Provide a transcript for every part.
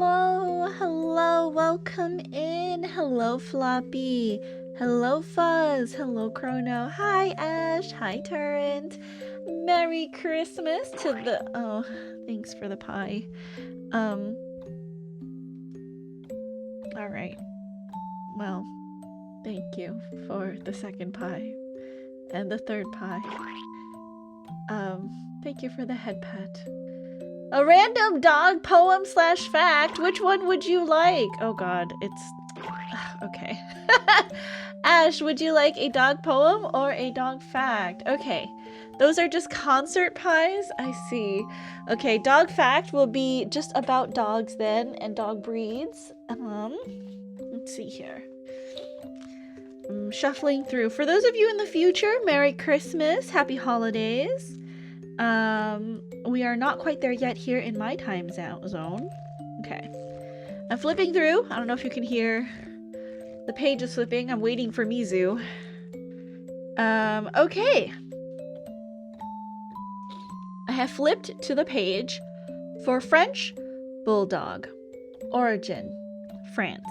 hello, hello, welcome in. Hello, Floppy. Hello, Fuzz. Hello, Chrono. Hi, Ash. Hi, Turrent. Merry Christmas to the... Oh, thanks for the pie. Alright. Well, thank you for the second pie. And the third pie. Thank you for the head pat. A random dog poem / fact. Which one would you like? Oh god, it's... Okay. Ash, would you like a dog poem or a dog fact? Okay. Those are just concert pies? I see. Okay, dog fact will be just about dogs then, and dog breeds. Let's see here. I'm shuffling through. For those of you in the future, Merry Christmas, Happy Holidays. We are not quite there yet here in my time zone. Okay. I'm flipping through. I don't know if you can hear the page is flipping. I'm waiting for Mizu. Okay. I have flipped to the page for French Bulldog. Origin, France.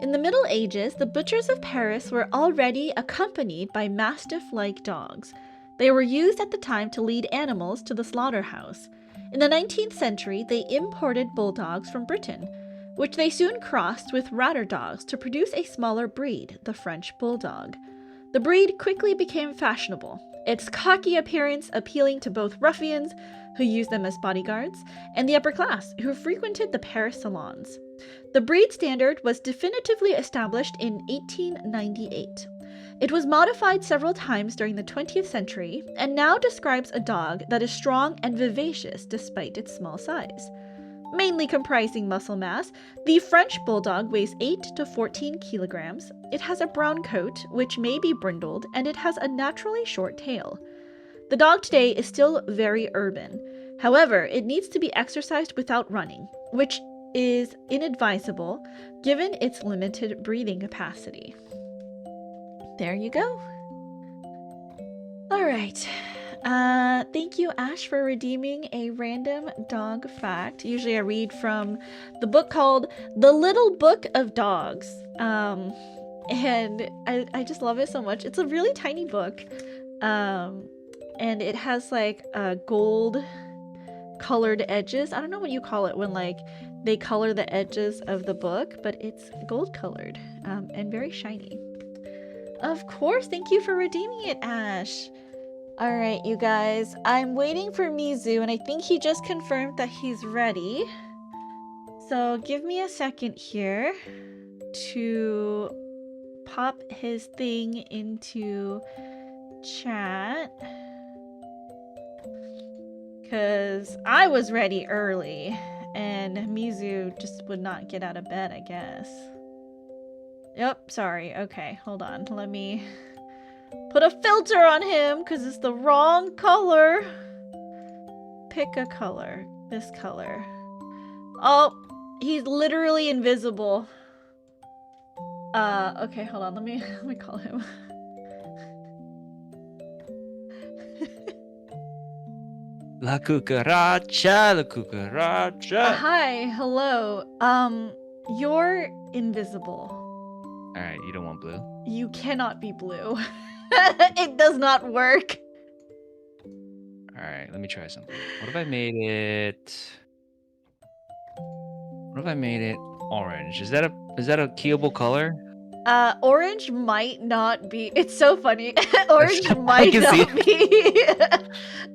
In the Middle Ages, the butchers of Paris were already accompanied by mastiff-like dogs. They were used at the time to lead animals to the slaughterhouse. In the 19th century, they imported bulldogs from Britain, which they soon crossed with ratter dogs to produce a smaller breed, the French Bulldog. The breed quickly became fashionable, its cocky appearance appealing to both ruffians, who used them as bodyguards, and the upper class, who frequented the Paris salons. The breed standard was definitively established in 1898. It was modified several times during the 20th century and now describes a dog that is strong and vivacious despite its small size. Mainly comprising muscle mass, the French Bulldog weighs 8 to 14 kilograms. It has a brown coat, which may be brindled, and it has a naturally short tail. The dog today is still very urban. However, it needs to be exercised without running, which is inadvisable given its limited breathing capacity. There you go. All right. Thank you, Ash, for redeeming a random dog fact. Usually I read from the book called The Little Book of Dogs. And I just love it so much. It's a really tiny book. And it has like gold colored edges. I don't know what you call it when like they color the edges of the book, but it's gold colored and very shiny. Of course, thank you for redeeming it, Ash. All right, you guys, I'm waiting for Mizu, and I think he just confirmed that he's ready. So give me a second here to pop his thing into chat. Because I was ready early, and Mizu just would not get out of bed, I guess. Yep, sorry. Okay, hold on. Let me put a filter on him because it's the wrong color. Pick a color. This color. Oh, he's literally invisible. Okay, hold on. Let me call him. La cucaracha, la cucaracha. Hi, hello. You're invisible. Alright, you don't want blue? You cannot be blue. It does not work. Alright, let me try something. What if I made it... What if I made it orange? Is that a keyable color? Orange might not be... It's so funny. Orange might not be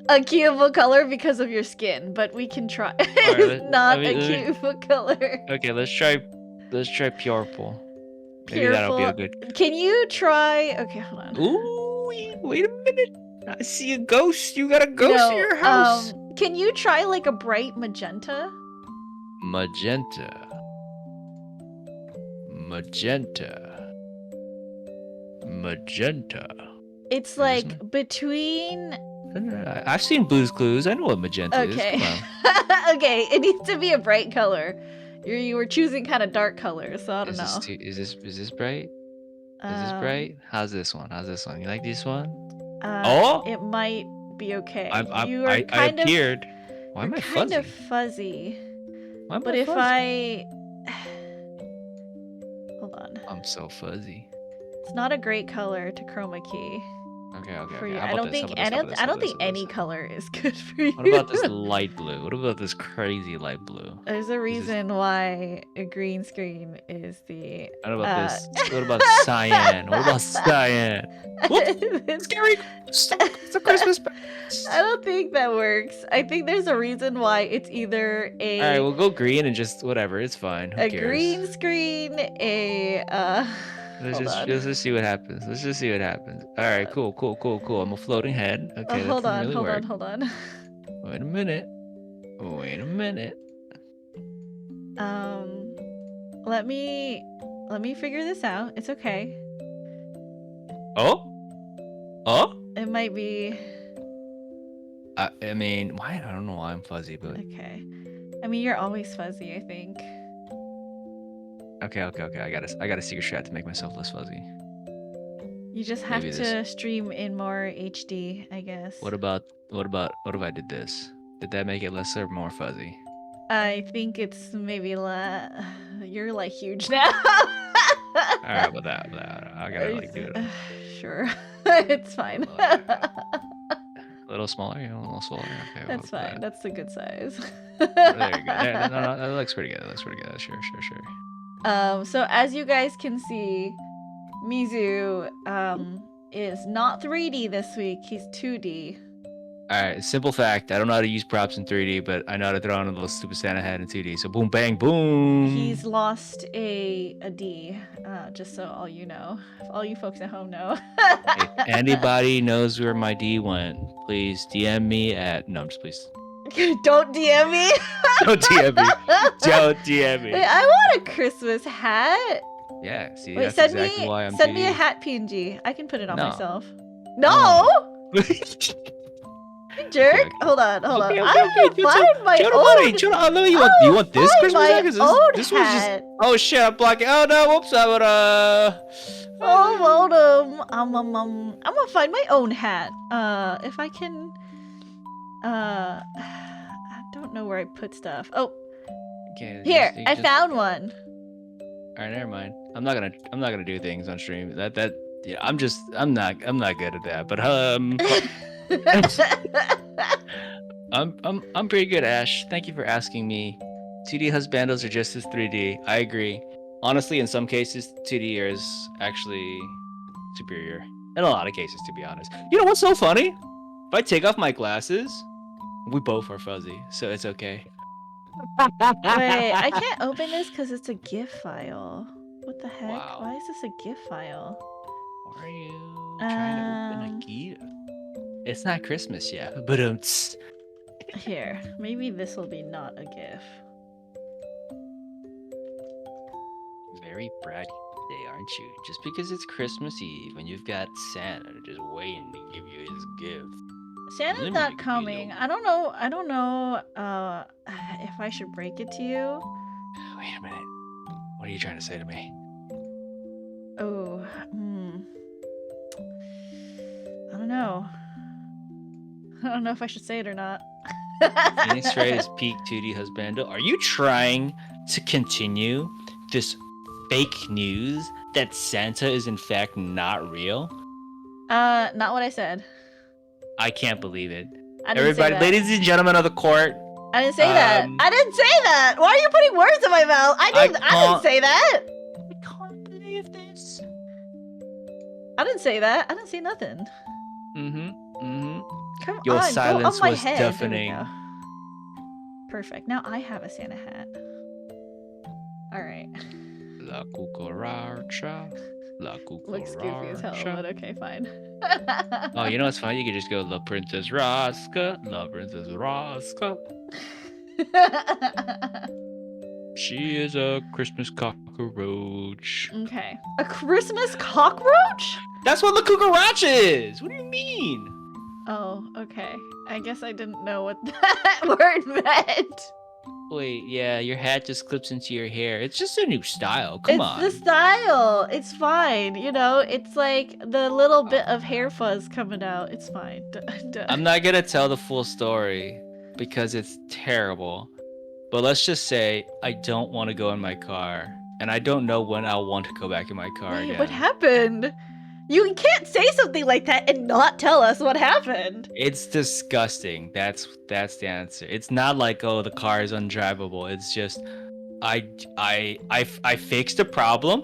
a keyable color because of your skin, but we can try. It's not a keyable color. Okay, let's try purple. Maybe that'll be a good... Can you try... Okay, hold on. Ooh, wait a minute. I see a ghost. You got a ghost in your house. Can you try like a bright magenta? Magenta. It's like between... I've seen Blue's Clues. I know what magenta is. Come on. Okay, it needs to be a bright color. You were choosing kind of dark colors, so I don't know. Is this bright? Is this bright? How's this one? You like this one? It might be okay. I appeared. Why am I fuzzy? Kind of fuzzy. Why am But I if fuzzy? hold on. I'm so fuzzy. It's not a great color to chroma key Okay. for you. How I about don't this? How think about this? How about this? I How don't about this? think How about any this? color is good for you. What about this light blue? What about this crazy light blue? There's a This is. reason why a green screen is the What about this? What about cyan? What about cyan? Whoop! Scary ghost! It's a Christmas package. I don't think that works. I think there's a reason why it's either All right, we'll go green and just whatever. It's fine. Who a cares? green screen, Let's hold on. just see what happens. Let's just see what happens. All right, cool. I'm a floating head. Okay, that Hold didn't on, really hold work. on, hold on. Wait a minute. Let me figure this out. It's okay. Oh? It might be I mean, why? I don't know why I'm fuzzy, but okay. I mean, you're always fuzzy, I think. okay. I got a secret strat to make myself less fuzzy. You just have Maybe to stream in more HD, I guess. What if I did this? Did that make it less or more fuzzy? I think it's maybe you're like huge now. All right, about that. I gotta like do it Sure. It's fine. a little smaller. You know, a little smaller. Okay, That's fine. That's a good size. There you go. No, that looks pretty good. Sure. So as you guys can see, Mizu is not 3D this week. He's 2D. All right, simple fact. I don't know how to use props in 3D, but I know how to throw on a little stupid Santa hat in 2D. So boom, bang, boom. He's lost a D, just so all you know. If all you folks at home know. If anybody knows where my D went, please DM me at... No, just please. Don't DM me. Don't DM me. Don't DM me. Wait, I want a Christmas hat. Yeah, see, Wait, that's exactly why I'm send me a 2D. hat PNG. I can put it on No. myself. No! You jerk. Okay. Hold on. Okay. I will find my Shut own. up, buddy. You want this find Christmas my hat? 'Cause own this was just... hat. Oh shit, I'm blocking. Oh no, whoops, I would Oh, hold on. I'm gonna find my own hat. If I can. I don't know where I put stuff. Oh, Okay, here. I found one. All right, never mind. I'm not gonna do things on stream. Yeah, I'm not good at that. But I'm pretty good, Ash. Thank you for asking me. 2D husbandos are just as 3D. I agree. Honestly, in some cases, 2D is actually superior. In a lot of cases, to be honest. You know what's so funny? If I take off my glasses, we both are fuzzy, so it's okay. Wait, I can't open this because it's a GIF file. What the heck? Wow. Why is this a GIF file? Why are you trying to open a gift? It's not Christmas yet, but Here, maybe this will be not a GIF. Very braggy today, aren't you? Just because it's Christmas Eve and you've got Santa just waiting to give you his gift. Santa's not coming. I don't know if I should break it to you. Wait a minute. What are you trying to say to me? Oh, I don't know. I don't know if I should say it or not. Phoenix Ray is peak 2D husbando. Are you trying to continue this fake news that Santa is in fact not real? Not what I said. I can't believe it. I didn't Everybody, say that. ladies and gentlemen of the court. I didn't say that. I didn't say that. Why are you putting words in my mouth? I didn't say that. I can't believe this. I didn't say that. I didn't say nothing. Come Your on, silence go on my was head. deafening. There we go. Perfect. Now I have a Santa hat. All right. La cucaracha. La cucaracha. Looks goofy as hell, but okay, fine. Oh, you know what's funny? You could just go La Princess Raska. La Princess Raska. She is a Christmas cockroach. Okay. A Christmas cockroach? That's what La Cucaracha is! What do you mean? Oh, okay. I guess I didn't know what that word meant. Wait, yeah, your hat just clips into your hair. It's just a new style. Come on. It's the style. It's fine. You know, it's like the little bit of hair fuzz coming out. It's fine. I'm not gonna tell the full story because it's terrible. But let's just say I don't want to go in my car, and I don't know when I'll want to go back in my car Wait, again. what happened? You can't say something like that and not tell us what happened. It's disgusting. That's the answer. It's not like, oh, the car is undrivable. It's just I fixed a problem,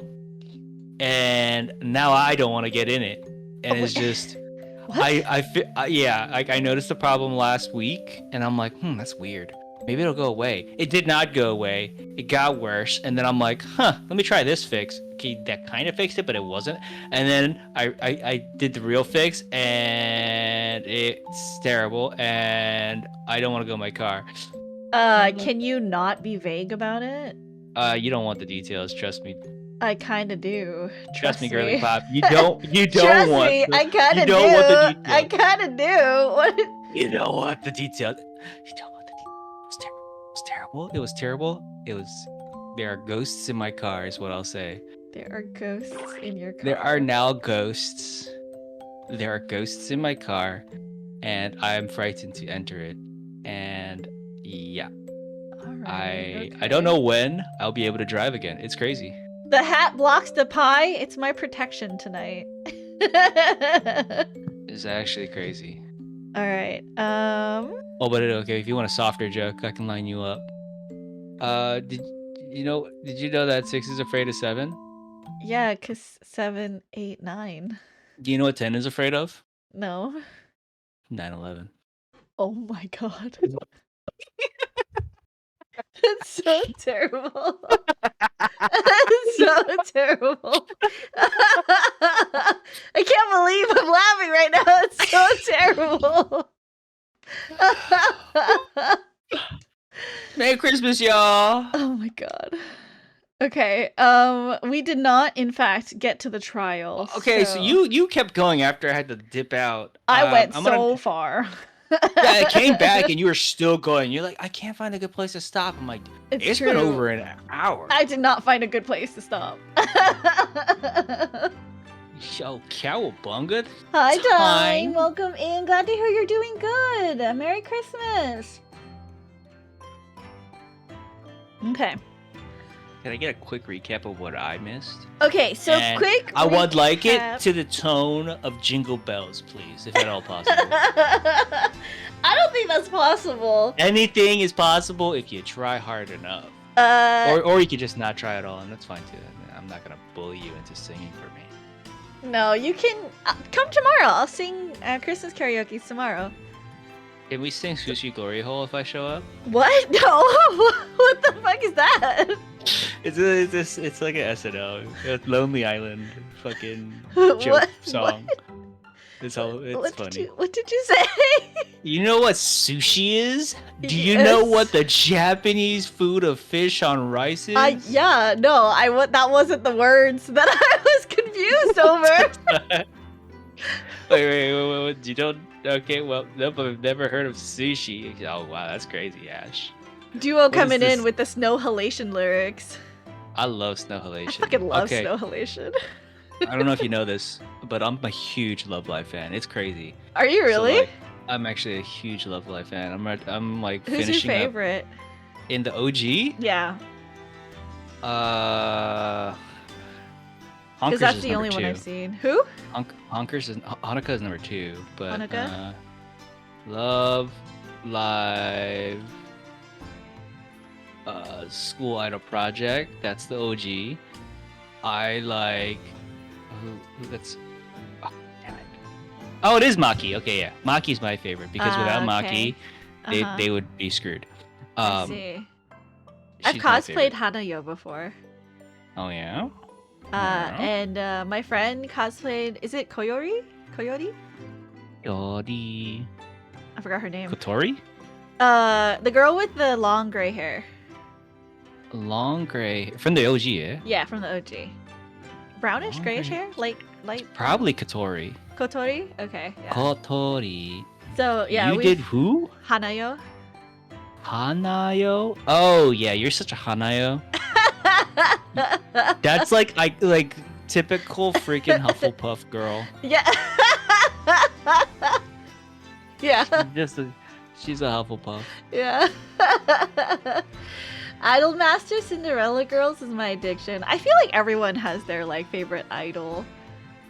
and now I don't want to get in it. And Oh, it's just What? yeah, like I noticed the problem last week, and I'm like, that's weird. Maybe it'll go away. It did not go away. It got worse, and then I'm like, let me try this fix. Okay, that kind of fixed it, but it wasn't. And then I did the real fix, and it's terrible, and I don't want to go in my car. Can you not be vague about it? You don't want the details, trust me. I kind of do. Trust me, girly me. pop. You don't Trust want me, the, I kind you of don't want the do. details. I kind of do. What? You don't want the details. You don't want the details. It was terrible. It was terrible. It was. There are ghosts in my car, is what I'll say. There are ghosts in your car. There are now ghosts. There are ghosts in my car, and I am frightened to enter it. And yeah, All right. I don't know when I'll be able to drive again. It's crazy. The hat blocks the pie. It's my protection tonight. It's actually crazy. All right. Oh, but okay. If you want a softer joke, I can line you up. Did you know that 6 is afraid of 7? Yeah, 'cause 7, 8, 9. Do you know what 10 is afraid of? No. 9/11. Oh my god. That's so terrible. That's so terrible. I can't believe I'm laughing right now. It's so terrible. Merry Christmas, y'all. Oh my god. Okay. We did not, in fact, get to the trial. Okay, so you kept going after I had to dip out. I went so far. Yeah, I came back and you were still going. You're like, I can't find a good place to stop. I'm like, it's been over an hour. I did not find a good place to stop. Yo, cowabunga. Hi, Time. Welcome in. Glad to hear you're doing good. Merry Christmas. Okay. Can I get a quick recap of what I missed? Okay, so And quick I would like it recap. to the tone of Jingle Bells, please, if at all possible. I don't think that's possible. Anything is possible if you try hard enough. Or you could just not try at all, and that's fine too. I'm not gonna bully you into singing for me. No, you can come tomorrow. I'll sing Christmas karaoke tomorrow. Can we sing Sushi Glory Hole if I show up? What? No. What the fuck is that? It's like an SNL, a Lonely Island fucking joke What? song. It's What funny. What did you say? You know what sushi is? Do you know what the Japanese food of fish on rice is? Yeah, no, that wasn't the words that I was confused over. Wait. You don't? Okay, well, nope, I've never heard of sushi. Oh, wow, that's crazy, Ash. Duo coming in with the snow halation lyrics. I love snow halation. I fucking love snow halation. I don't know if you know this, but I'm a huge Love Live fan. It's crazy. Are you really? So, like, I'm actually a huge Love Live fan. I'm like Who's finishing your favorite? In the OG? Yeah. Honkers that's is the number only one 2. I've seen. Who? Hanukkah is number 2, but Hanukkah? Love Live School Idol Project. That's the OG. I like that's damn it. Oh, it is Maki. Okay, yeah. Maki's my favorite because without Maki, they would be screwed. I see. I've she's my cosplayed favorite. Hanayo before. Oh yeah? And my friend cosplayed. Is it Koyori? Koyori? Yori I forgot her name. Kotori? The girl with the long gray hair. Long gray from the OG, yeah? Yeah, from the OG. Brownish, Long grayish gray. hair, light. Probably Kotori. Kotori. Okay. Yeah. Kotori. So yeah, You did who? Hanayo. Hanayo? Oh yeah, you're such a Hanayo. That's like typical freaking Hufflepuff girl. Yeah. Yeah. She's a Hufflepuff. Yeah. Idol Master Cinderella Girls is my addiction. I feel like everyone has their like favorite idol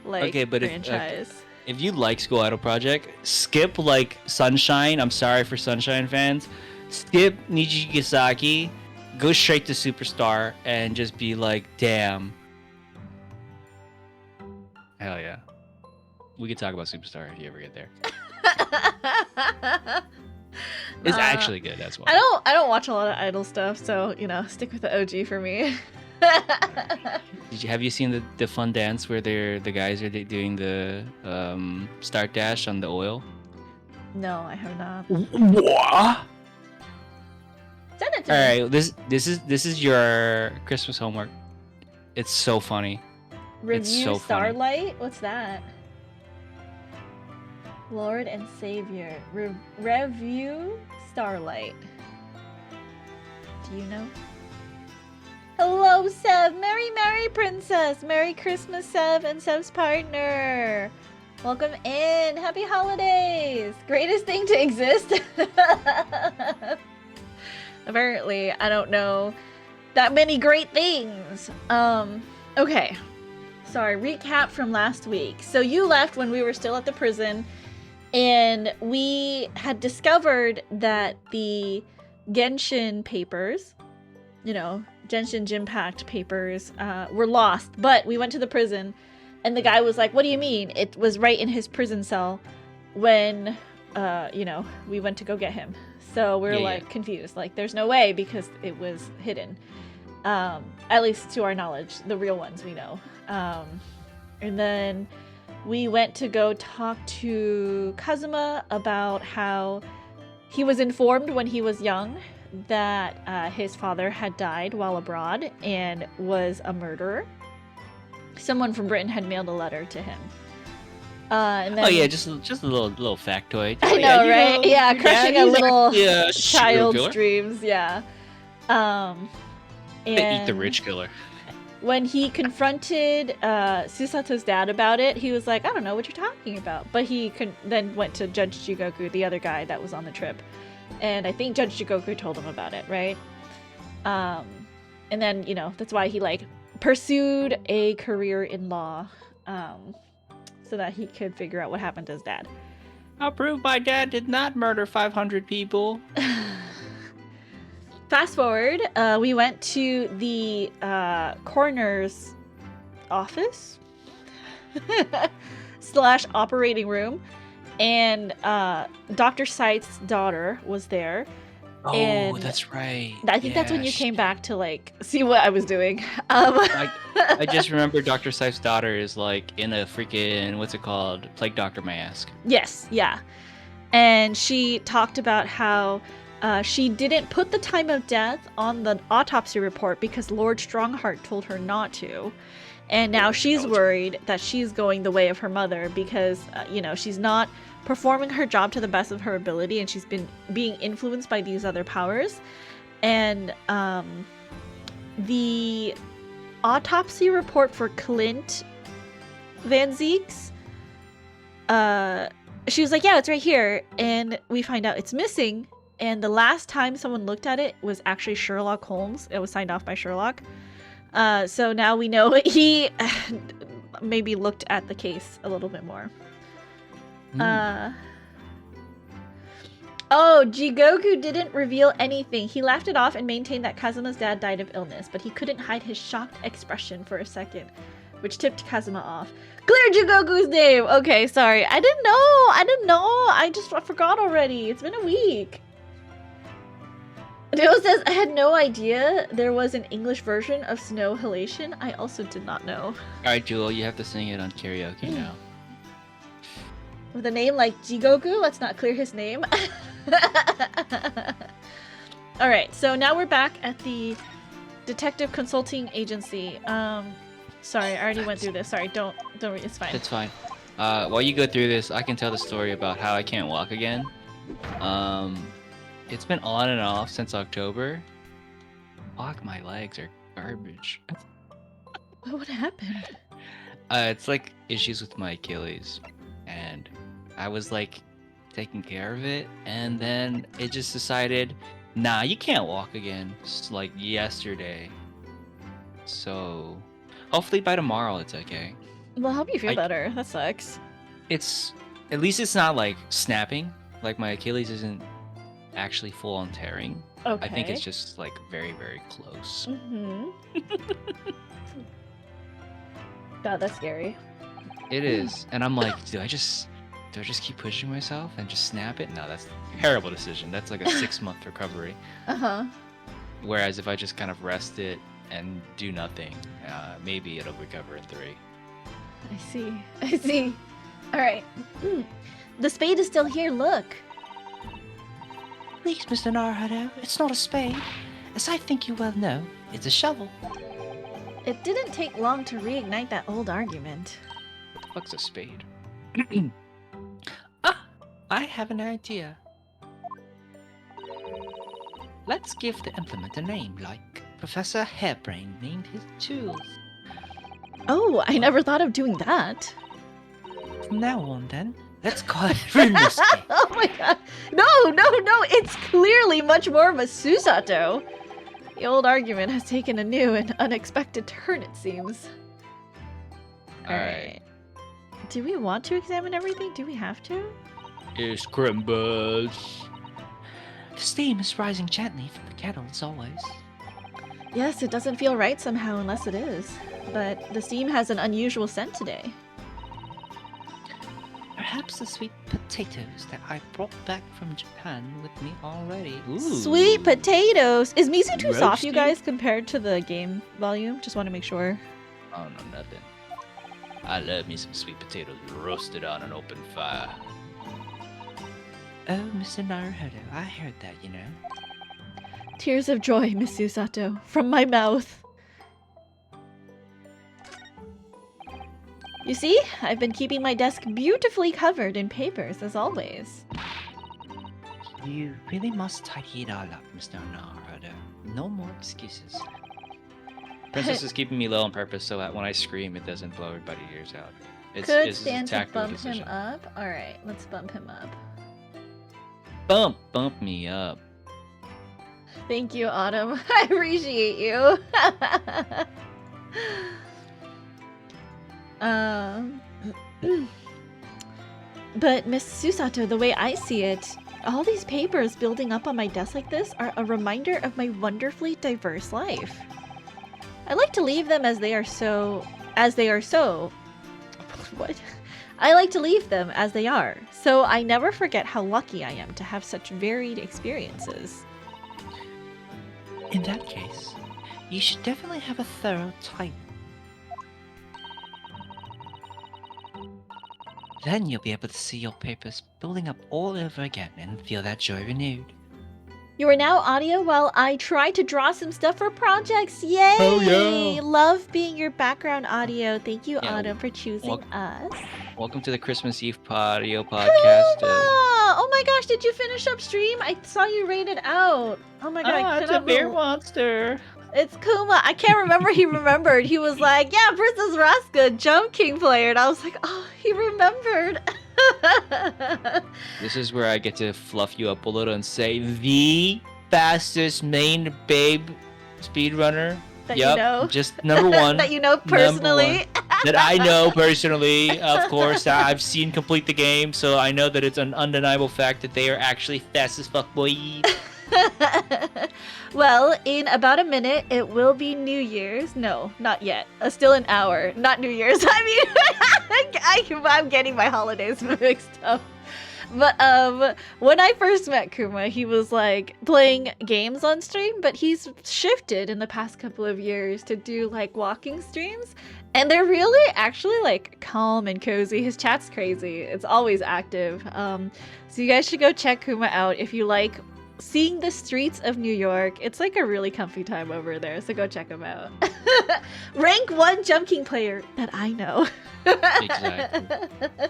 Okay, but franchise. if you like School Idol Project, skip like Sunshine. I'm sorry for Sunshine fans. Skip Nijigasaki. Go straight to Superstar and just be like, damn. Hell yeah. We could talk about Superstar if you ever get there. It's actually good. That's why. I don't watch a lot of idol stuff, so stick with the OG for me. Have you seen the fun dance where the guys are doing the start dash on the oil? No, I have not. What? Send it to me. All right, this is your Christmas homework. It's so funny. Review so Starlight? funny. What's that? Lord and Savior. Review Starlight. Do you know? Hello, Sev! Merry Princess! Merry Christmas, Sev and Sev's partner! Welcome in! Happy holidays! Greatest thing to exist? Apparently, I don't know that many great things. Okay. Sorry, recap from last week. So you left when we were still at the prison, and we had discovered that the Genshin papers, Genshin Gimpact papers, were lost. But we went to the prison, and the guy was like, "What do you mean? It was right in his prison cell when, we went to go get him." So we were confused. Like, there's no way because it was hidden. At least to our knowledge, the real ones we know. And then we went to go talk to Kazuma about how he was informed when he was young that his father had died while abroad and was a murderer. Someone from Britain had mailed a letter to him. And then, just a little factoid. I know, right? Yeah, crushing a little child's dreams. Yeah. And eat the rich killer. When he confronted Susato's dad about it, he was like, "I don't know what you're talking about." But he then went to Judge Jigoku, the other guy that was on the trip, and I think Judge Jigoku told him about it, right? And then that's why he pursued a career in law, so that he could figure out what happened to his dad. I'll prove my dad did not murder 500 people. Fast forward, we went to the coroner's office / operating room, and Dr. Seit's daughter was there. Oh, and that's right. I think that's when you came back to see what I was doing. I just remember Dr. Seit's daughter is in a freaking, what's it called, plague doctor mask. Yes, yeah. And she talked about how she didn't put the time of death on the autopsy report because Lord Strongheart told her not to. And now she's worried that she's going the way of her mother because, she's not performing her job to the best of her ability, and she's been being influenced by these other powers. And the autopsy report for Clint Van Zeeks, she was like, "Yeah, it's right here." And we find out it's missing. And the last time someone looked at it was actually Sherlock Holmes. It was signed off by Sherlock. So now we know he maybe looked at the case a little bit more. Jigoku didn't reveal anything. He laughed it off and maintained that Kazuma's dad died of illness, but he couldn't hide his shocked expression for a second, which tipped Kazuma off. Clear Jigoku's name! Okay, sorry. I didn't know. I forgot already. It's been a week. Dio says, "I had no idea there was an English version of Snow Halation. I also did not know." Alright, Jewel, you have to sing it on karaoke now. With a name like Jigoku, let's not clear his name. Alright, so now we're back at the Detective Consulting Agency. Sorry, I already went through this. Sorry, don't it's fine. It's fine. While you go through this, I can tell the story about how I can't walk again. It's been on and off since October. Fuck, my legs are garbage. What happened? It's issues with my Achilles, and I was taking care of it, and then it just decided Nah, you can't walk again. It's like yesterday. So, hopefully by tomorrow it's okay. Well, I hope you feel I better. That sucks. It's at least it's not like snapping. Like my Achilles isn't actually full on tearing. I think it's Okay. just like very, very close. Mm-hmm. God, that's scary. It is, and I'm like, do I just keep pushing myself and just snap it? No, that's a terrible decision. That's like a 6-month recovery. Uh-huh. Whereas if I just kind of rest it and do nothing, maybe it'll recover in 3. I see. I see. All right. The spade is still here. Look. Please, Mr. Naruto, it's not a spade. As I think you well know, it's a shovel. It didn't take long to reignite that old argument. What the fuck's a spade? I have an idea. Let's give the implement a name like Professor Hairbrain named his tools. Oh, I never thought of doing that. From now on, then, let's call it Rinnosuke. Oh my god. No, no, no. It's clearly much more of a Susato. The old argument has taken a new and unexpected turn, it seems. Alright. Do we want to examine everything? Do we have to? It's crumbles. The steam is rising gently from the kettle as always. Yes, it doesn't feel right somehow unless it is. But the steam has an unusual scent today. Perhaps the sweet potatoes that I brought back from Japan with me already. Ooh. Sweet potatoes! Is Mizu too soft, you Roasty? guys, compared to the game volume? Just want to make sure. Oh no, nothing. I love me some sweet potatoes roasted on an open fire. Oh, Mr. Naruhodo, I heard that, you know. Tears of joy, Miss Susato, from my mouth. You see, I've been keeping my desk beautifully covered in papers, as always. You really must tidy it all up, Mr. Naruhodo. No more excuses. Princess is keeping me low on purpose so that when I scream, it doesn't blow everybody's ears out. Could It's a stand to tactical bump decision. him up. Alright, let's bump him up. Bump me up. Thank you, Autumn. I appreciate you. But Miss Susato, the way I see it, all these papers building up on my desk like this are a reminder of my wonderfully diverse life. I like to leave them as they are so... What? I like to leave them as they are, so I never forget how lucky I am to have such varied experiences. In that case, you should definitely have a thorough tidy. Then you'll be able to see your papers building up all over again and feel that joy renewed. You are now audio while I try to draw some stuff for projects. Yay! Oh, yeah. Love being your background audio. Thank you, Yeah, Autumn, for choosing welcome- us. Welcome to the Christmas Eve audio podcast. Kuma! Oh my gosh, did you finish up stream? I saw you rated out. Oh my god, I it's a cannot beer believe- monster. It's Kuma. I can't remember he remembered. He was like, yeah, Princess Raska, Jump King player. And I was like, oh, he remembered. This is where I get to fluff you up a little and say the fastest main babe speedrunner. That Yep, you know. just number one. That you know personally. That I know personally, of course. I've seen complete the game, so I know that it's an undeniable fact that they are actually fast as fuck, boy. Well, in about a minute, it will be New Year's. No, not yet. Still an hour. Not New Year's. I mean, I'm getting my holidays mixed up. But when I first met Kuma, he was like playing games on stream, but he's shifted in the past couple of years to do like walking streams. And they're really actually like calm and cozy. His chat's crazy. It's always active. So you guys should go check Kuma out if you like seeing the streets of New York. It's like a really comfy time over there. So go check him out. Rank 1 Jump King player that I know. Exactly.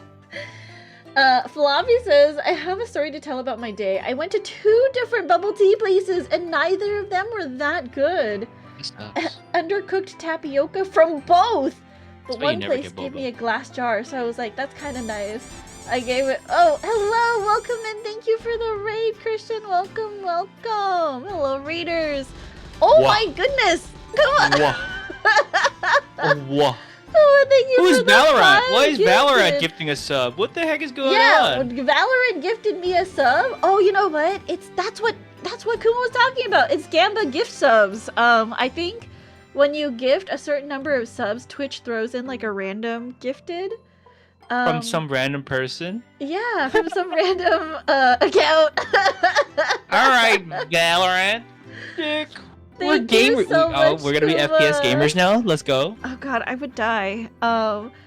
Flavi says, I have a story to tell about my day. I went to 2 different bubble tea places and neither of them were that good. This sucks. Undercooked tapioca from both. But That's why you one never place get gave boba. me a glass jar, so I was like, that's kind of nice. I gave it. Oh, hello, welcome and thank you for the raid, Christian. Welcome, welcome. Hello, raiders. Oh Wah. my goodness! Come on. Wah. Oh, whoa. Oh, thank you Who's for the Valorant? 5 Why is Valorant gifted. gifting a sub? What the heck is going Yeah, on? Valorant gifted me a sub. Oh, you know what? That's what Kuma was talking about. It's Gamba gift subs. I think when you gift a certain number of subs, Twitch throws in like a random gifted. From some random person? Yeah, from some random account. Alright, Valorant. Dick. What Thank you game? so much, We're gonna be Kuma. FPS gamers now? Let's go. Oh god, I would die.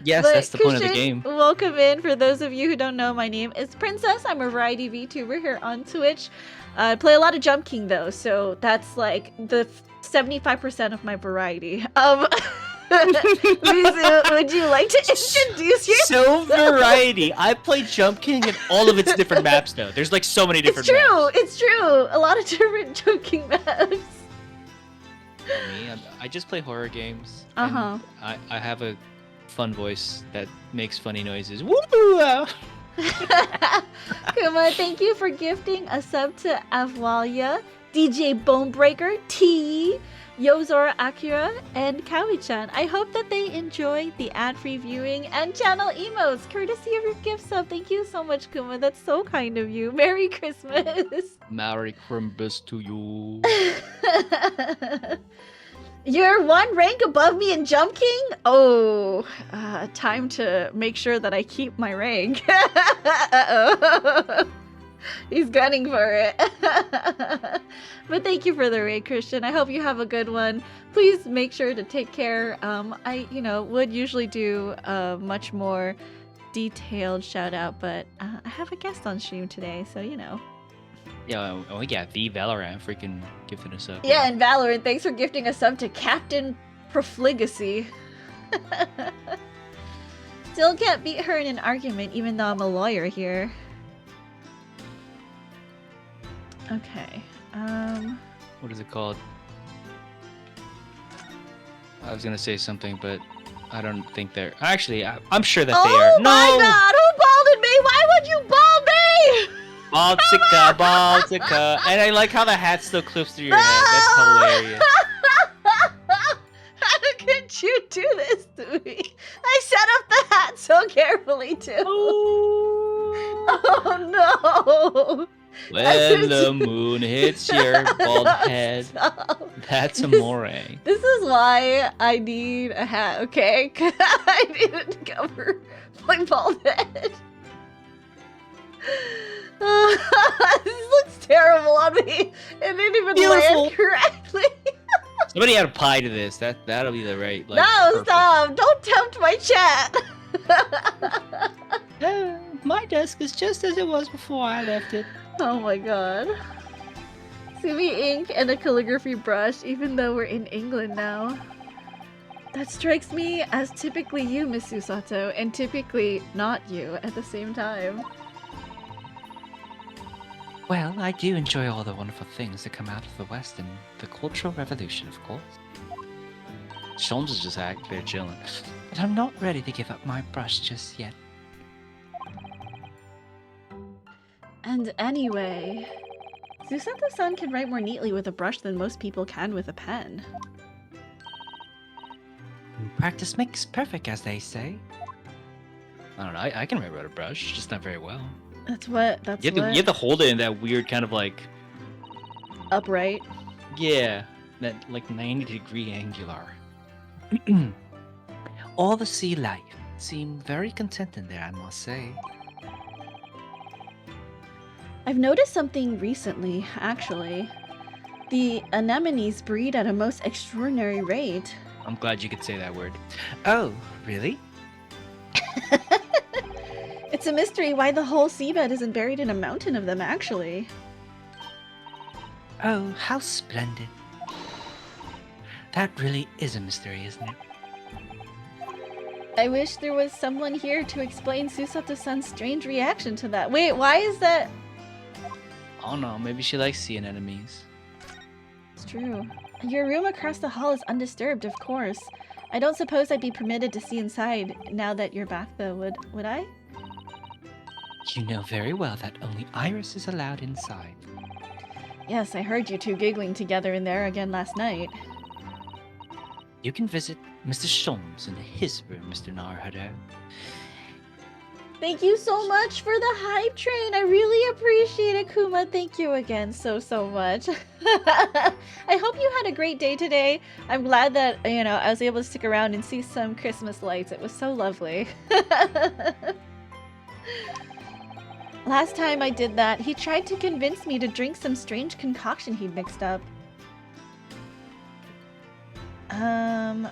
Yes, But that's the point of the Christian, game. welcome in. For those of you who don't know, my name is Princess. I'm a variety VTuber here on Twitch. I play a lot of Jump King though, so that's like the 75% of my variety. Mizu, would you like to introduce yourself? So variety. I play Jump King in all of its different maps though. There's like so many different It's true. maps. It's true. A lot of different Jump King maps. Me, I just play horror games. Uh-huh. and I have a fun voice that makes funny noises. Woo! Kuma, thank you for gifting a sub to Avwalia, DJ Bonebreaker, T, Yozora Akira, and Kawi-chan. I hope that they enjoy the ad-free viewing and channel emotes, courtesy of your gift sub. Thank you so much, Kuma. That's so kind of you. Merry Christmas. Merry Christmas to you. You're one rank above me in Jump King? Oh, time to make sure that I keep my rank. Uh-oh. He's gunning for it. But thank you for the raid, Christian. I hope you have a good one. Please make sure to take care. I, would usually do a much more detailed shout out, but I have a guest on stream today, so Yeah, we got the Valorant freaking gifting us up. Yeah, and Valorant, thanks for gifting a sub to Captain Profligacy. Still can't beat her in an argument, even though I'm a lawyer here. Okay. What is it called? I was gonna say something, but I don't think they're. Actually, I'm sure that they are. Oh my god, who balded me? Why would you bald me? Baltica, Baltica. And I like how the hat still clips through your head. That's hilarious. How could you do this to me? I set up the hat so carefully too. Oh no. When the moon hits your bald head, Stop. that's amore. This is why I need a hat, okay? I need it to cover my bald head. This looks terrible on me. It didn't even Beautiful. land correctly. Somebody add a pie to this. That'll be the right. Like, No, perfect. stop! Don't tempt my chat. My desk is just as it was before I left it. Oh my god. Sumi ink and a calligraphy brush, even though we're in England now. That strikes me as typically you, Miss Susato, and typically not you at the same time. Well, I do enjoy all the wonderful things that come out of the West and the Cultural Revolution, of course. Sholmes is just out there chilling. But I'm not ready to give up my brush just yet. And anyway, Susato-san can write more neatly with a brush than most people can with a pen. Practice makes perfect, as they say. I don't know. I can write with a brush, just not very well. You You have to hold it in that weird kind of like. upright. Yeah, that like 90-degree angular. All the sea life seem very content in there, I must say. I've noticed something recently, actually. The anemones breed at a most extraordinary rate. I'm glad you could say that word. Oh, really? It's a mystery why the whole seabed isn't buried in a mountain of them, actually. Oh, how splendid. That really is a mystery, isn't it? I wish there was someone here to explain Susato-san's strange reaction to that. Wait, why is that? I don't know. Maybe she likes seeing enemies. It's true. Your room across the hall is undisturbed, of course. I don't suppose I'd be permitted to see inside now that you're back, though, would I? You know very well that only Iris is allowed inside. Yes, I heard you two giggling together in there again last night. You can visit Mr. Sholmes in his room, Mr. Naruhodo. Thank you so much for the hype train. I really appreciate it, Kuma. Thank you again so much. I hope you had a great day today. I'm glad that, I was able to stick around and see some Christmas lights. It was so lovely. Last time I did that, he tried to convince me to drink some strange concoction he'd mixed up.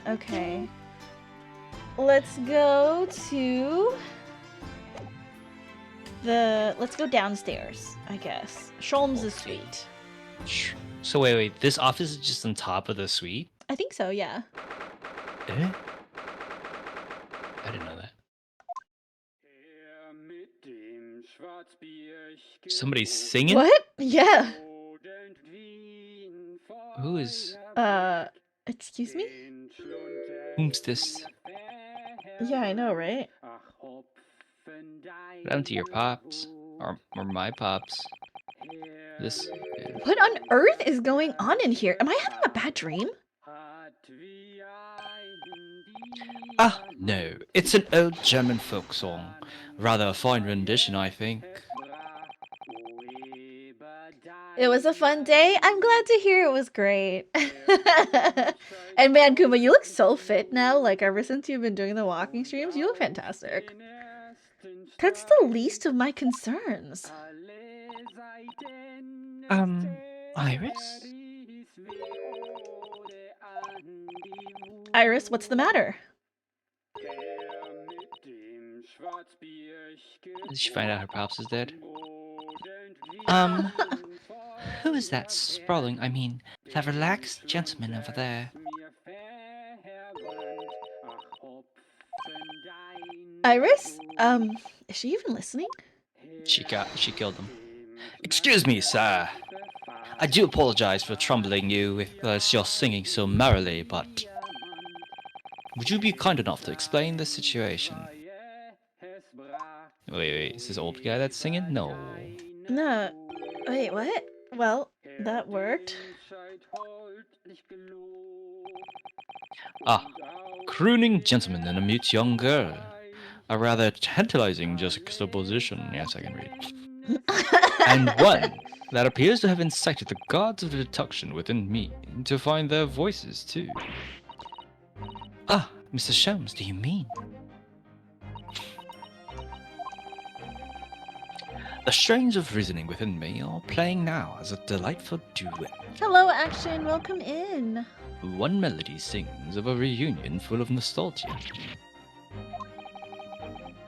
Okay. Let's go to let's go downstairs, I guess. Sholmes' suite. So wait, this office is just on top of the suite? I think so, yeah. Eh? I didn't know that. Somebody's singing? What? Yeah. Who is... Excuse me? Whom's this? Yeah, I know, right? What happened to your pops? Or my pops? This... What on earth is going on in here? Am I having a bad dream? Ah, no. It's an old German folk song. Rather a fine rendition, I think. It was a fun day. I'm glad to hear it was great. And man, Kuma, you look so fit now. Like, ever since you've been doing the walking streams, you look fantastic. That's the least of my concerns. Iris? Iris, what's the matter? Did she find out her pops is dead? Who is that sprawling, that relaxed gentleman over there? Iris? Is she even listening? She killed him. Excuse me, sir. I do apologize for troubling you with your singing so merrily, but... Would you be kind enough to explain the situation? Wait, is this old guy that's singing? No. No. Wait, what? Well, that worked. Ah, crooning gentleman and a mute young girl. A rather tantalizing juxtaposition, yes, I can read. And one that appears to have incited the gods of deduction within me to find their voices too. Ah, Mr. Sholmes, do you mean? The strains of reasoning within me are playing now as a delightful duet. Hello, Action. Welcome in. One melody sings of a reunion full of nostalgia,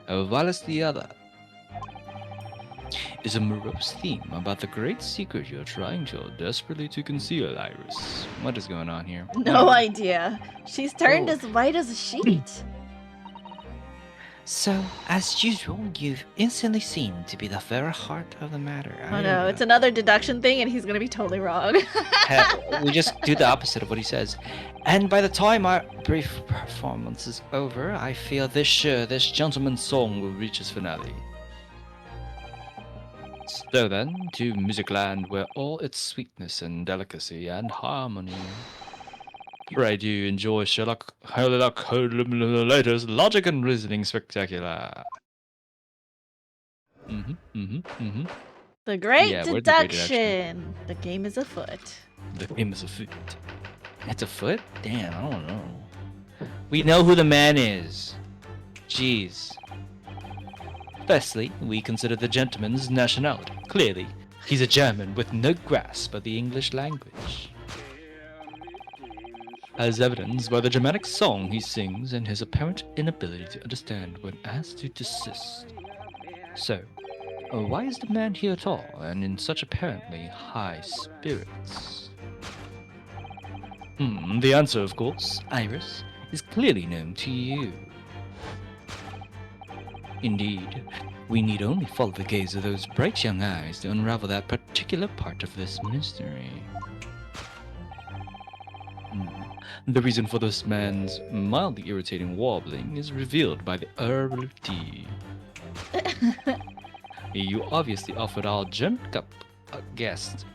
whilst the other is a morose theme about the great secret you're trying so desperately to conceal, Iris. What is going on here? No idea. She's turned Oh. as white as a sheet. So, as usual, you've instantly seemed to be the very heart of the matter. Oh no, it's another deduction thing and he's gonna be totally wrong. We just do the opposite of what he says. And by the time our brief performance is over, I feel this gentleman's song will reach its finale. So then, to Musicland, where all its sweetness and delicacy and harmony. Pray do you enjoy Sherlock Holmes' logic and reasoning spectacular. The great Yeah, where'd the great deduction. The game is afoot. The game is a foot. It's a foot? Damn, I don't know. We know who the man is. Jeez. Firstly, we consider the gentleman's nationality. Clearly, he's a German with no grasp of the English language, as evidenced by the Germanic song he sings and his apparent inability to understand when asked to desist. So, why is the man here at all, and in such apparently high spirits? The answer, of course, Iris, is clearly known to you. Indeed, we need only follow the gaze of those bright young eyes to unravel that particular part of this mystery. The reason for this man's mildly irritating warbling is revealed by the herbal tea. You obviously offered our German guest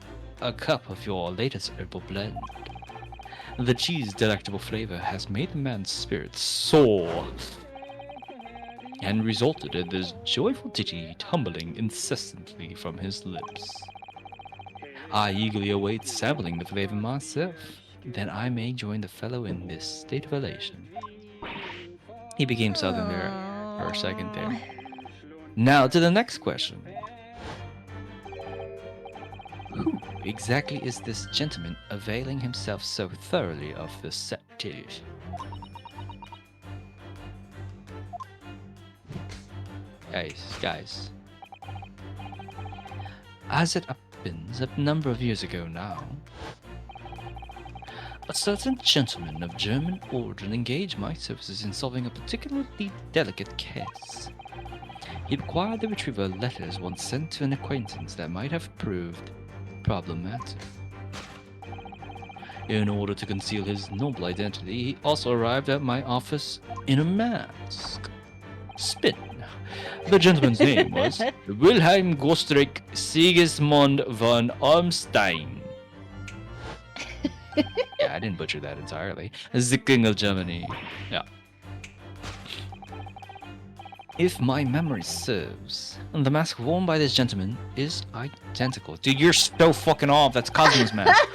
a cup of your latest herbal blend. The cheese's delectable flavor has made the man's spirits soar and resulted in this joyful ditty tumbling incessantly from his lips. I eagerly await sampling the flavor myself, that I may join the fellow in this state of elation. He became southern there for a second there. Now to the next question. Who exactly is this gentleman availing himself so thoroughly of the set dish? Guys. As it happens, a number of years ago now, a certain gentleman of German origin engaged my services in solving a particularly delicate case. He required the retrieval of letters once sent to an acquaintance that might have proved problematic. In order to conceal his noble identity, he also arrived at my office in a mask. Spin. The gentleman's name was Wilhelm Gostrich Sigismund von Ormstein. Yeah, I didn't butcher that entirely. The King of Germany. Yeah. If my memory serves, the mask worn by this gentleman is identical. Dude, you're so fucking off. That's Cosmo's mask.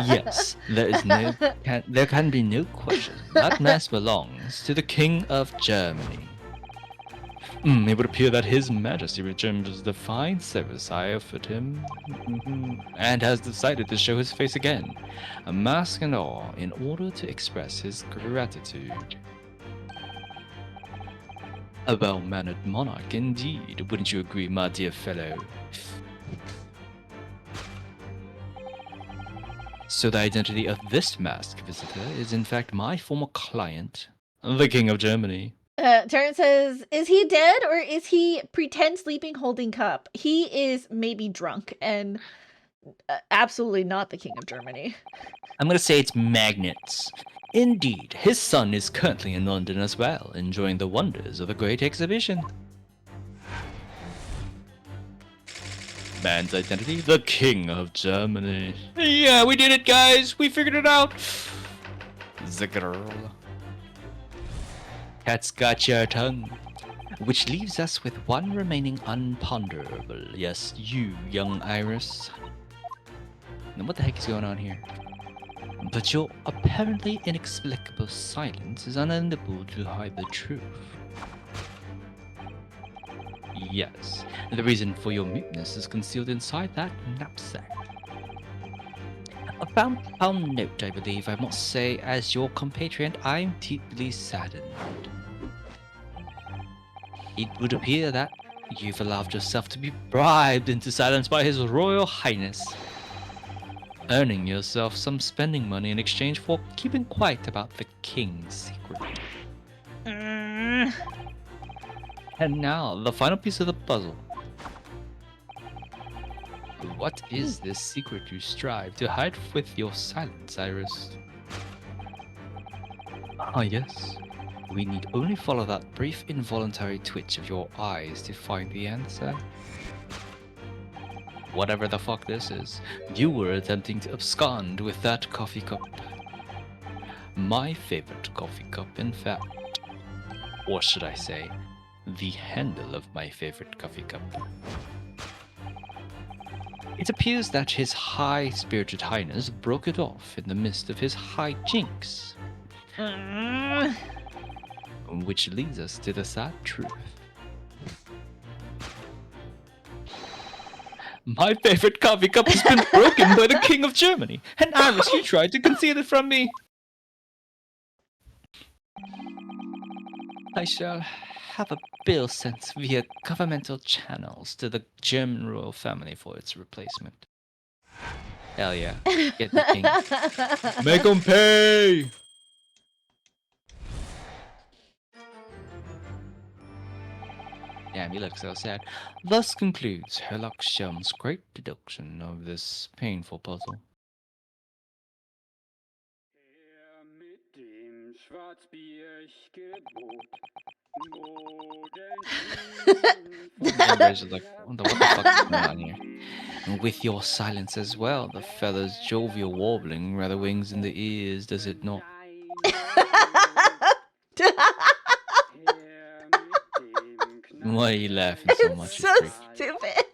Yes, there can be no question. That mask belongs to the King of Germany. It would appear that His Majesty remembers the fine service I offered him, and has decided to show his face again, a mask and all, in order to express his gratitude. A well-mannered monarch indeed, wouldn't you agree, my dear fellow? So the identity of this masked visitor is in fact my former client, the King of Germany. Terrence says, is he dead or is he pretend sleeping holding cup? He is maybe drunk and absolutely not the King of Germany. I'm gonna say it's magnets. Indeed, his son is currently in London as well, enjoying the wonders of the Great Exhibition. Man's identity, the King of Germany. Yeah, we did it, guys! We figured it out! The girl. Cat's got your tongue. Which leaves us with one remaining unponderable. Yes, you, young Iris. Now what the heck is going on here? But your apparently inexplicable silence is unable to hide the truth. Yes, the reason for your muteness is concealed inside that knapsack. A £1 note, I believe I must say. As your compatriot, I'm deeply saddened. It would appear that you've allowed yourself to be bribed into silence by His Royal Highness, earning yourself some spending money in exchange for keeping quiet about the King's secret. And now, the final piece of the puzzle. What is this secret you strive to hide with your silence, Iris? Ah, yes. We need only follow that brief involuntary twitch of your eyes to find the answer. Whatever the fuck this is, you were attempting to abscond with that coffee cup. My favorite coffee cup, in fact. Or should I say, the handle of my favorite coffee cup. It appears that His High-Spirited Highness broke it off in the midst of his hijinks. Which leads us to the sad truth. My favorite coffee cup has been broken by the King of Germany, and Iris, you tried to conceal it from me. I shall have a bill sent via governmental channels to the German royal family for its replacement. Hell yeah. Get the king. Make 'em pay! Damn, you look so sad. Thus concludes Herlock Sholmes' great deduction of this painful puzzle. Everybody's just like, what the fuck is going on here? And with your silence as well, the feathers jovial warbling, rather wings in the ears, does it not? Why are you laughing so It's much, you so freak? stupid.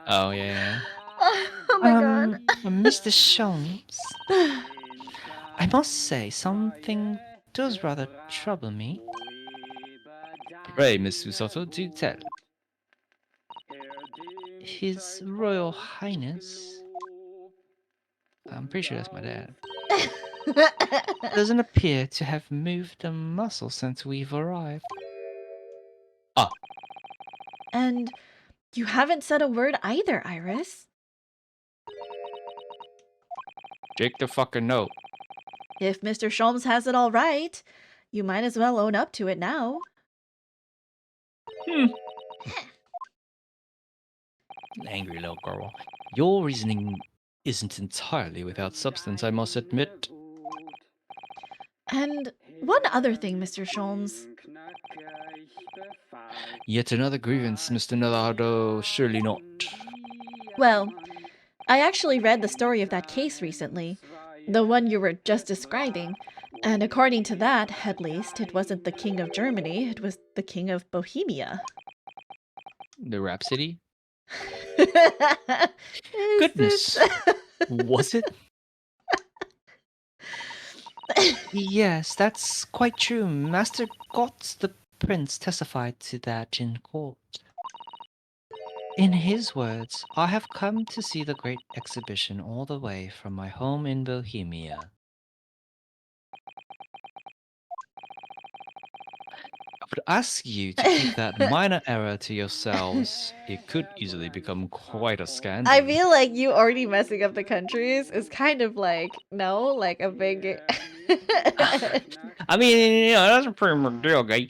Oh, yeah. Oh my god. Mr. Sholmes, I must say something does rather trouble me. Pray, Miss Usoto, do tell. His Royal Highness, I'm pretty sure that's my dad, doesn't appear to have moved a muscle since we've arrived. Ah, And you haven't said a word either, Iris. Jake the fucking no. If Mr. Sholmes has it all right, you might as well own up to it now. Angry little girl. Your reasoning isn't entirely without substance, I must admit. And one other thing, Mr. Sholmes. Yet another grievance, Mr. Nardo, surely not. Well, I actually read the story of that case recently, the one you were just describing, and according to that, at least, it wasn't the King of Germany, it was the King of Bohemia. The Rhapsody? Is Goodness. it- Was it? Yes, that's quite true. Master Gotts the Prince testified to that in court. In his words, I have come to see the great exhibition all the way from my home in Bohemia. I would ask you to keep that minor error to yourselves. It could easily become quite a scandal. I feel like you already messing up the countries is kind of like, no, like a big... I mean, you know, that's a pretty big deal, guy.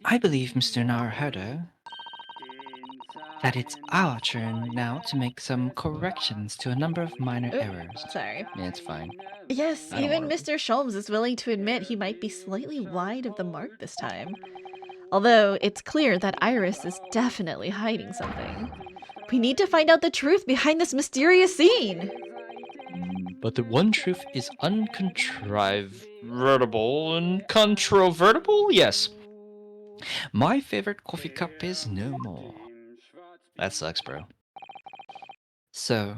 I believe, Mr. Naruhodo, that it's our turn now to make some corrections to a number of minor Oop, errors. Sorry. Yeah, it's fine. Yes, I don't even wanna- Mr. Sholmes is willing to admit he might be slightly wide of the mark this time. Although it's clear that Iris is definitely hiding something. We need to find out the truth behind this mysterious scene. But the one truth is uncontrovertible and controvertible? Yes. My favorite coffee cup is no more. That sucks, bro. So,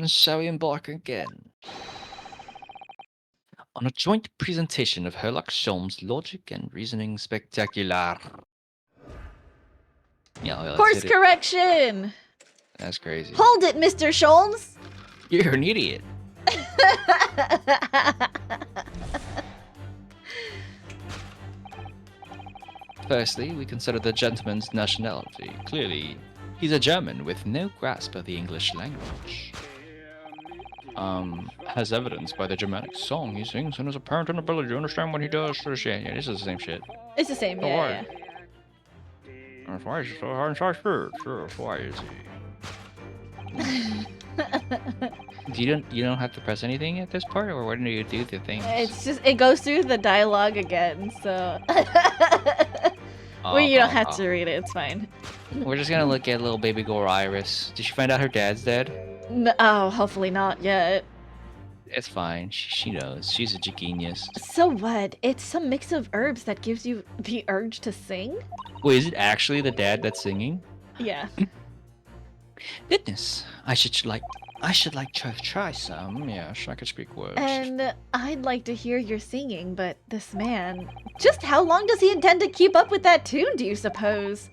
shall we embark again? On a joint presentation of Herlock Sholmes' logic and reasoning spectacular. Yeah, let's Course hit it. correction! That's crazy. Hold it, Mr. Sholmes! You're an idiot. Firstly, we consider the gentleman's nationality. Clearly, he's a German with no grasp of the English language. As evidenced by the Germanic song he sings and his apparent inability to understand what he does. Yeah, this is the same shit. It's the same, yeah. That's why he's so hard and so sure. Sure, why is he? You don't have to press anything at this part, or when do you do the things? It's just, it goes through the dialogue again, so... Well, you don't have to read it, it's fine. We're just gonna look at little baby girl Iris. Did she find out her dad's dead? No, oh, hopefully not yet. It's fine. She knows. She's a genius. So what? It's some mix of herbs that gives you the urge to sing? Wait, is it actually the dad that's singing? Yeah. Goodness, I should like to try some. Yes, I could speak words. And I'd like to hear your singing, but this man... Just how long does he intend to keep up with that tune, do you suppose?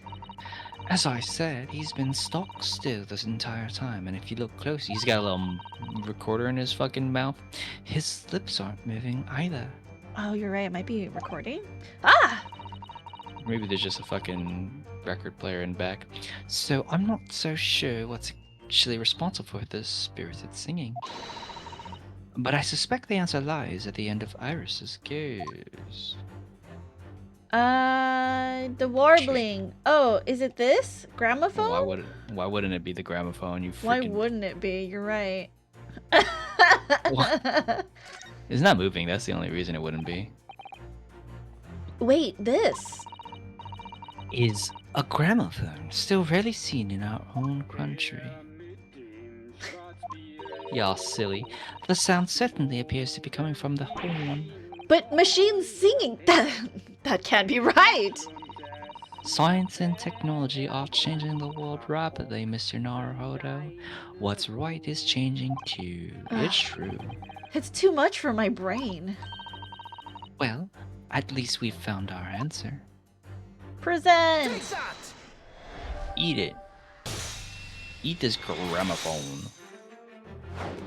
As I said, he's been stock still this entire time, and if you look close, he's got a little recorder in his fucking mouth. His lips aren't moving either. Oh, you're right, it might be recording. Ah! Maybe there's just a fucking record player in back. So I'm not so sure what's actually responsible for this spirited singing. But I suspect the answer lies at the end of Iris's gaze. The warbling. Oh, is it this? Gramophone? Why wouldn't it be the gramophone? You freaking... Why wouldn't it be? You're right. It's not moving. That's the only reason it wouldn't be. Wait, this. Is a gramophone still rarely seen in our own country? Y'all silly. The sound certainly appears to be coming from the horn. But machines singing. That can't be right. Science and technology are changing the world rapidly, Mr. Naruhodo. What's right is changing too. It's true. It's too much for my brain. Well, at least we've found our answer. Present. Eat it. Eat this gramophone.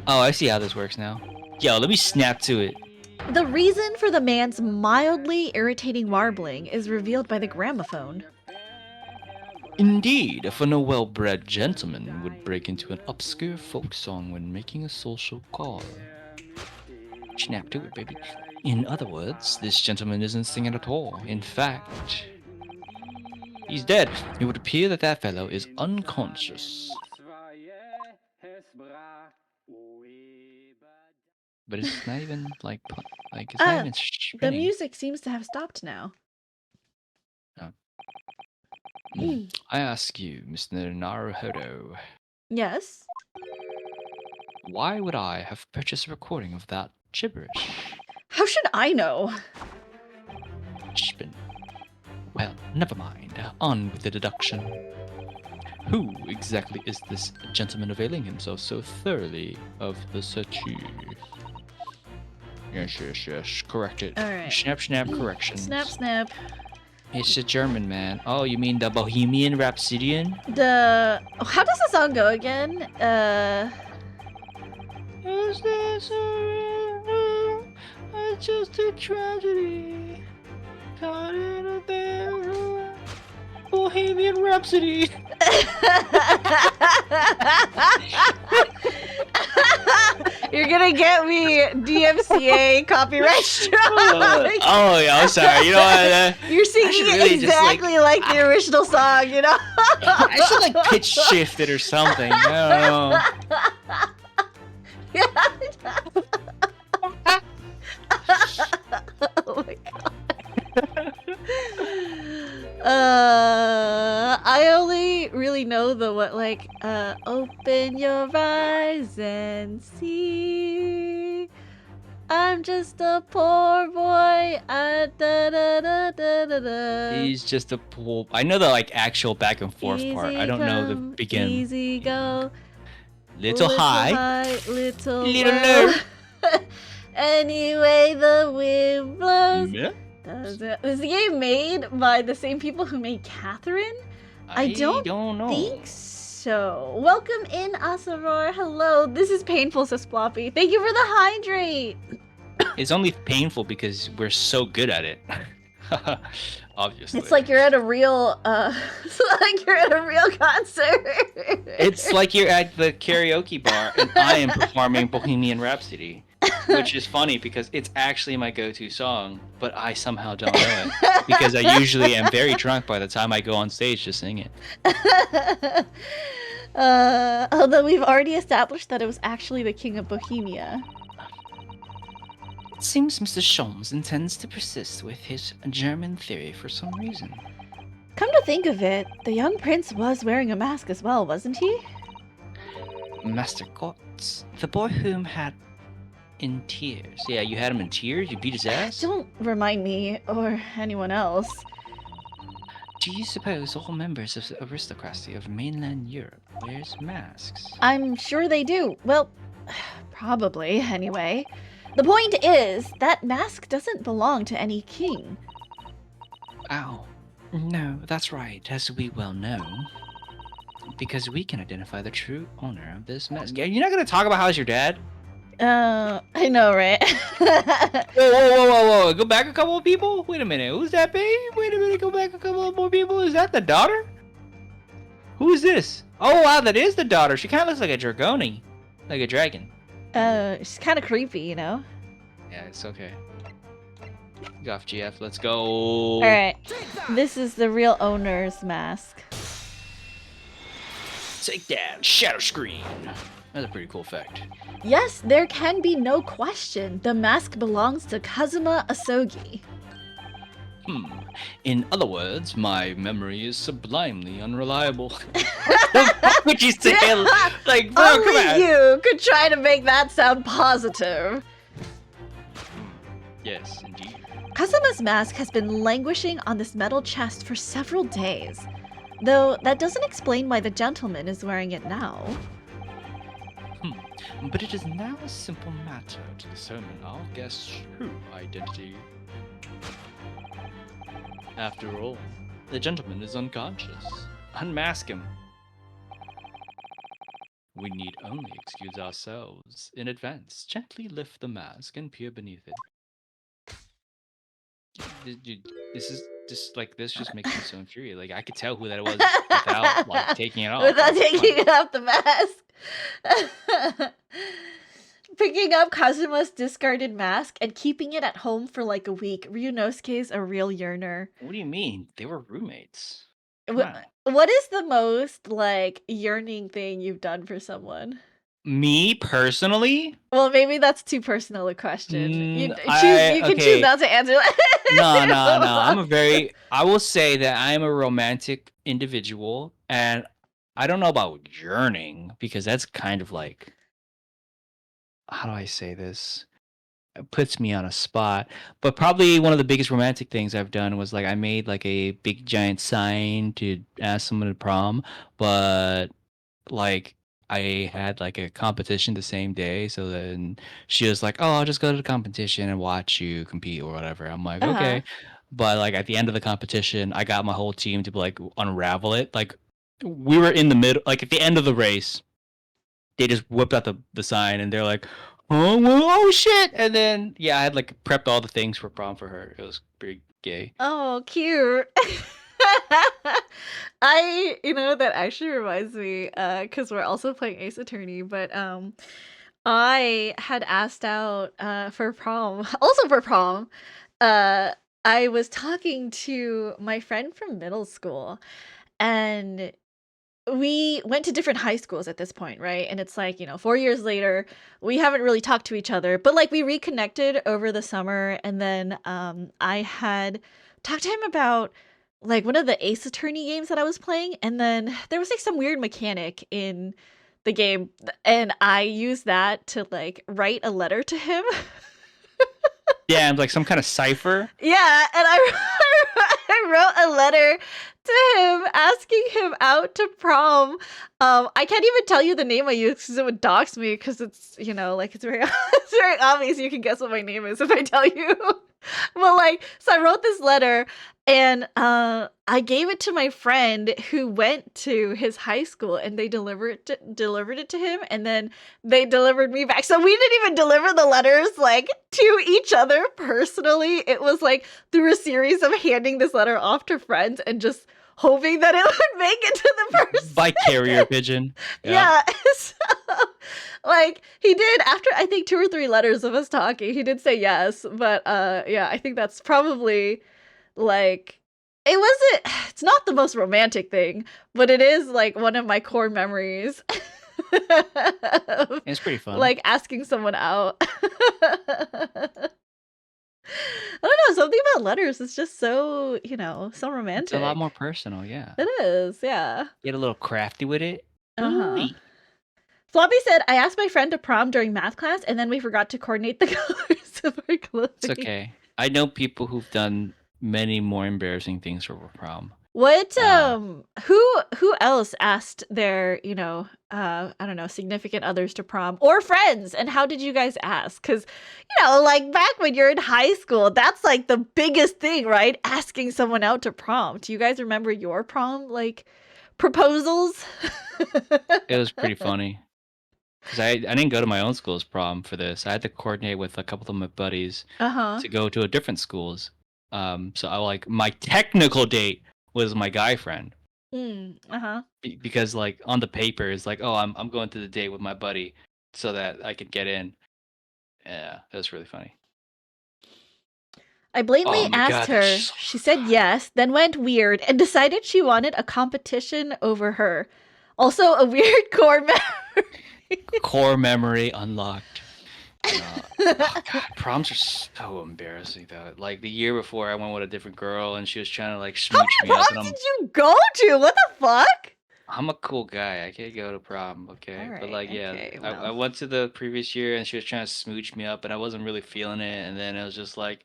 Oh, I see how this works now. Yo, let me snap to it. The reason for the man's mildly irritating warbling is revealed by the gramophone. Indeed, for no well-bred gentleman would break into an obscure folk song when making a social call. Snap to it, baby. In other words, this gentleman isn't singing at all. In fact, he's dead. It would appear that that fellow is unconscious. But it's not even like it's not even The spinning. music seems to have stopped now. I ask you, Mr. Naruhodo, Yes? why would I have purchased a recording of that gibberish? How should I know? Spin. Well, never mind. On with the deduction. Who exactly is this gentleman availing himself so thoroughly of the statue? Yes. Correct it. Alright. Snap, correction. Snap, snap. It's a German man. Oh, you mean the Bohemian Rhapsodian? How does the song go again? Is this just a tragedy? Caught in a barrel. Bohemian Rhapsody. You're gonna get me DMCA copyright strike. Oh yeah, I'm sorry. You know what? You're singing really exactly like the original song, you know? I should like pitch shift it or something. I don't know. Oh my god. I only really know the open your eyes and see. I'm just a poor boy. Da, da, da, da, da, da. He's just a pool. I know the actual back and forth part. I don't know the come, begin. Easy go. Little high. Little Little low. Anyway, the wind blows. Yeah. Was the game made by the same people who made Catherine? I don't know. think so. Welcome in, Asaroar. Hello. This is painful, says Floppy. Thank you for the hydrate. It's only painful because we're so good at it. Obviously. It's like you're at a real concert. It's like you're at the karaoke bar and I am performing Bohemian Rhapsody, which is funny because it's actually my go-to song, but I somehow don't know it because I usually am very drunk by the time I go on stage to sing it. Although we've already established that it was actually the King of Bohemia. It seems Mr. Sholmes intends to persist with his German theory for some reason. Come to think of it, the young prince was wearing a mask as well, wasn't he? Master Gotz, the boy whom had in tears. Yeah, you had him in tears? You beat his ass? Don't remind me, or anyone else. Do you suppose all members of the aristocracy of mainland Europe wears masks? I'm sure they do. Well, probably, anyway. The point is, that mask doesn't belong to any king. Ow. No, that's right, as we well know. Because we can identify the true owner of this mask. You're not gonna talk about how's your dad? I know, right? Whoa. Go back a couple of people? Wait a minute, who's that, babe? Wait a minute, go back a couple of more people? Is that the daughter? Who is this? Oh, wow, that is the daughter. She kind of looks like a dragoni. Like a dragon. She's kind of creepy, you know? Yeah, it's okay. Get off, GF. Let's go. Alright. This is the real owner's mask. Take that, shadow screen. That's a pretty cool fact. Yes, there can be no question. The mask belongs to Kazuma Asogi. In other words, my memory is sublimely unreliable. What the fuck would you say? Like, bro, come Only on. you could try to make that sound positive. Yes, indeed. Kazuma's mask has been languishing on this metal chest for several days, though that doesn't explain why the gentleman is wearing it now. But it is now a simple matter to determine our guest's true identity. After all, the gentleman is unconscious. Unmask him. We need only excuse ourselves in advance. Gently lift the mask and peer beneath it. This just makes me so infuriated. Like, I could tell who that was without like taking it off. Without It's taking funny. off the mask. Picking up Kazuma's discarded mask and keeping it at home for like a week. Ryunosuke's a real yearner. What do you mean? They were roommates. Wh- Wow. What is the most like yearning thing you've done for someone? Me personally? Well, maybe that's too personal a question. You Mm, choose. You can choose okay. not to answer that. No. I will say that I am a romantic individual, and I don't know about yearning because that's kind of like, how do I say this? It puts me on a spot. But probably one of the biggest romantic things I've done was like I made like a big giant sign to ask someone to prom, but like I had like a competition the same day, so then she was like, "Oh, I'll just go to the competition and watch you compete or whatever." I'm like, Uh-huh. "Okay." But like at the end of the competition, I got my whole team to like unravel it. Like we were in the middle, like at the end of the race, they just whipped out the sign and they're like, "Oh, well, oh shit!" And then yeah, I had like prepped all the things for prom for her. It was pretty gay. Oh, cute. That actually reminds me, because we're also playing Ace Attorney, but I had asked out for prom, also for prom. I was talking to my friend from middle school, and we went to different high schools at this point, right? And it's like, 4 years later, we haven't really talked to each other, but like we reconnected over the summer. And then I had talked to him about like one of the Ace Attorney games that I was playing. And then there was like some weird mechanic in the game. And I used that to like write a letter to him. Yeah, and like some kind of cipher. Yeah, and I wrote a letter to him asking him out to prom. I can't even tell you the name I used because it would dox me because it's like it's very it's very obvious you can guess what my name is if I tell you. But like, so I wrote this letter and I gave it to my friend who went to his high school and they delivered it to him and then they delivered me back. So we didn't even deliver the letters like to each other personally. It was like through a series of handing this letter off to friends and just hoping that it would make it to the person. By carrier pigeon. Yeah. So, like he did after I think 2 or 3 letters of us talking, he did say yes. But yeah, I think that's probably like it's not the most romantic thing, but it is like one of my core memories. Of, It's pretty fun. like asking someone out. I don't know, something about letters is just so, so romantic. It's a lot more personal, yeah. It is, yeah. Get a little crafty with it. Uh-huh. Ooh-wee. Floppy said, I asked my friend to prom during math class, and then we forgot to coordinate the colors of our clothing. It's okay. I know people who've done many more embarrassing things for prom. What who else asked their, I don't know, significant others to prom or friends? And how did you guys ask? Cuz like back when you're in high school, that's like the biggest thing, right? Asking someone out to prom. Do you guys remember your prom like proposals? It was pretty funny. Because I didn't go to my own school's prom for this. I had to coordinate with a couple of my buddies Uh-huh. to go to a different schools. So I like my technical date was my guy friend. Uh-huh. Because like on the paper it's like, oh, I'm going to the date with my buddy so that I could get in. Yeah, that was really funny. I blatantly Oh my asked God, her. that's so She said yes, then went weird and decided she wanted a competition over her. Also a weird core member. Core memory unlocked. Oh god, proms are so embarrassing though. Like the year before, I went with a different girl, and she was trying to like How smooch many me up, proms and did you go to? What the fuck? I'm a cool guy. I can't go to prom, okay? All But right. like, yeah, Okay. I Well. went to the previous year, and she was trying to smooch me up, and I wasn't really feeling it. And then it was just like,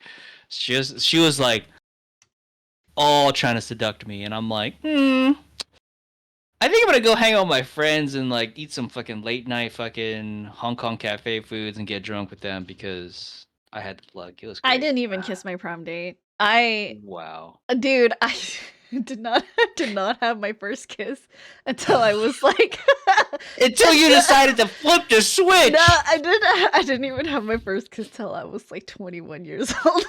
she was like all trying to seduct me, and I'm like, I think I'm gonna go hang out with my friends and like eat some fucking late night fucking Hong Kong cafe foods and get drunk with them because I had the plug. It was I great. didn't even kiss my prom date. Wow. Dude, I did not have my first kiss until I was like Until you decided to flip the switch. No, I didn't even have my first kiss till I was like 21 years old.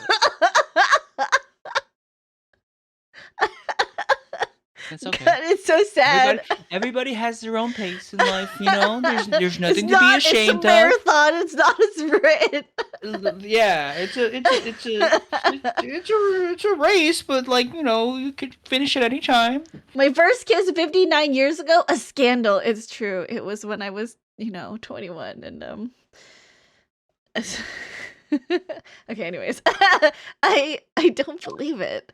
That's okay. God, it's so sad. Everybody has their own pace in life, you know. There's nothing It's to be not, ashamed it's a marathon. It's not a sprint. Yeah, it's a race, but like you know, you could finish at any time. My first kiss 59 years ago, a scandal. It's true. It was when I was, 21 and okay, anyways. I don't believe it.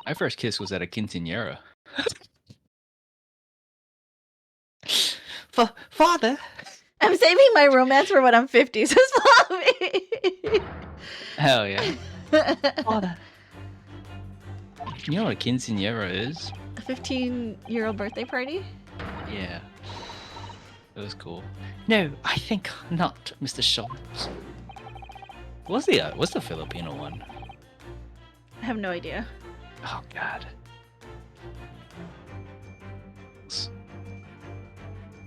My first kiss was at a quinceañera. Father. I'm saving my romance for when I'm 50, so stop me. Hell yeah. Father. You know what a quinceañera is? A 15-year-old birthday party? Yeah. It was cool. No, I think not, Mr. Schultz. What's the Filipino one? I have no idea. Oh god.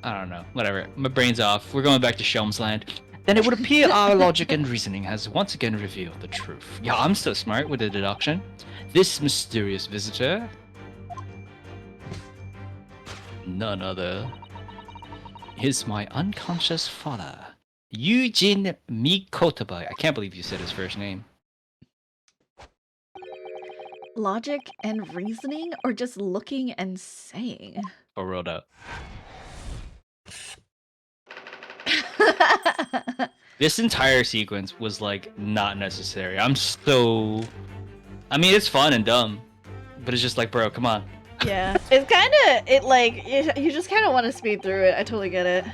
I don't know. Whatever. My brain's off. We're going back to Shelm's Land. Then it would appear our logic and reasoning has once again revealed the truth. Yeah, I'm so smart with the deduction. This mysterious visitor, none other, is my unconscious father, Eugene Mikotoba. I can't believe you said his first name. Logic and reasoning, or just looking and saying? For real though. This entire sequence was like not necessary. I mean, it's fun and dumb, but it's just like, bro, come on. Yeah, it's kind of, you just kind of want to speed through it. I totally get it.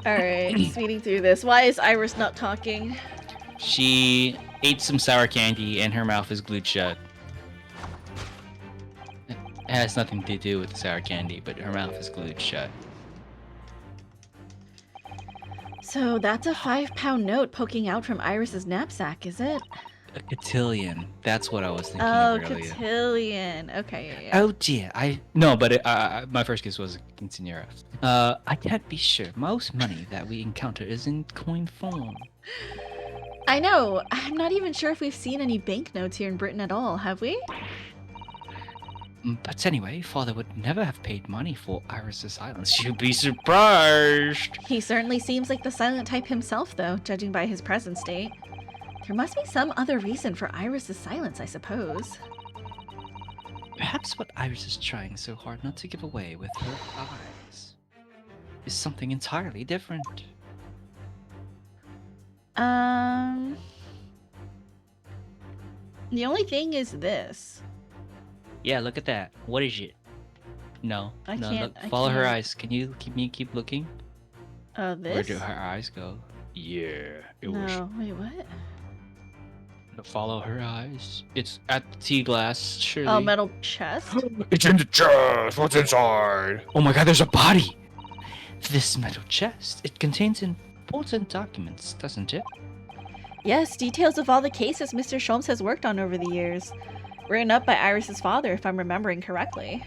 Alright, speeding through this. Why is Iris not talking? She ate some sour candy and her mouth is glued shut. It has nothing to do with the sour candy, but her mouth is glued shut. So that's a 5-pound note poking out from Iris's knapsack, is it? A cotillion. That's what I was thinking Oh, of earlier. cotillion. Okay, yeah. Oh dear, my first guess was quinceanera. I can't be sure. Most money that we encounter is in coin form. I know. I'm not even sure if we've seen any banknotes here in Britain at all, have we? But anyway, father would never have paid money for Iris's silence. You'd be surprised. He certainly seems like the silent type himself, though, judging by his present state. There must be some other reason for Iris's silence, I suppose. Perhaps what Iris is trying so hard not to give away with her eyes is something entirely different. The only thing is this. Yeah, look at that. What is it? No, I no, can't- look, I follow her can't. eyes. Can you keep looking? Where This? do her eyes go? Yeah, it was. No, wait, what? Follow her eyes. It's at the tea glass, surely. Oh, metal chest? It's in the chest. What's inside? Oh my god, there's a body. This metal chest. It contains important documents, doesn't it? Yes, details of all the cases Mr. Sholmes has worked on over the years. Written up by Iris's father, if I'm remembering correctly.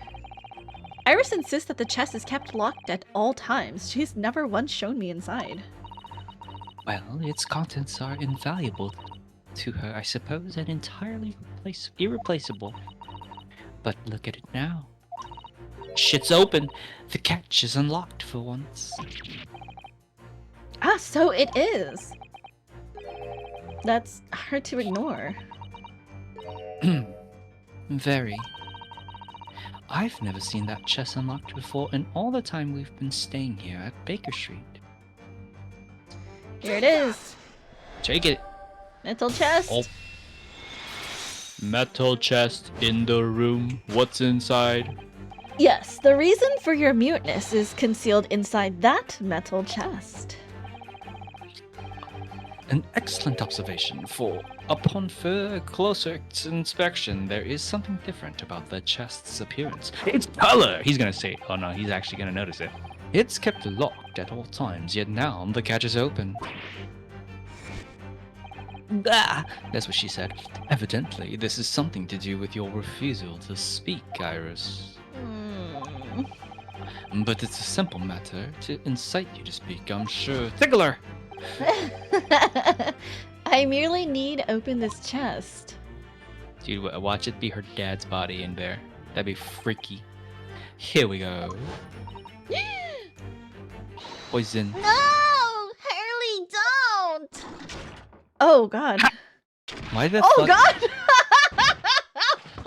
Iris insists that the chest is kept locked at all times. She's never once shown me inside. Well, its contents are invaluable to her, I suppose, and entirely irreplaceable. But look at it now. Shit's open. The catch is unlocked for once. Ah, so it is. That's hard to ignore. Very. I've never seen that chest unlocked before in all the time we've been staying here at Baker Street. Here it is. Take it. Metal chest. Oh. Metal chest in the room. What's inside? Yes, the reason for your muteness is concealed inside that metal chest. An excellent observation, for upon further closer inspection, there is something different about the chest's appearance. Its color! He's gonna say, oh no, he's actually gonna notice it. It's kept locked at all times, yet now the catch is open. Ah, that's what she said. Evidently, this is something to do with your refusal to speak, Iris. But it's a simple matter to incite you to speak, I'm sure. Tickler! I merely need open this chest. Dude, watch it be her dad's body in there. That'd be freaky. Here we go. Poison. No! Hurley, don't! Oh god. Why the Oh fuck? god!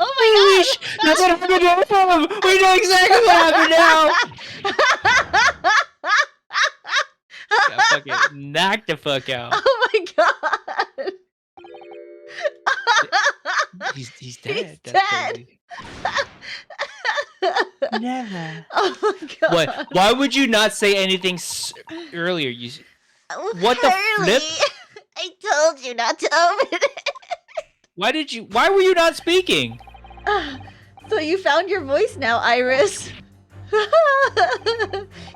Oh my god! That's what happened to him! We know exactly what happened now! Got fucking knocked the fuck out. Oh my god! He's dead. He's That's dead. crazy. Never. Oh my god! What? Why would you not say anything earlier? You. What the Hurley, flip? I told you not to open it. Why did you? Why were you not speaking? So you found your voice now, Iris.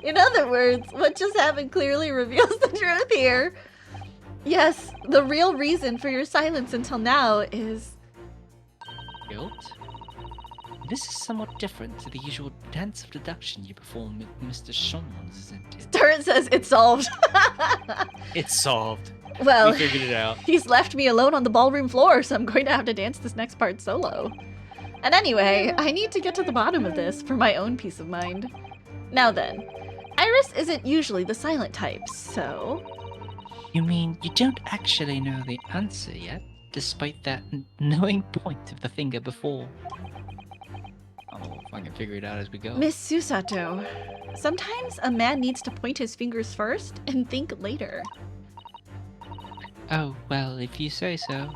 In other words, what just happened clearly reveals the truth here. Yes, the real reason for your silence until now is... Guilt? This is somewhat different to the usual dance of deduction you perform with Mr. Shons, isn't it? Turret says it's solved. It's solved. Well, We figured it out. he's left me alone on the ballroom floor, so I'm going to have to dance this next part solo. And anyway, I need to get to the bottom of this for my own peace of mind. Now then, Iris isn't usually the silent type, so... You mean you don't actually know the answer yet, despite that knowing point of the finger before? I'll fucking figure it out as we go. Miss Susato, sometimes a man needs to point his fingers first and think later. Oh, well, if you say so.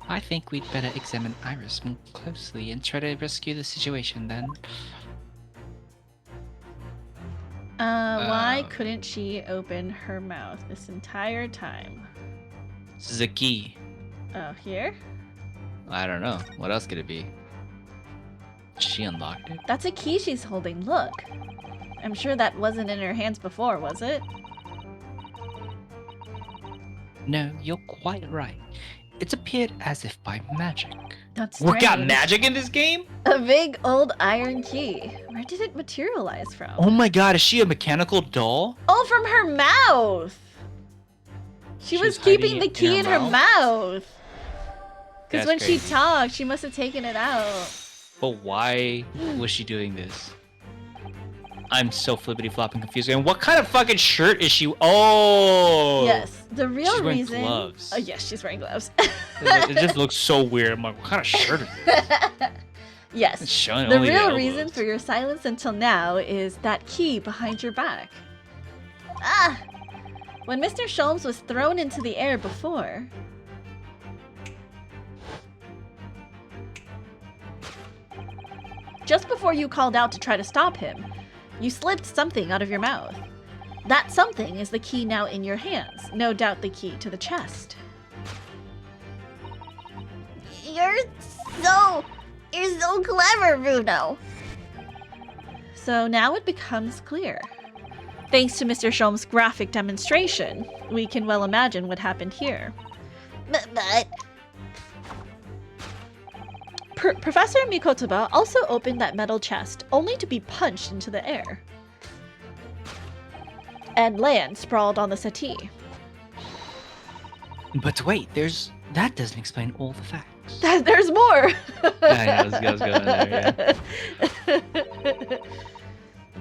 I think we'd better examine Iris more closely and try to rescue the situation then. Why couldn't she open her mouth this entire time? This is a key. Oh, here? I don't know. What else could it be? She unlocked it. That's a key she's holding, look. I'm sure that wasn't in her hands before, was it? No, you're quite right. It's appeared as if by magic. That's We got strange. magic in this game? A big old iron key. Where did it materialize from? Oh my god, is she a mechanical doll? Oh, from her mouth! She was She's keeping hiding the it key in her mouth. Because That's when she crazy. talked, she must have taken it out. But why was she doing this? I'm so flippity flopping confused. And what kind of fucking shirt is she? Oh! Yes, the real She's wearing reason. gloves. Oh, yes, she's wearing gloves. It just looks so weird. I'm like, what kind of shirt is this? It's Yes, showing the only real elbows. reason for your silence until now is that key behind your back. Ah! When Mr. Sholmes was thrown into the air before, just before you called out to try to stop him, you slipped something out of your mouth. That something is the key now in your hands, no doubt the key to the chest. You're so clever, Bruno. So now it becomes clear. Thanks to Mr. Sholmes' graphic demonstration, we can well imagine what happened here. But Professor Mikotoba also opened that metal chest, only to be punched into the air and land sprawled on the settee. But wait, that doesn't explain all the facts. There's more! Yeah, let's go in there,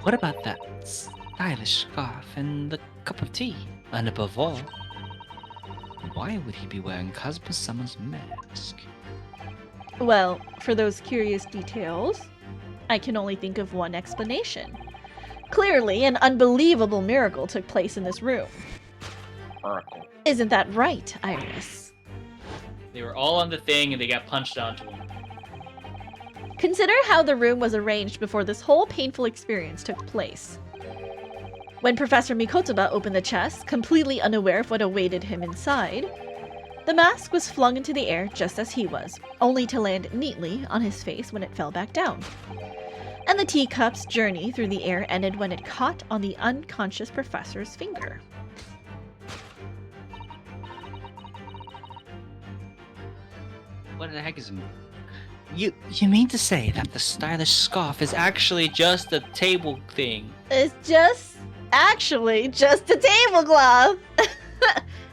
What about that stylish scarf and the cup of tea? And above all, why would he be wearing Cosmo Summon's mask? Well, for those curious details, I can only think of one explanation. Clearly, an unbelievable miracle took place in this room. Oracle. Isn't that right, Iris? They were all on the thing and they got punched onto them. Consider how the room was arranged before this whole painful experience took place. When Professor Mikotoba opened the chest, completely unaware of what awaited him inside, the mask was flung into the air just as he was, only to land neatly on his face when it fell back down. And the teacup's journey through the air ended when it caught on the unconscious professor's finger. What the heck is... You mean to say that the stylish scarf is actually just a table thing? It's just, actually, just a tablecloth.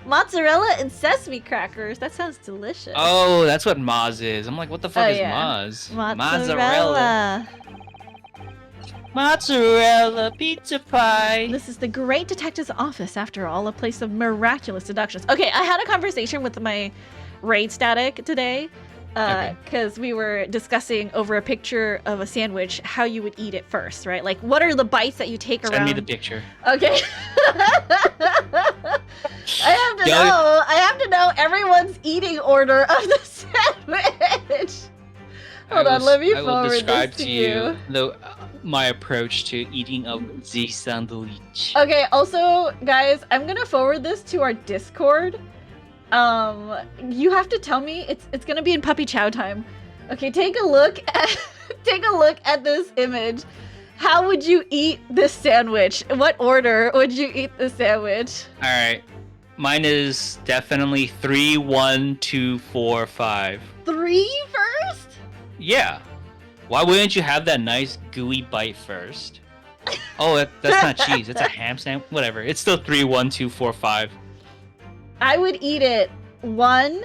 Mozzarella and sesame crackers. That sounds delicious. Oh, that's what Maz is. I'm like, what the fuck is yeah. Maz? Mozzarella. Mozzarella pizza pie. This is the great detective's office, after all, a place of miraculous deductions. Okay, I had a conversation with my raid static today, because we were discussing over a picture of a sandwich how you would eat it first, right? Like, what are the bites that you take around? Send me the picture. Okay. I have to know everyone's eating order of the sandwich. Hold on, let me I will forward describe this to to you. my approach to eating of the sandwich. Okay, also, guys, I'm gonna forward this to our Discord. You have to tell me it's gonna be in puppy chow time. Okay, take a look at this image. How would you eat this sandwich? In what order would you eat this sandwich? All right, mine is definitely 3, 1, 2, 4, 5. 3 first? Yeah. Why wouldn't you have that nice gooey bite first? Oh, that's not cheese. It's a ham sandwich. Whatever. It's still 3, 1, 2, 4, 5. I would eat it 1,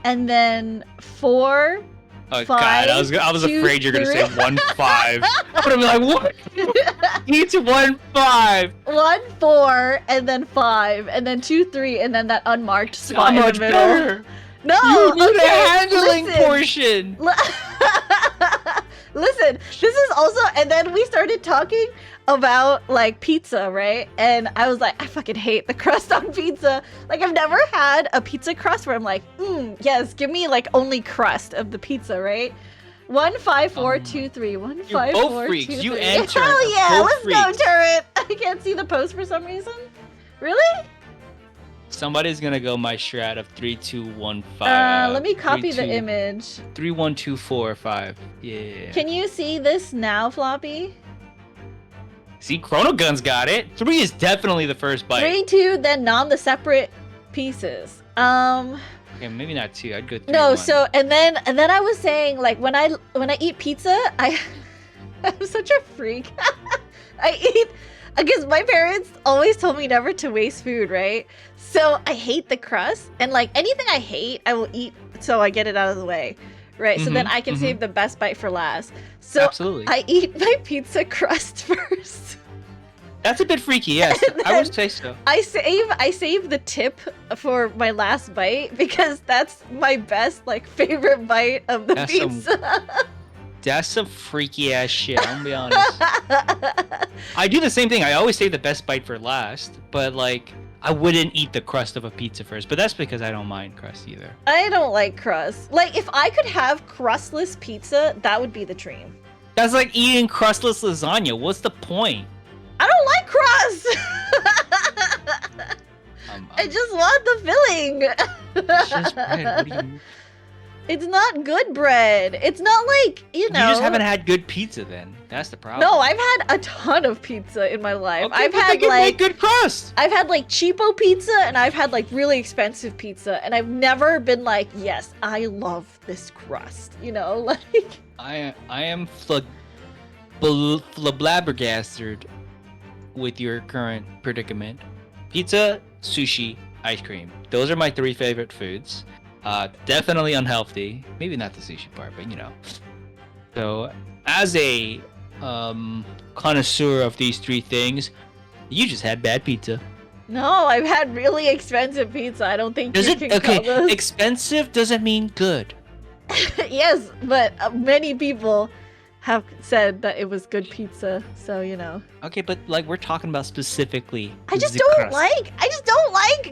and then 4. Oh 5, God, I was 2, afraid you're gonna say 3. 1, 5. But I'm like, what? Eat 1, 5. 1, 4, and then 5, and then 2, 3, and then that unmarked spot Not in much the middle. better. No, You need okay, a handling listen. portion. Listen, this is also, and then we started talking about like pizza, right? And I was like, I fucking hate the crust on pizza. Like, I've never had a pizza crust where I'm like, yes, give me like only crust of the pizza, right? 1, 5, 4, 2, 3. 1, 5, both 4, freaks. 2, 3. You and Turret Hell are yeah, both let's freaks. go, Turret. I can't see the post for some reason. Really? Somebody's gonna go my strat of 3, 2, 1, 5. Let me copy 3, the 2, image. 3, 1, 2, 4, 5. Yeah. Can you see this now, Floppy? See, Chrono Gun's got it. 3 is definitely the first bite. 3, 2, then the separate pieces. Okay, maybe not 2. I'd go 3. No, 1. so and then I was saying, like, when I eat pizza, I'm such a freak. I eat because my parents always told me never to waste food, right? So I hate the crust, and like anything I hate, I will eat so I get it out of the way, right? So then I can save the best bite for last. So Absolutely. I eat my pizza crust first. That's a bit freaky, yes. I would say so. I save the tip for my last bite because that's my best, like, favorite bite of the pizza. That's some freaky ass shit, I'm gonna be honest. I do the same thing. I always save the best bite for last, but like I wouldn't eat the crust of a pizza first, but that's because I don't mind crust either. I don't like crust. Like, if I could have crustless pizza, that would be the dream. That's like eating crustless lasagna. What's the point? I don't like crust! I just want the filling! It's just bread. What do you... It's not good bread. It's not like, you know. You just haven't had good pizza then. That's the problem. No, I've had a ton of pizza in my life. Okay, I've but had they like make good crust. I've had like cheapo pizza and I've had like really expensive pizza, and I've never been like, yes, I love this crust. You know, like I am flabbergasted with your current predicament. Pizza, sushi, ice cream. Those are my 3 favorite foods. Definitely unhealthy. Maybe not the sushi part, but you know. So, as a connoisseur of these 3 things, you just had bad pizza. no, I've had really expensive pizza. I don't think Does you it? can Okay, call those. expensive doesn't mean good. Yes, but many people have said that it was good pizza, so you know. Okay, but like we're talking about specifically. I just the don't crust. like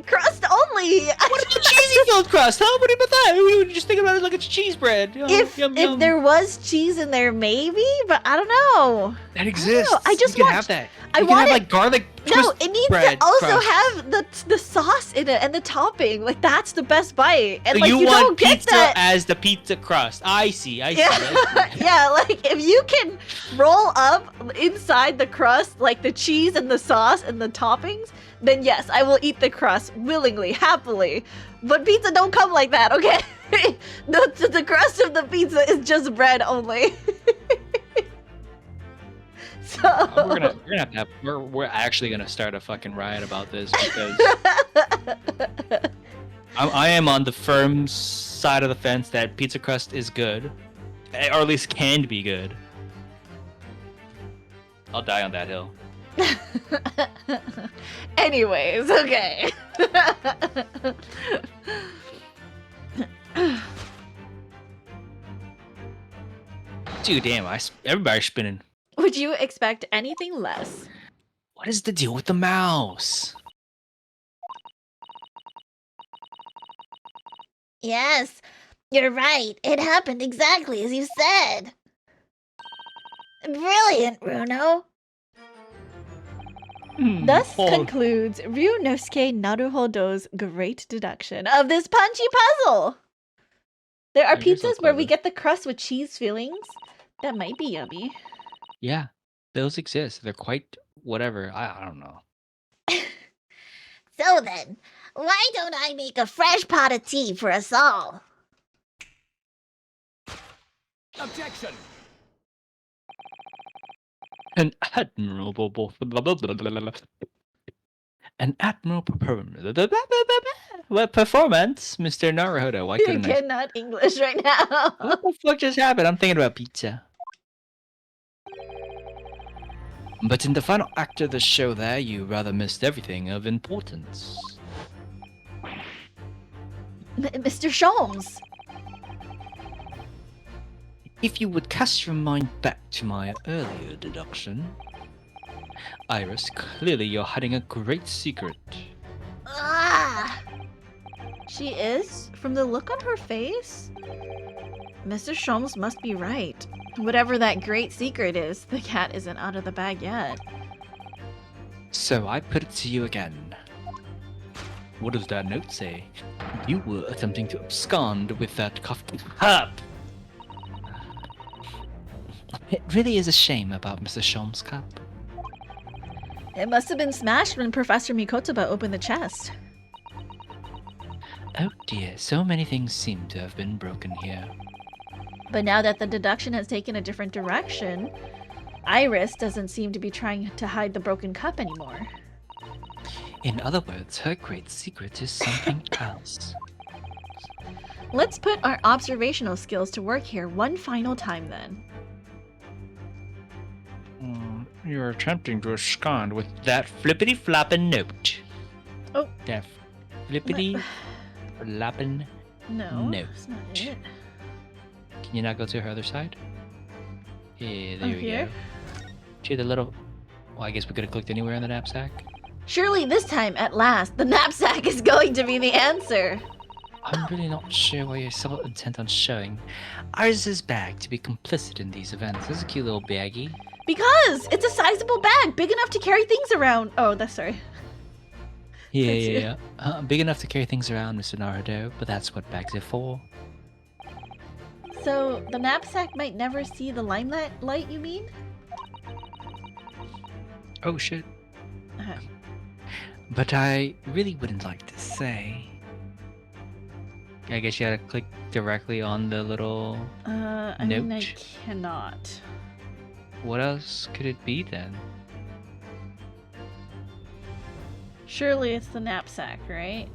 crust only. What about cheesy filled crust? Huh? What about that? We were just thinking about it like it's cheese bread. You know, If yum, yum. there was cheese in there, maybe, but I don't know. That exists. I just you can want- have that. I You can want have it- like garlic. No, twist it needs bread to also crust. have the sauce in it and the topping. Like that's the best bite. And So like you want don't get pizza that. as the pizza crust. I see. I see. Yeah, I see. yeah. Like if you can roll up inside the crust, like the cheese and the sauce and the toppings, then yes, I will eat the crust willingly, happily. But pizza don't come like that, okay? the crust of the pizza is just bread only. So We're actually gonna start a fucking riot about this because I am on the firm side of the fence that pizza crust is good, or at least can be good. I'll die on that hill. Anyways, okay. Dude, damn! Everybody's spinning. Would you expect anything less? What is the deal with the mouse? Yes, you're right. It happened exactly as you said. Brilliant, Bruno. Thus Oh, concludes Ryunosuke Naruhodo's great deduction of this punchy puzzle. There are You're so pizzas where we clever. get the crust with cheese fillings. That might be yummy. yeah, those exist. They're quite whatever. I don't know. So then, why don't I make a fresh pot of tea for us all? Objection! An admirable performance, Mr. Naruhodo. Why You couldn't I? cannot English right now. What the fuck just happened? I'm thinking about pizza. But in the final act of the show there, you rather missed everything of importance. Mr. Sholmes. If you would cast your mind back to my earlier deduction, Iris, clearly you're hiding a great secret. Ah! She is? From the look on her face? Mr. Sholmes must be right. Whatever that great secret is, the cat isn't out of the bag yet. So I put it to you again. What does that note say? You were attempting to abscond with that coffee cup. It really is a shame about Mr. Sholmes' cup. It must have been smashed when Professor Mikotoba opened the chest. Oh dear, so many things seem to have been broken here. But now that the deduction has taken a different direction, Iris doesn't seem to be trying to hide the broken cup anymore. In other words, her great secret is something else. Let's put our observational skills to work here one final time then. You're attempting to abscond with that flippity-floppin' note. Oh. That flippity-floppin'. No, Note. that's not it. Can you not go to her other side? Yeah, there Oh, we here? go. See the little... Well, I guess we could have clicked anywhere in the knapsack. Surely this time, at last, the knapsack is going to be the answer. I'm really not sure why you're so intent on showing Iris's bag to be complicit in these events. This is a cute little baggie. Because it's a sizable bag, big enough to carry things around. Oh, that's sorry. Yeah, That's yeah, it. yeah. Big enough to carry things around, Mr. Naruto, but that's what bags are for. So the knapsack might never see the limelight, you mean? Oh shit. Uh-huh. But I really wouldn't like to say. I guess you gotta click directly on the little... I mean, I Note. cannot. What else could it be then? Surely it's the knapsack, right?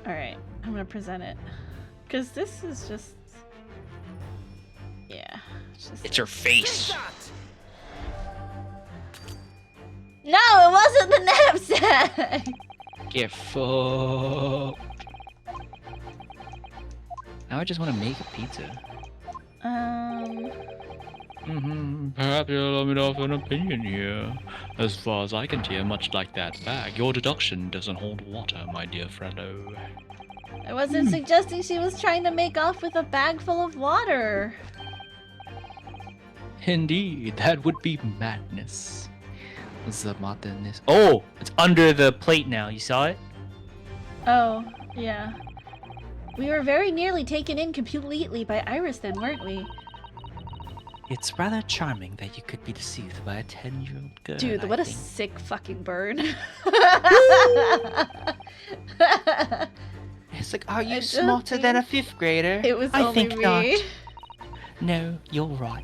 Alright, I'm gonna present it. Because this is just... Yeah. It's her face! No, it wasn't the knapsack! Get fucked. Now I just want to make a pizza. Perhaps you'll allow me to offer an opinion here. As far as I can tell, much like that bag, your deduction doesn't hold water, my dear fellow. I wasn't suggesting she was trying to make off with a bag full of water. Indeed, that would be madness. The madness. Oh, it's under the plate now. You saw it? Oh, yeah. We were very nearly taken in completely by Iris then, weren't we? It's rather charming that you could be deceived by a 10-year-old girl. Dude, I what a think. sick fucking burn. It's like, are I you just smarter than a think 5th grader? It was I only think me. not. No, you're right.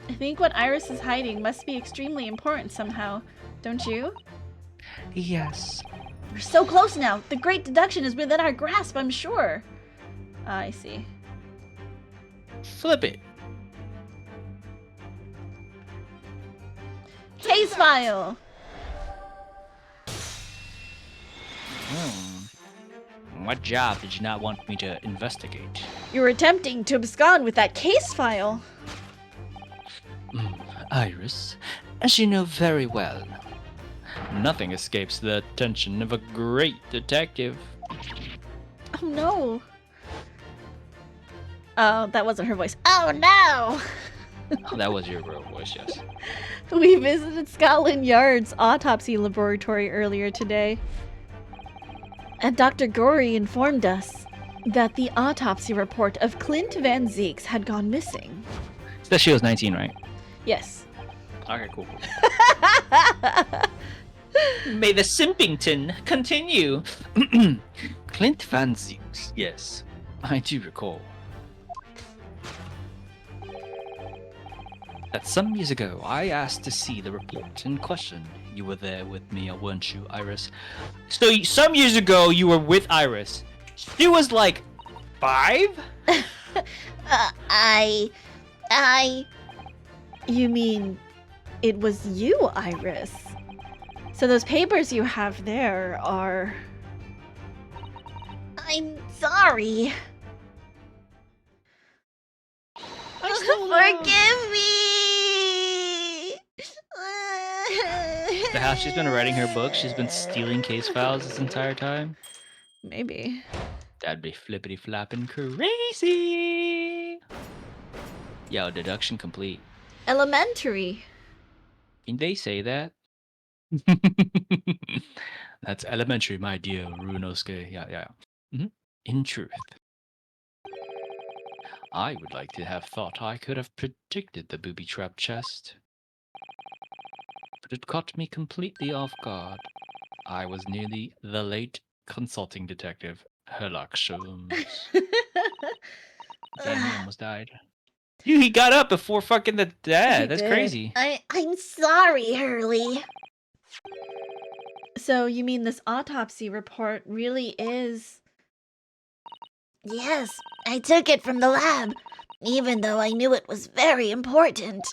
I think what Iris is hiding must be extremely important somehow, don't you? Yes. We're so close now. The great deduction is within our grasp, I'm sure. I see. Flip it. Case file! What job did you not want me to investigate? You were attempting to abscond with that case file. Iris, as you know very well, nothing escapes the attention of a great detective. Oh no. Oh, that wasn't her voice. Oh no! Oh, that was your real voice, yes. We visited Scotland Yard's autopsy laboratory earlier today. And Dr. Gorey informed us that the autopsy report of Clint Van Zeeks had gone missing. Said she was 19, right? Yes. Okay, cool. May the Simpington continue. Clint Van Zeeks, yes, I do recall. That some years ago, I asked to see the report in question. You were there with me, weren't you, Iris? So some years ago, you were with Iris. She was like 5? You mean it was you, Iris? So those papers you have there are... I'm sorry. Forgive me! The how she's been writing her book, she's been stealing case files this entire time. Maybe. That'd be flippity flopping crazy. Yo, deduction complete. Elementary. Can they say that? That's elementary, my dear Runosuke. Yeah. In truth, I would like to have thought I could have predicted the booby-trapped chest. But it caught me completely off guard. I was nearly the late consulting detective, Herlock Sholmes. Damn, he almost died. Dude, he got up before fucking the dad. He That's did. crazy. I'm sorry, Hurley. So you mean this autopsy report really is... Yes, I took it from the lab, even though I knew it was very important.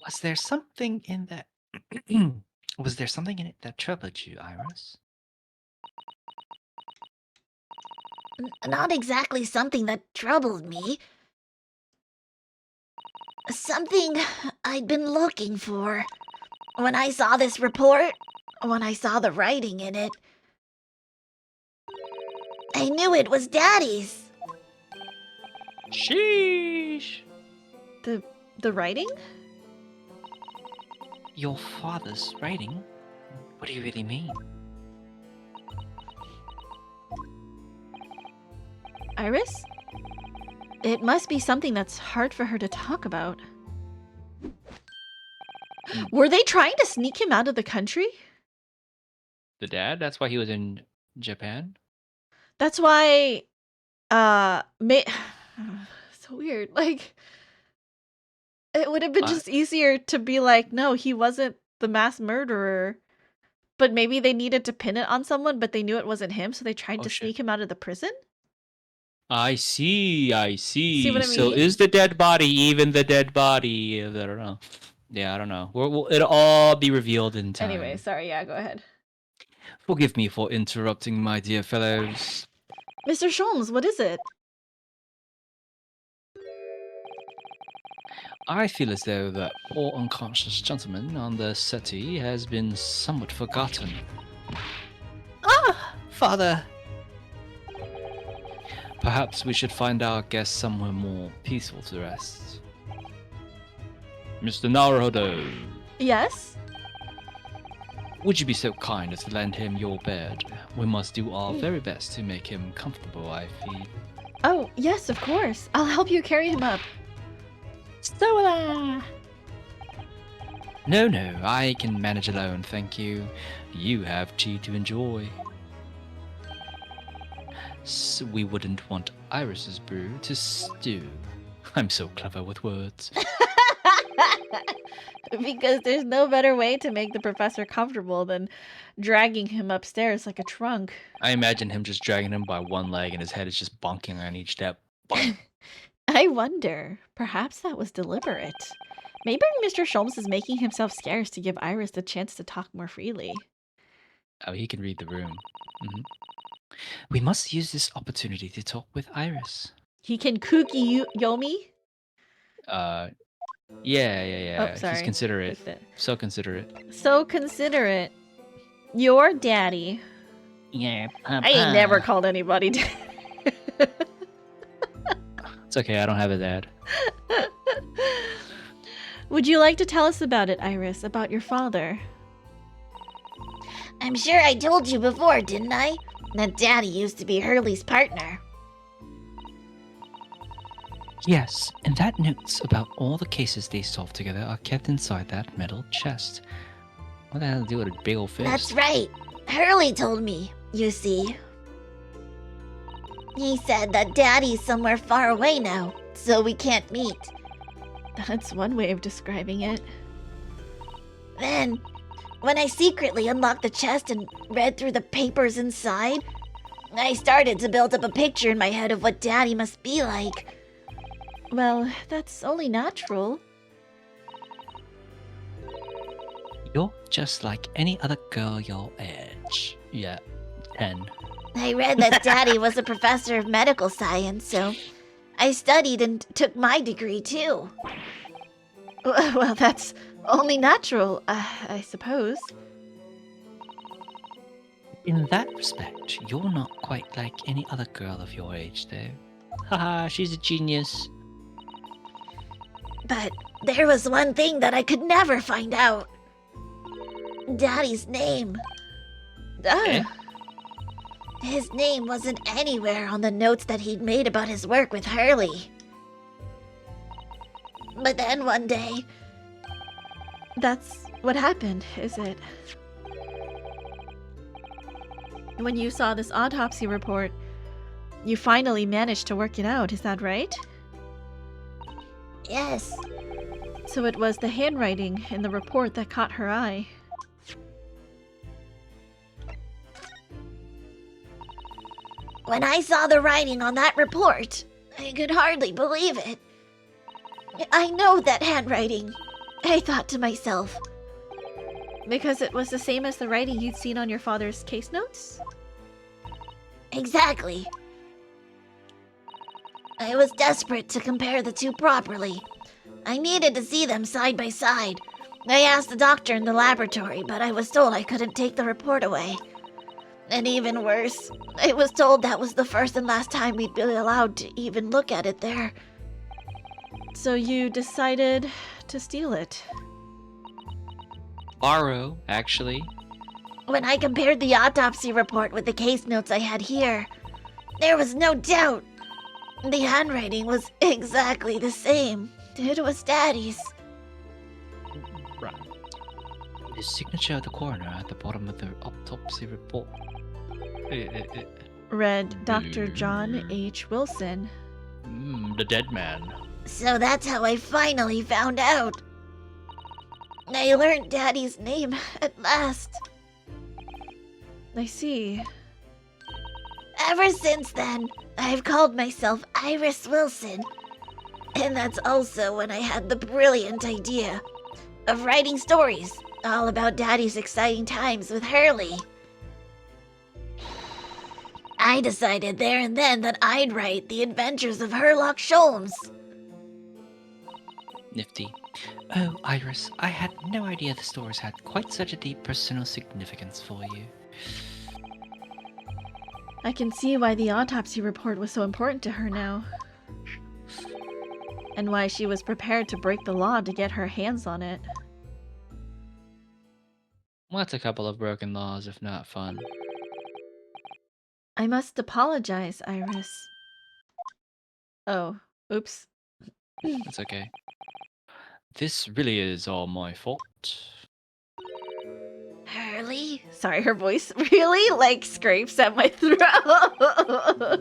Was there something in that? Was there something in it that troubled you, Iris? Not exactly something that troubled me. Something I'd been looking for. When I saw this report, when I saw the writing in it, I knew it was Daddy's. Sheesh. The writing? Your father's writing? What do you really mean? Iris? It must be something that's hard for her to talk about. Were they trying to sneak him out of the country? The dad? That's why he was in Japan? That's why, so weird. Like, it would have been What? just easier to be like, no, he wasn't the mass murderer. But maybe they needed to pin it on someone, but they knew it wasn't him, so they tried Oh, to shit. sneak him out of the prison? I see. See what I So mean? is the dead body even the dead body? I don't know. Yeah, I don't know. It'll all be revealed in time. Anyway, sorry, yeah, go ahead. Forgive me for interrupting, my dear fellows. Mr. Sholmes, what is it? I feel as though that poor unconscious gentleman on the settee has been somewhat forgotten. Ah, Father. Perhaps we should find our guest somewhere more peaceful to rest. Mr. Naruhodo, Yes? would you be so kind as to lend him your bed? We must do our very best to make him comfortable, I feel. Oh, yes, of course. I'll help you carry him up. Sola! No, I can manage alone, thank you. You have tea to enjoy. So we wouldn't want Iris's brew to stew. I'm so clever with words. Because there's no better way to make the professor comfortable than dragging him upstairs like a trunk. I imagine him just dragging him by one leg and his head is just bonking on each step. Bonk. I wonder, perhaps that was deliberate. Maybe Mr. Sholmes is making himself scarce to give Iris the chance to talk more freely. Oh, he can read the room. Mhm. We must use this opportunity to talk with Iris. He can kooky Yomi? Yeah. Oh, sorry. He's considerate. Clicked it. So considerate. So considerate. Your daddy. Yeah, I ain't never called anybody daddy. It's okay, I don't have a dad. Would you like to tell us about it, Iris? About your father? I'm sure I told you before, didn't I? That Daddy used to be Hurley's partner. Yes, and that notes about all the cases they solved together are kept inside that metal chest. What the hell to do with a big old fist? That's right. Hurley told me, you see. He said that Daddy's somewhere far away now, so we can't meet. That's one way of describing it. Then, when I secretly unlocked the chest and read through the papers inside, I started to build up a picture in my head of what Daddy must be like. Well, that's only natural. You're just like any other girl your age. Yeah, 10. I read that Daddy was a professor of medical science, so I studied and took my degree too. Well, that's only natural, I suppose. In that respect, you're not quite like any other girl of your age, though. Haha, she's a genius. But there was one thing that I could never find out. Daddy's name. Eh? His name wasn't anywhere on the notes that he'd made about his work with Hurley. But then one day, That's what happened, is it? When you saw this autopsy report, you finally managed to work it out, is that right? yes, So it was the handwriting in the report that caught her eye. when I saw the writing on that report, I could hardly believe it. I know that handwriting, I thought to myself. Because it was the same as the writing you'd seen on your father's case notes? Exactly. I was desperate to compare the two properly. I needed to see them side by side. I asked the doctor in the laboratory, but I was told I couldn't take the report away. And even worse, I was told that was the first and last time we'd be allowed to even look at it there. So you decided to steal it. Borrow, actually. When I compared the autopsy report with the case notes I had here, there was no doubt. The handwriting was exactly the same. It was Daddy's. Right. The signature of the coroner at the bottom of the autopsy report. Read Dr. John H. Wilson. The dead man. So that's how I finally found out. I learned Daddy's name at last. I see. Ever since then, I've called myself Iris Wilson. And that's also when I had the brilliant idea of writing stories all about Daddy's exciting times with Hurley. I decided there and then that I'd write The Adventures of Herlock Sholmes. Nifty. Oh, Iris, I had no idea the stores had quite such a deep personal significance for you. I can see why the autopsy report was so important to her now. And why she was prepared to break the law to get her hands on it. What's a couple of broken laws if not fun? I must apologize, Iris. Oh, oops. It's okay. This really is all my fault. Hurley? Sorry, her voice really, like, scrapes at my throat.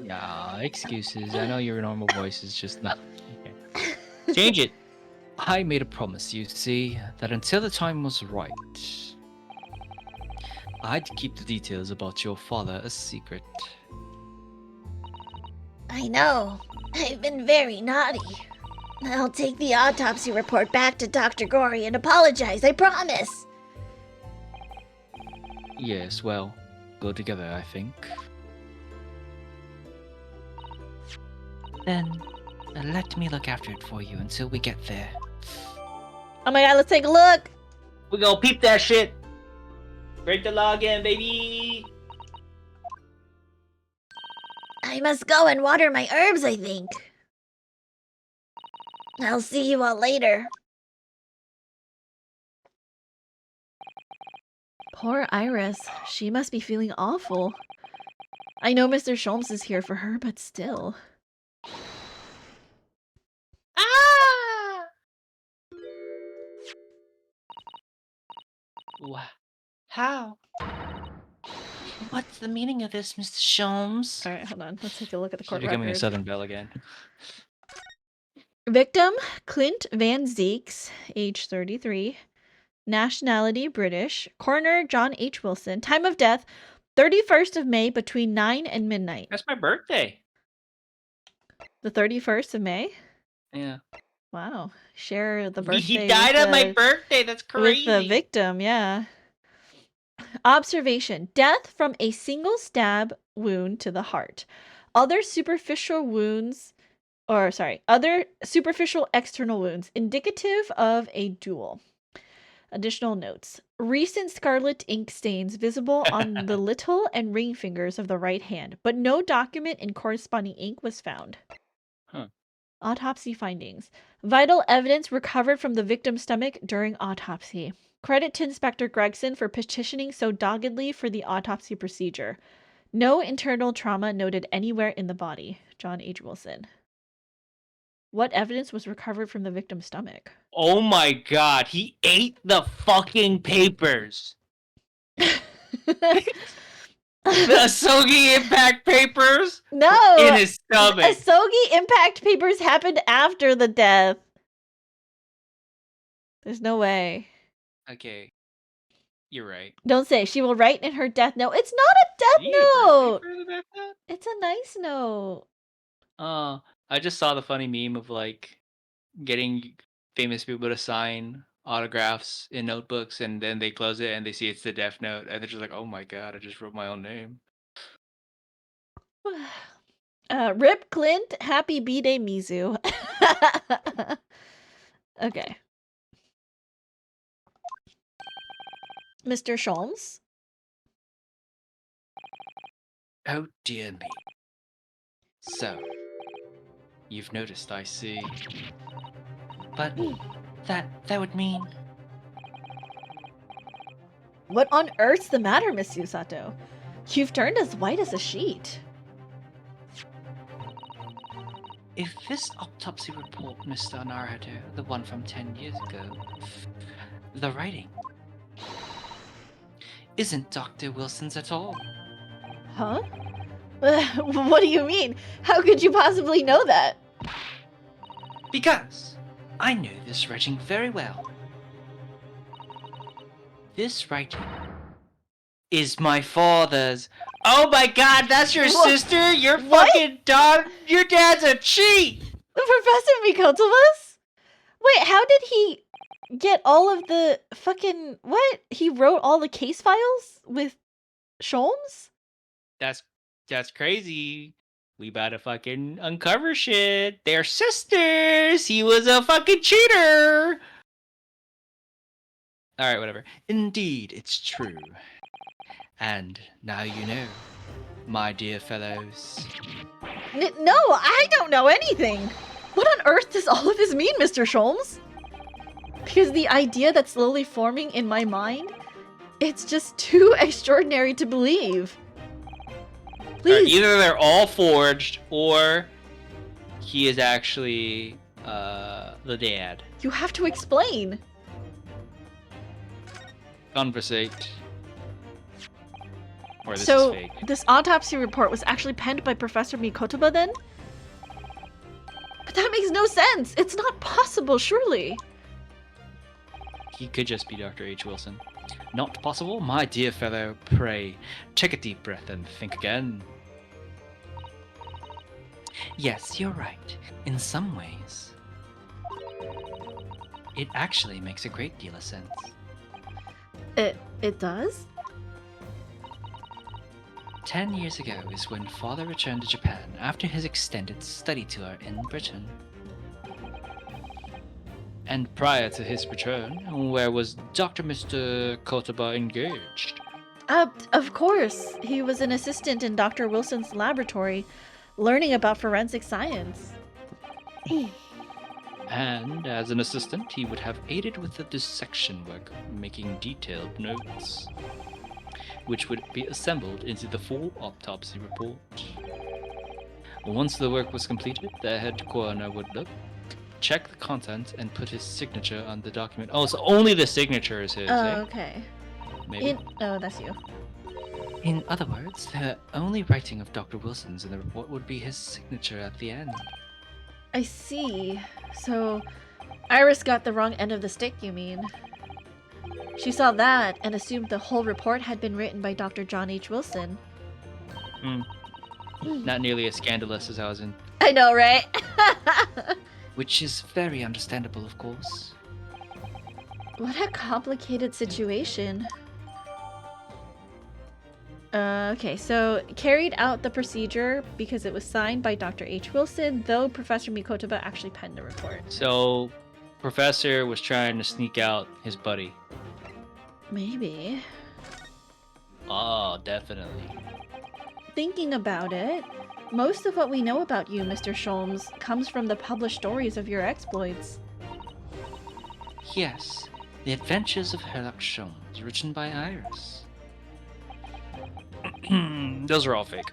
Yeah, excuses. I know your normal voice is just not. Okay. Change it. I made a promise, you see, that until the time was right, I'd keep the details about your father a secret. I know. I've been very naughty. I'll take the autopsy report back to Dr. Gory and apologize, I promise. Yes, well, go together, I think. Then, let me look after it for you until we get there. Oh my god, let's take a look! We gonna peep that shit. Break the law again, baby. I must go and water my herbs, I think. I'll see you all later. Poor Iris. She must be feeling awful. I know Mr. Sholmes is here for her, but still. Ah! How? What's the meaning of this, Mr. Sholmes? Alright, hold on. Let's take a look at the She's court becoming a record. Southern Belle again. Victim, Clint Van Zeeks, age 33. Nationality, British. Coroner, John H. Wilson. Time of death, 31st of May between 9 and midnight. That's my birthday. The 31st of May? Yeah. Wow. Share the He birthday died with on my the, birthday. That's crazy. with the victim, yeah. Observation. Death from a single stab wound to the heart. Other superficial external wounds indicative of a duel. Additional notes. Recent scarlet ink stains visible on the little and ring fingers of the right hand, but no document in corresponding ink was found. Huh. Autopsy findings. Vital evidence recovered from the victim's stomach during autopsy. Credit to Inspector Gregson for petitioning so doggedly for the autopsy procedure. No internal trauma noted anywhere in the body. John H. Wilson. What evidence was recovered from the victim's stomach? Oh my god, he ate the fucking papers. The Asogi Impact papers No! in his stomach. Asogi impact papers happened after the death. There's no way. Okay, you're right. Don't say she will write in her death note. It's not a death Did he eat a note. birthday for the death note? It's a nice note. I just saw the funny meme of like getting famous people to sign autographs in notebooks, and then they close it and they see it's the death note, and they're just like, "Oh my god, I just wrote my own name." Rip Clint, happy B-Day Mizu. Okay. Mr. Sholmes? Oh dear me. So, you've noticed, I see. But that would mean... What on earth's the matter, Miss Yusato? You've turned as white as a sheet. If this autopsy report, Mr. Naruto, the one from 10 years ago, the writing isn't Dr. Wilson's at all. Huh? What do you mean? How could you possibly know that? Because I know this writing very well. This writing is my father's. Oh my god, that's your What? sister? Your What? fucking daughter? Your dad's a cheat! The Professor Mikotomas? Wait, how did he get all of the fucking... What? He wrote all the case files with Sholmes? That's crazy. We better fucking uncover shit. They're sisters. He was a fucking cheater. All right, whatever. Indeed, it's true. And now you know, my dear fellows. No, I don't know anything. What on earth does all of this mean, Mr. Sholmes? Because the idea that's slowly forming in my mind, it's just too extraordinary to believe. Please. Either they're all forged, or he is actually the dad. You have to explain. Conversate. Or this So, is fake. this autopsy report was actually penned by Professor Mikotoba then? But that makes no sense. It's not possible, surely. He could just be Dr. H. Wilson. Not possible, my dear fellow. Pray, take a deep breath and think again. Yes, you're right. In some ways, it actually makes a great deal of sense. It does? 10 years ago is when Father returned to Japan after his extended study tour in Britain. And prior to his return, where was Dr. Mr. Kotoba engaged? Of course. He was an assistant in Dr. Wilson's laboratory, learning about forensic science. And as an assistant, he would have aided with the dissection work, making detailed notes, which would be assembled into the full autopsy report. Once the work was completed, the head coroner would look, check the content, and put his signature on the document. Oh, so only the signature is his, Oh, eh? okay. Maybe. Oh, that's you. In other words, the only writing of Dr. Wilson's in the report would be his signature at the end. I see. So, Iris got the wrong end of the stick, you mean? She saw that and assumed the whole report had been written by Dr. John H. Wilson. Not nearly as scandalous as I was in. I know, right? Which is very understandable, of course. What a complicated situation. Okay, so carried out the procedure because it was signed by Dr. H. Wilson, though Professor Mikotoba actually penned the report. So, Professor was trying to sneak out his buddy. Maybe. Oh, definitely. Thinking about it, most of what we know about you, Mr. Sholmes, comes from the published stories of your exploits. Yes, The Adventures of Sherlock Holmes, written by Iris. Those are all fake.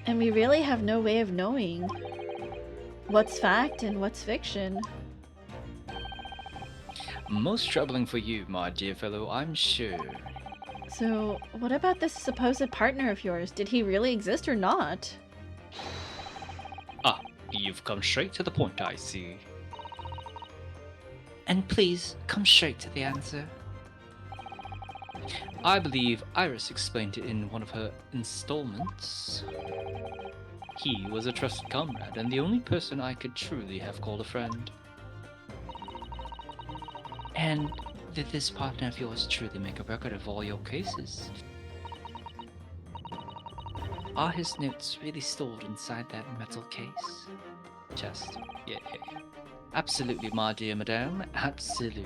And we really have no way of knowing what's fact and what's fiction. Most troubling for you, my dear fellow, I'm sure. So, what about this supposed partner of yours? Did he really exist or not? Ah, you've come straight to the point, I see. And please, come straight to the answer. I believe Iris explained it in one of her installments. He was a trusted comrade and the only person I could truly have called a friend. And did this partner of yours truly make a record of all your cases? Are his notes really stored inside that metal case? Chest. Yeah. Absolutely, my dear madame, absolutely.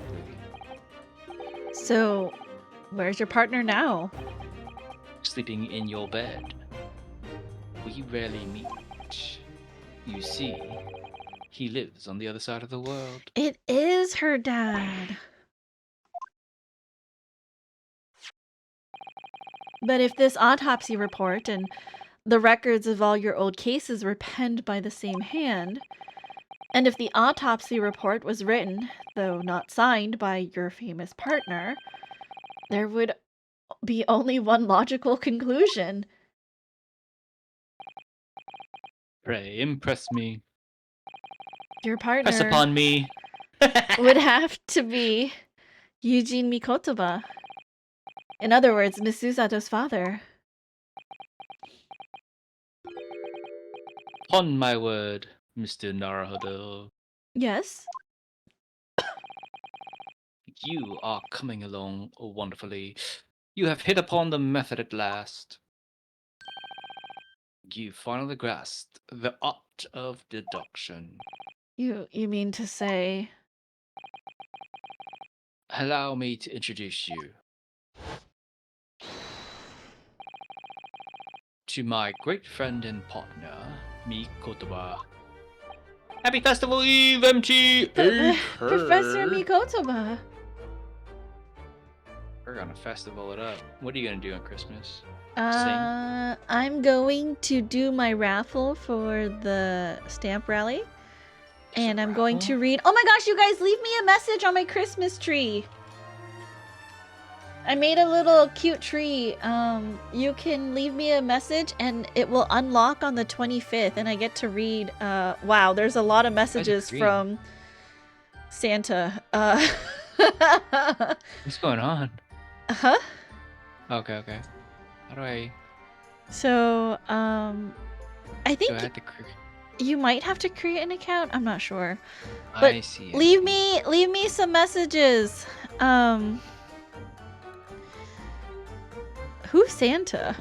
So, where's your partner now? Sleeping in your bed. We rarely meet. You see, he lives on the other side of the world. It is her dad. But if this autopsy report and the records of all your old cases were penned by the same hand, and if the autopsy report was written, though not signed, by your famous partner, there would be only one logical conclusion. Pray, impress me. Your partner Press upon me. would have to be Eugene Mikotoba. In other words, Miss Susato's father. Upon my word, Mr. Naruhodo, Yes? you are coming along wonderfully. You have hit upon the method at last. You finally grasped the art of deduction. You mean to say? Allow me to introduce you to my great friend and partner, Mikotoba. Happy Festival Eve, Professor MT! Mikotoba. We're gonna festival it up. What are you gonna do on Christmas? I'm going to do my raffle for the stamp rally. And I'm going to read. Oh my gosh, you guys, leave me a message on my Christmas tree. I made a little cute tree. You can leave me a message and it will unlock on the 25th and I get to read. Wow, there's a lot of messages from Santa. What's going on? Huh? Okay. How do I... So, I think Do I have to... you might have to create an account. I'm not sure. But I see. leave me some messages. Who's Santa?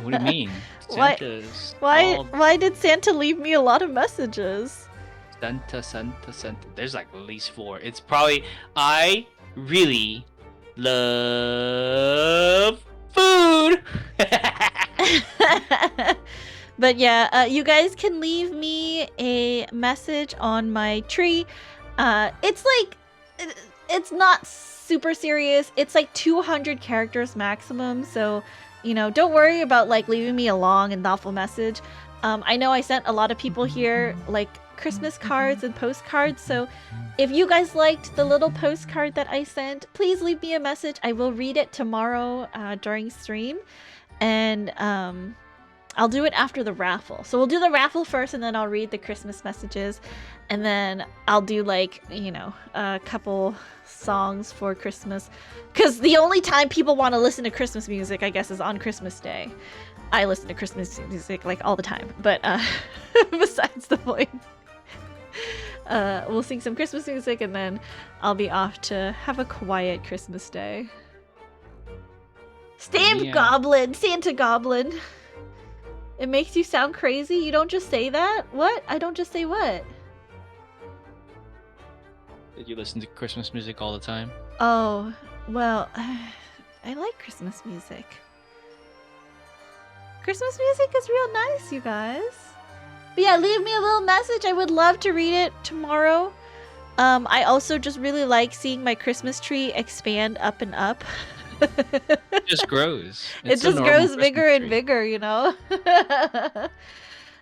What do you mean? Santa's Why did Santa leave me a lot of messages? Santa. There's like at least 4. It's probably... I really love food! But yeah, you guys can leave me a message on my tree. It's like... It's not super serious. It's like 200 characters maximum, so, you know, don't worry about like leaving me a long and thoughtful message. I know I sent a lot of people here like Christmas cards and postcards, so if you guys liked the little postcard that I sent, please leave me a message. I will read it tomorrow during stream, and I'll do it after the raffle. So we'll do the raffle first, and then I'll read the Christmas messages, and then I'll do like, you know, a couple songs for Christmas, because the only time people want to listen to Christmas music, I guess, is on Christmas Day. I listen to Christmas music like all the time, but besides the point, we'll sing some Christmas music, and then I'll be off to have a quiet Christmas day. Goblin, Santa Goblin. It makes you sound crazy. You don't just say that. What? I don't just say what? Did you listen to Christmas music all the time? Oh, well, I like Christmas music. Christmas music is real nice, you guys. But yeah, leave me a little message. I would love to read it tomorrow. I also just really like seeing my Christmas tree expand up and up. It just grows. It just grows bigger and bigger, you know?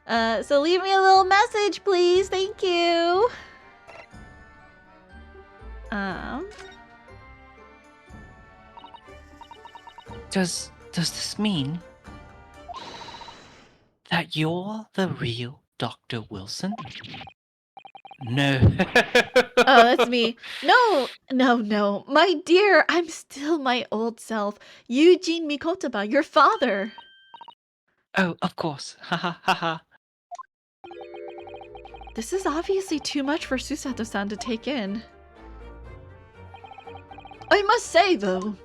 So leave me a little message, please. Thank you. Does this mean that you're the real Dr. Wilson? No. Oh, that's me. No. My dear, I'm still my old self. Eugene Mikotaba, your father. Oh, of course. Ha. This is obviously too much for Susato-san to take in. I must say, though,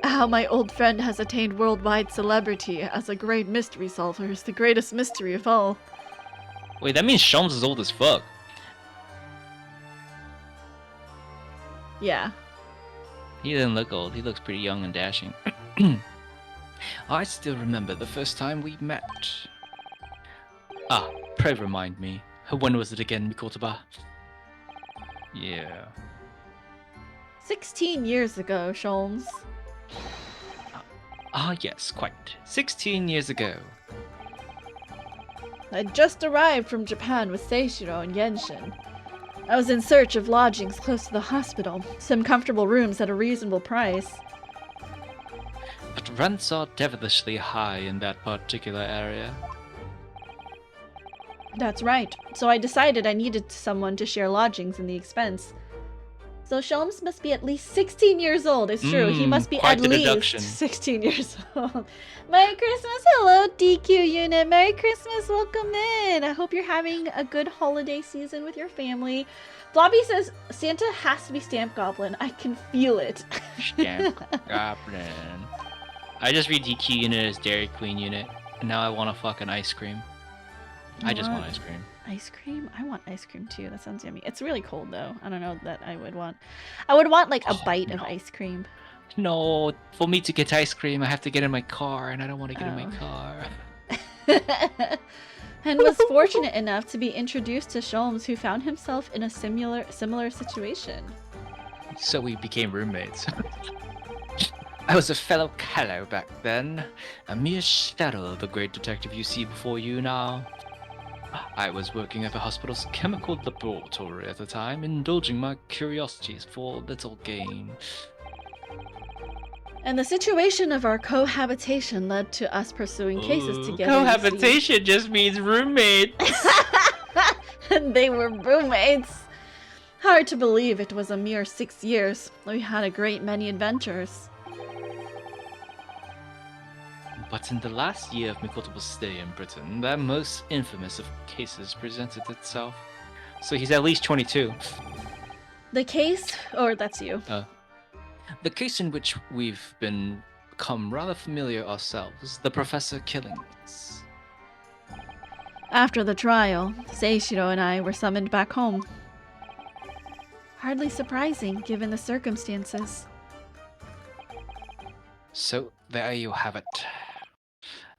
how my old friend has attained worldwide celebrity as a great mystery solver is the greatest mystery of all. Wait, that means Sholmes is old as fuck. Yeah. He doesn't look old. He looks pretty young and dashing. I still remember the first time we met. Ah, pray remind me. When was it again, Mikotaba? Yeah. 16 years ago, Sholmes. Yes, quite. 16 years ago. I'd just arrived from Japan with Seishiro and Yenshin. I was in search of lodgings close to the hospital, some comfortable rooms at a reasonable price. But rents are devilishly high in that particular area. That's right, so I decided I needed someone to share lodgings and the expense. So Sholmes must be at least 16 years old. It's true, he must be quite at the least deduction. 16 years old. Merry Christmas, hello DQ unit. Merry Christmas, welcome in. I hope you're having a good holiday season with your family. Blobby says Santa has to be Stamp Goblin. I can feel it. Stamp Goblin. I just read DQ unit as Dairy Queen unit. And now I want a fucking ice cream. I just want ice cream. Ice cream? I want ice cream too. That sounds yummy. It's really cold though. I don't know that I would want. I would want like a bite of ice cream. No, for me to get ice cream, I have to get in my car, and I don't want to get in my car. And was fortunate enough to be introduced to Sholmes, who found himself in a similar situation. So we became roommates. I was a fellow Callow back then, a mere shadow of the great detective you see before you now. I was working at the hospital's chemical laboratory at the time, indulging my curiosities for little gain. And the situation of our cohabitation led to us pursuing cases together. you see. Cohabitation just means roommates. And they were roommates. Hard to believe it was a mere 6 years. We had a great many adventures. But in the last year of Mikoto's stay in Britain, that most infamous of cases presented itself. So he's at least 22. The case, or that's you. The case in which we've become rather familiar ourselves, the Professor killings. After the trial, Seishiro and I were summoned back home. Hardly surprising, given the circumstances. So there you have it.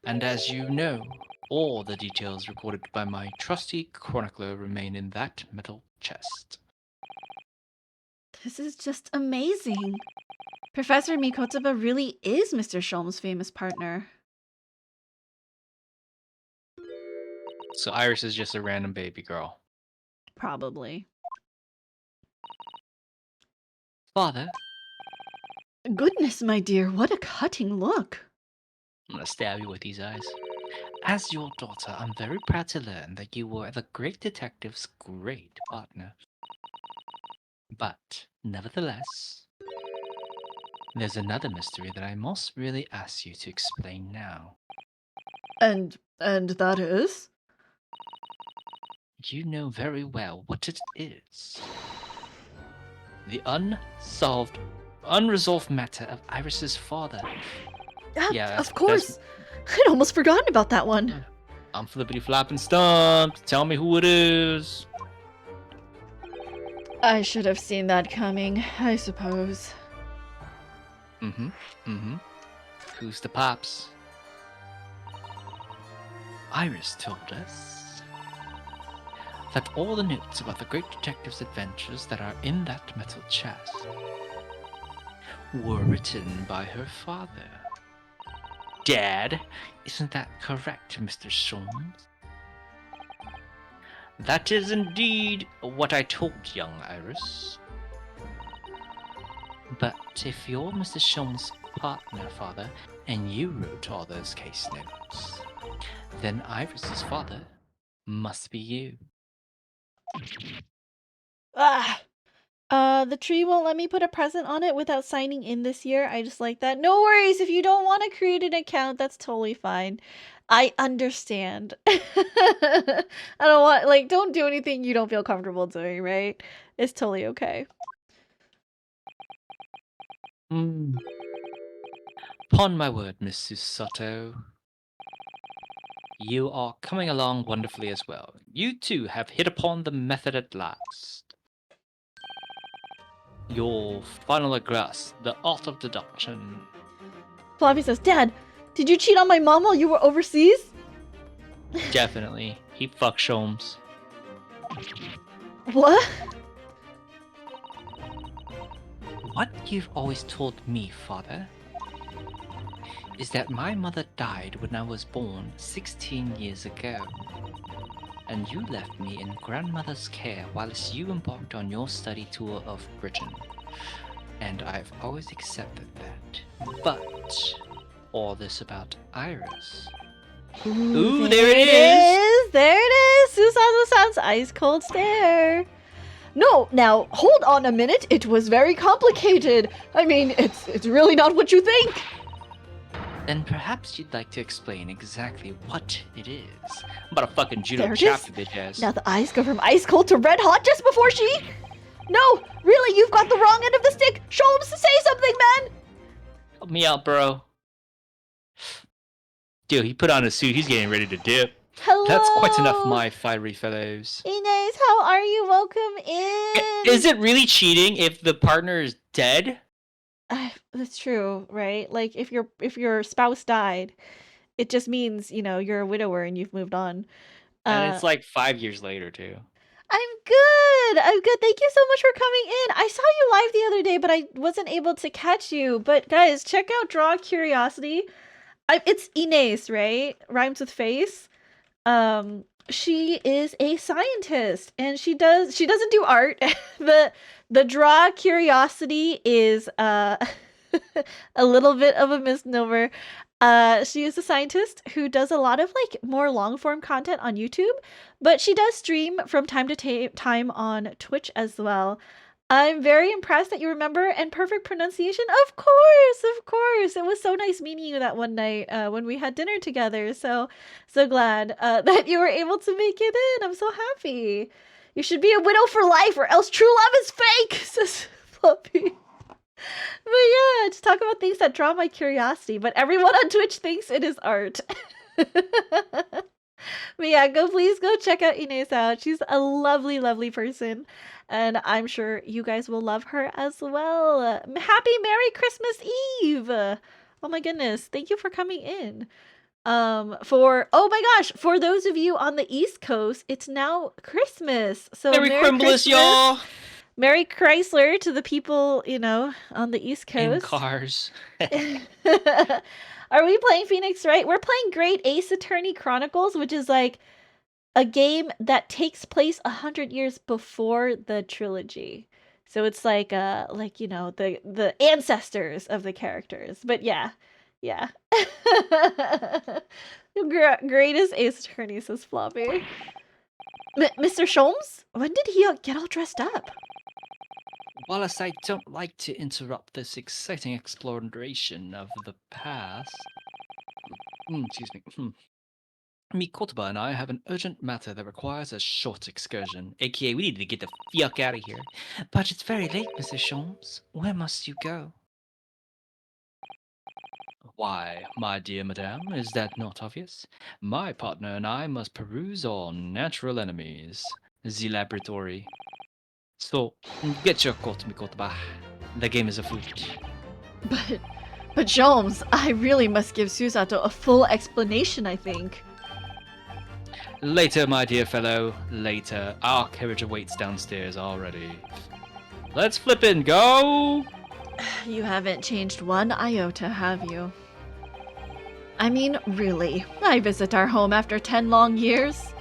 And as you know, all the details recorded by my trusty chronicler remain in that metal chest. This is just amazing. Professor Mikotoba really is Mr. Sholmes' famous partner. So Iris is just a random baby girl. Probably. Father, Goodness, my dear, what a cutting look. I'm gonna stab you with these eyes. As your daughter, I'm very proud to learn that you were the great detective's great partner. But, nevertheless, there's another mystery that I must really ask you to explain now. And that is? You know very well what it is. The unresolved matter of Iris's father. Yeah, of course. I'd almost forgotten about that one. I'm flippity flopping stumped. Tell me who it is. I should have seen that coming, I suppose. Who's the pops? Iris told us that all the notes about the great detective's adventures that are in that metal chest were written by her father. Dad, isn't that correct, Mr. Sholmes? That is indeed what I told young Iris. But if you're Mr. Sholmes' partner, father, and you wrote all those case notes, then Iris's father must be you. The tree won't let me put a present on it without signing in this year. I just like that. No worries, if you don't want to create an account, that's totally fine. I understand. I don't want, don't do anything you don't feel comfortable doing, right? It's totally okay. Upon my word, Miss Susato, you are coming along wonderfully as well. You too have hit upon the method at last. Your final grasp, the art of deduction. Flavi says, Dad, did you cheat on my mom while you were overseas? Definitely. He fucked Sholmes. What? What you've always told me, father, is that my mother died when I was born 16 years ago. And you left me in grandmother's care whilst you embarked on your study tour of Britain. And I've always accepted that. But all this about Iris. Ooh, there it is! There it is! Susan's ice cold stare. No, now, hold on a minute. It was very complicated. I mean, it's really not what you think. Then perhaps you'd like to explain exactly what it is. I'm about to fucking judo There it chop is. your bitch ass. Now the eyes go from ice cold to red hot just before she... No, really, you've got the wrong end of the stick. Sholmes, say something, man. Help me out, bro. Yo, he put on a suit. He's getting ready to dip. Hello. That's quite enough, my fiery fellows. Inez, how are you? Welcome in. Is it really cheating if the partner is dead? That's true, right? Like if your spouse died, it just means, you're a widower and you've moved on. And Uh, it's like 5 years later, too. I'm good. I'm good. Thank you so much for coming in. I saw you live the other day, but I wasn't able to catch you. But guys, check out Draw Curiosity. It's Inez, right? Rhymes with face. She is a scientist and she doesn't do art. The Draw Curiosity is a little bit of a misnomer. She is a scientist who does a lot of like more long form content on YouTube, but she does stream from time to time on Twitch as well. I'm very impressed that you remember, and perfect pronunciation. Of course, of course. It was so nice meeting you that one night when we had dinner together. So glad that you were able to make it in. I'm so happy. You should be a widow for life, or else true love is fake, says Floppy. But yeah, just talk about things that draw my curiosity. But everyone on Twitch thinks it is art. But yeah, please go check out Inez out. She's a lovely, lovely person. And I'm sure you guys will love her as well. Happy Merry Christmas Eve! Oh my goodness, thank you for coming in. Oh my gosh, for those of you on the East Coast, it's now Christmas. So Merry Crimbless, Christmas, y'all! Merry Chrysler to the people, on the East In Coast. cars. Are we playing Phoenix Wright? We're playing Great Ace Attorney Chronicles, which is like a game that takes place 100 years before the trilogy. So it's like the ancestors of the characters. But yeah. Greatest Ace Attorney, says Floppy. Mr. Sholmes? When did he get all dressed up? Whilst I don't like to interrupt this exciting exploration of the past... excuse me. Mikotoba and I have an urgent matter that requires a short excursion. AKA, we need to get the fuck out of here. But it's very late, Mr. Sholmes. Where must you go? Why, my dear madame, is that not obvious? My partner and I must peruse our natural enemies, the laboratory. So, get your coat, Mikotoba. The game is afoot. But Sholmes, I really must give Susato a full explanation, I think. Later, my dear fellow, later. Our carriage awaits downstairs already. Let's flip and go! You haven't changed one iota, have you? I mean, really, I visit our home after 10 long years.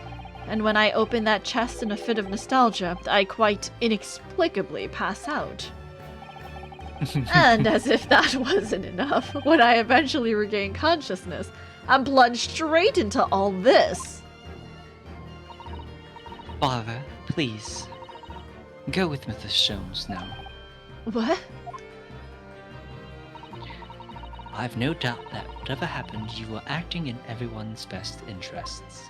And when I open that chest in a fit of nostalgia, I quite inexplicably pass out. And as if that wasn't enough, when I eventually regain consciousness, I'm plunged straight into all this. Father, please. Go with Mr. Sholmes now. What? I've no doubt that whatever happened, you were acting in everyone's best interests.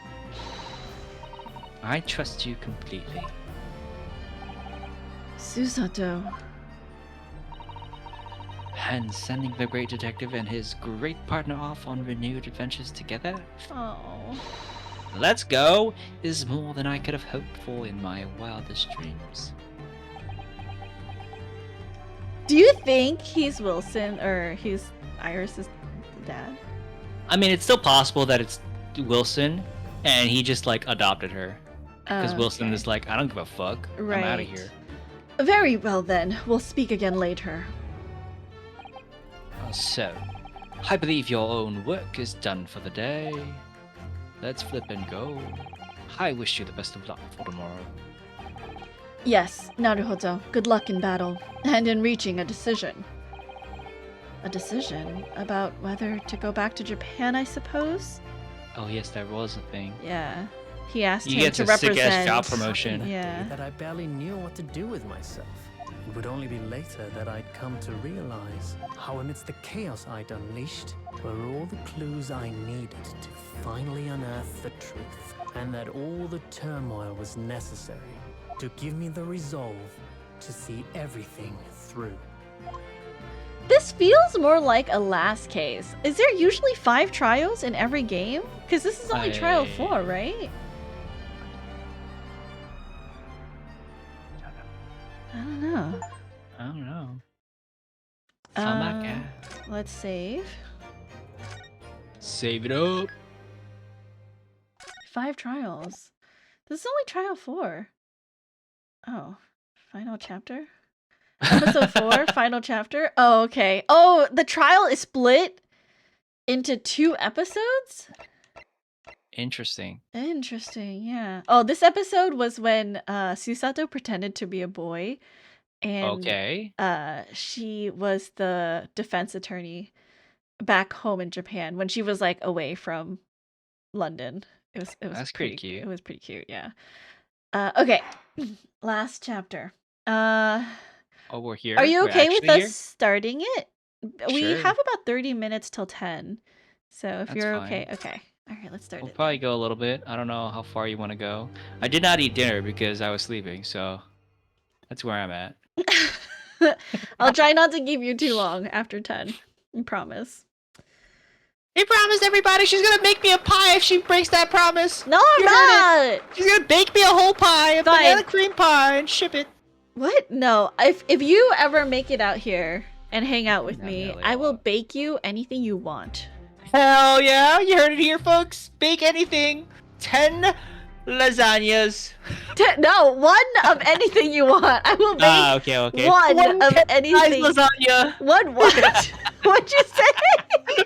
I trust you completely. Susato. And sending the great detective and his great partner off on renewed adventures together? Oh. Let's go! Is more than I could have hoped for in my wildest dreams. Do you think he's Wilson or he's Iris's dad? I mean, it's still possible that it's Wilson and he just like adopted her. Because Wilson Okay. is like, I don't give a fuck. I'm out of Right. here. Very well then. We'll speak again later. So, I believe your own work is done for the day. Let's flip and go. I wish you the best of luck for tomorrow. Yes, Naruhodo. Good luck in battle and in reaching a decision. A decision about whether to go back to Japan, I suppose? Oh yes, there was a thing. Yeah. He asked You him get to a sick-ass represent. job promotion. Yeah. That I barely knew what to do with myself. It would only be later that I'd come to realize how amidst the chaos I'd unleashed were all the clues I needed to finally unearth the truth, and that all the turmoil was necessary to give me the resolve to see everything through. This feels more like a last case. Is there usually 5 trials in every game? Because this is only trial 4, right? I don't know. I don't know. Let's save. Save it up. 5 trials. This is only trial 4. Oh, final chapter? Episode 4, final chapter? Oh, okay. Oh, the trial is split into 2 episodes? Interesting. Interesting, yeah. Oh, this episode was when Susato pretended to be a boy, and Okay. she was the defense attorney back home in Japan when she was like away from London. It was That's pretty cute. It was pretty cute, yeah. Okay. Last chapter. Oh, we're here. Are you We're okay with actually us here? starting it? We Sure. have about 30 minutes till 10. So if That's you're fine. okay, okay. All right, let's start We'll it. probably go a little bit. I don't know how far you want to go. I did not eat dinner because I was sleeping, so that's where I'm at. I'll try not to keep you too long after 10. I promise. He promised everybody she's gonna make me a pie if she breaks that promise. No, I'm You heard not. She's gonna bake me a whole pie, a Fine. banana cream pie, and ship it. What? No. If you ever make it out here and hang out with No, me, really I will won't. bake you anything you want. Hell yeah! You heard it here, folks. Bake anything. 10 lasagnas. No, 1 of anything you want. I will bake Okay. 1 of Size anything. lasagna. 1 what? What'd you say?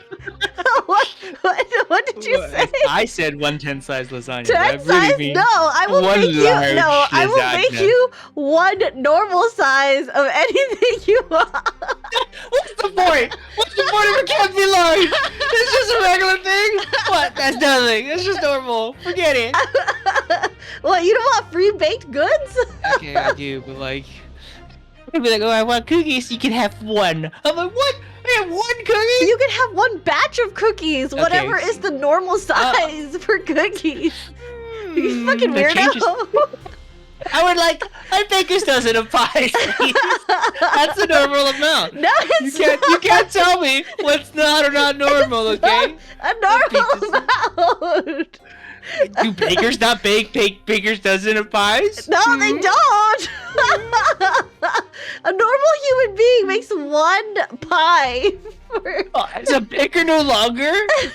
what did you say? I said 1 10-size lasagna. 10 That really size? means No, I will one make you. large No, I will make lasagna. you 1 normal size of anything you want. What's the point? What's the point if it can't be large? It's just a regular thing. What? That's nothing. That's just normal. Forget it. What, you don't want free baked goods? Okay, I do, but like, I'd be like, oh, I want cookies. You can have 1. I'm like, what? I have 1 cookie? You can have 1 batch of cookies, whatever is the normal size for cookies. You fucking that changes. weirdo. I would like a baker's dozen of pies, please. That's the normal amount. No, it's You can't tell me what's not or not normal, okay? a normal amount. Do bakers not bake baker's dozen of pies? No, they don't. A normal human being makes 1 pie. Oh, is a baker no longer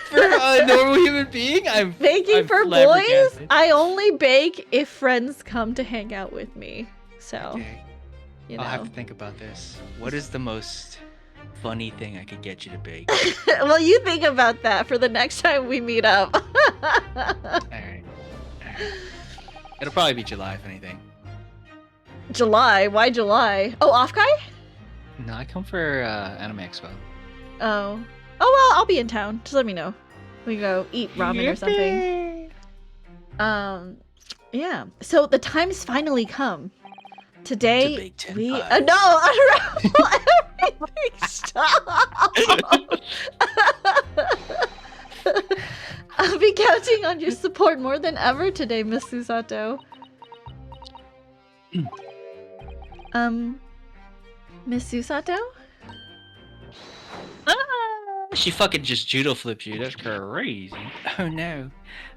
for a normal human being? I'm Baking for boys, flabbergasted. I only bake if friends come to hang out with me. So, Okay, you I'll have know. to think about this. What is the most funny thing I could get you to bake? Well, you think about that for the next time we meet up. Alright. It'll probably be July, if anything. July? Why July? Oh, off guy? No, I come for Anime Expo. Oh. Oh, well, I'll be in town. Just let me know. We can go eat ramen or something. Yeah. So the time's finally come. Today, To bake 10 we... pies. no! Unravel everything! Stop! I'll be counting on your support more than ever today, Miss Susato. Miss Susato? She fucking just judo flipped you. That's crazy. Oh no.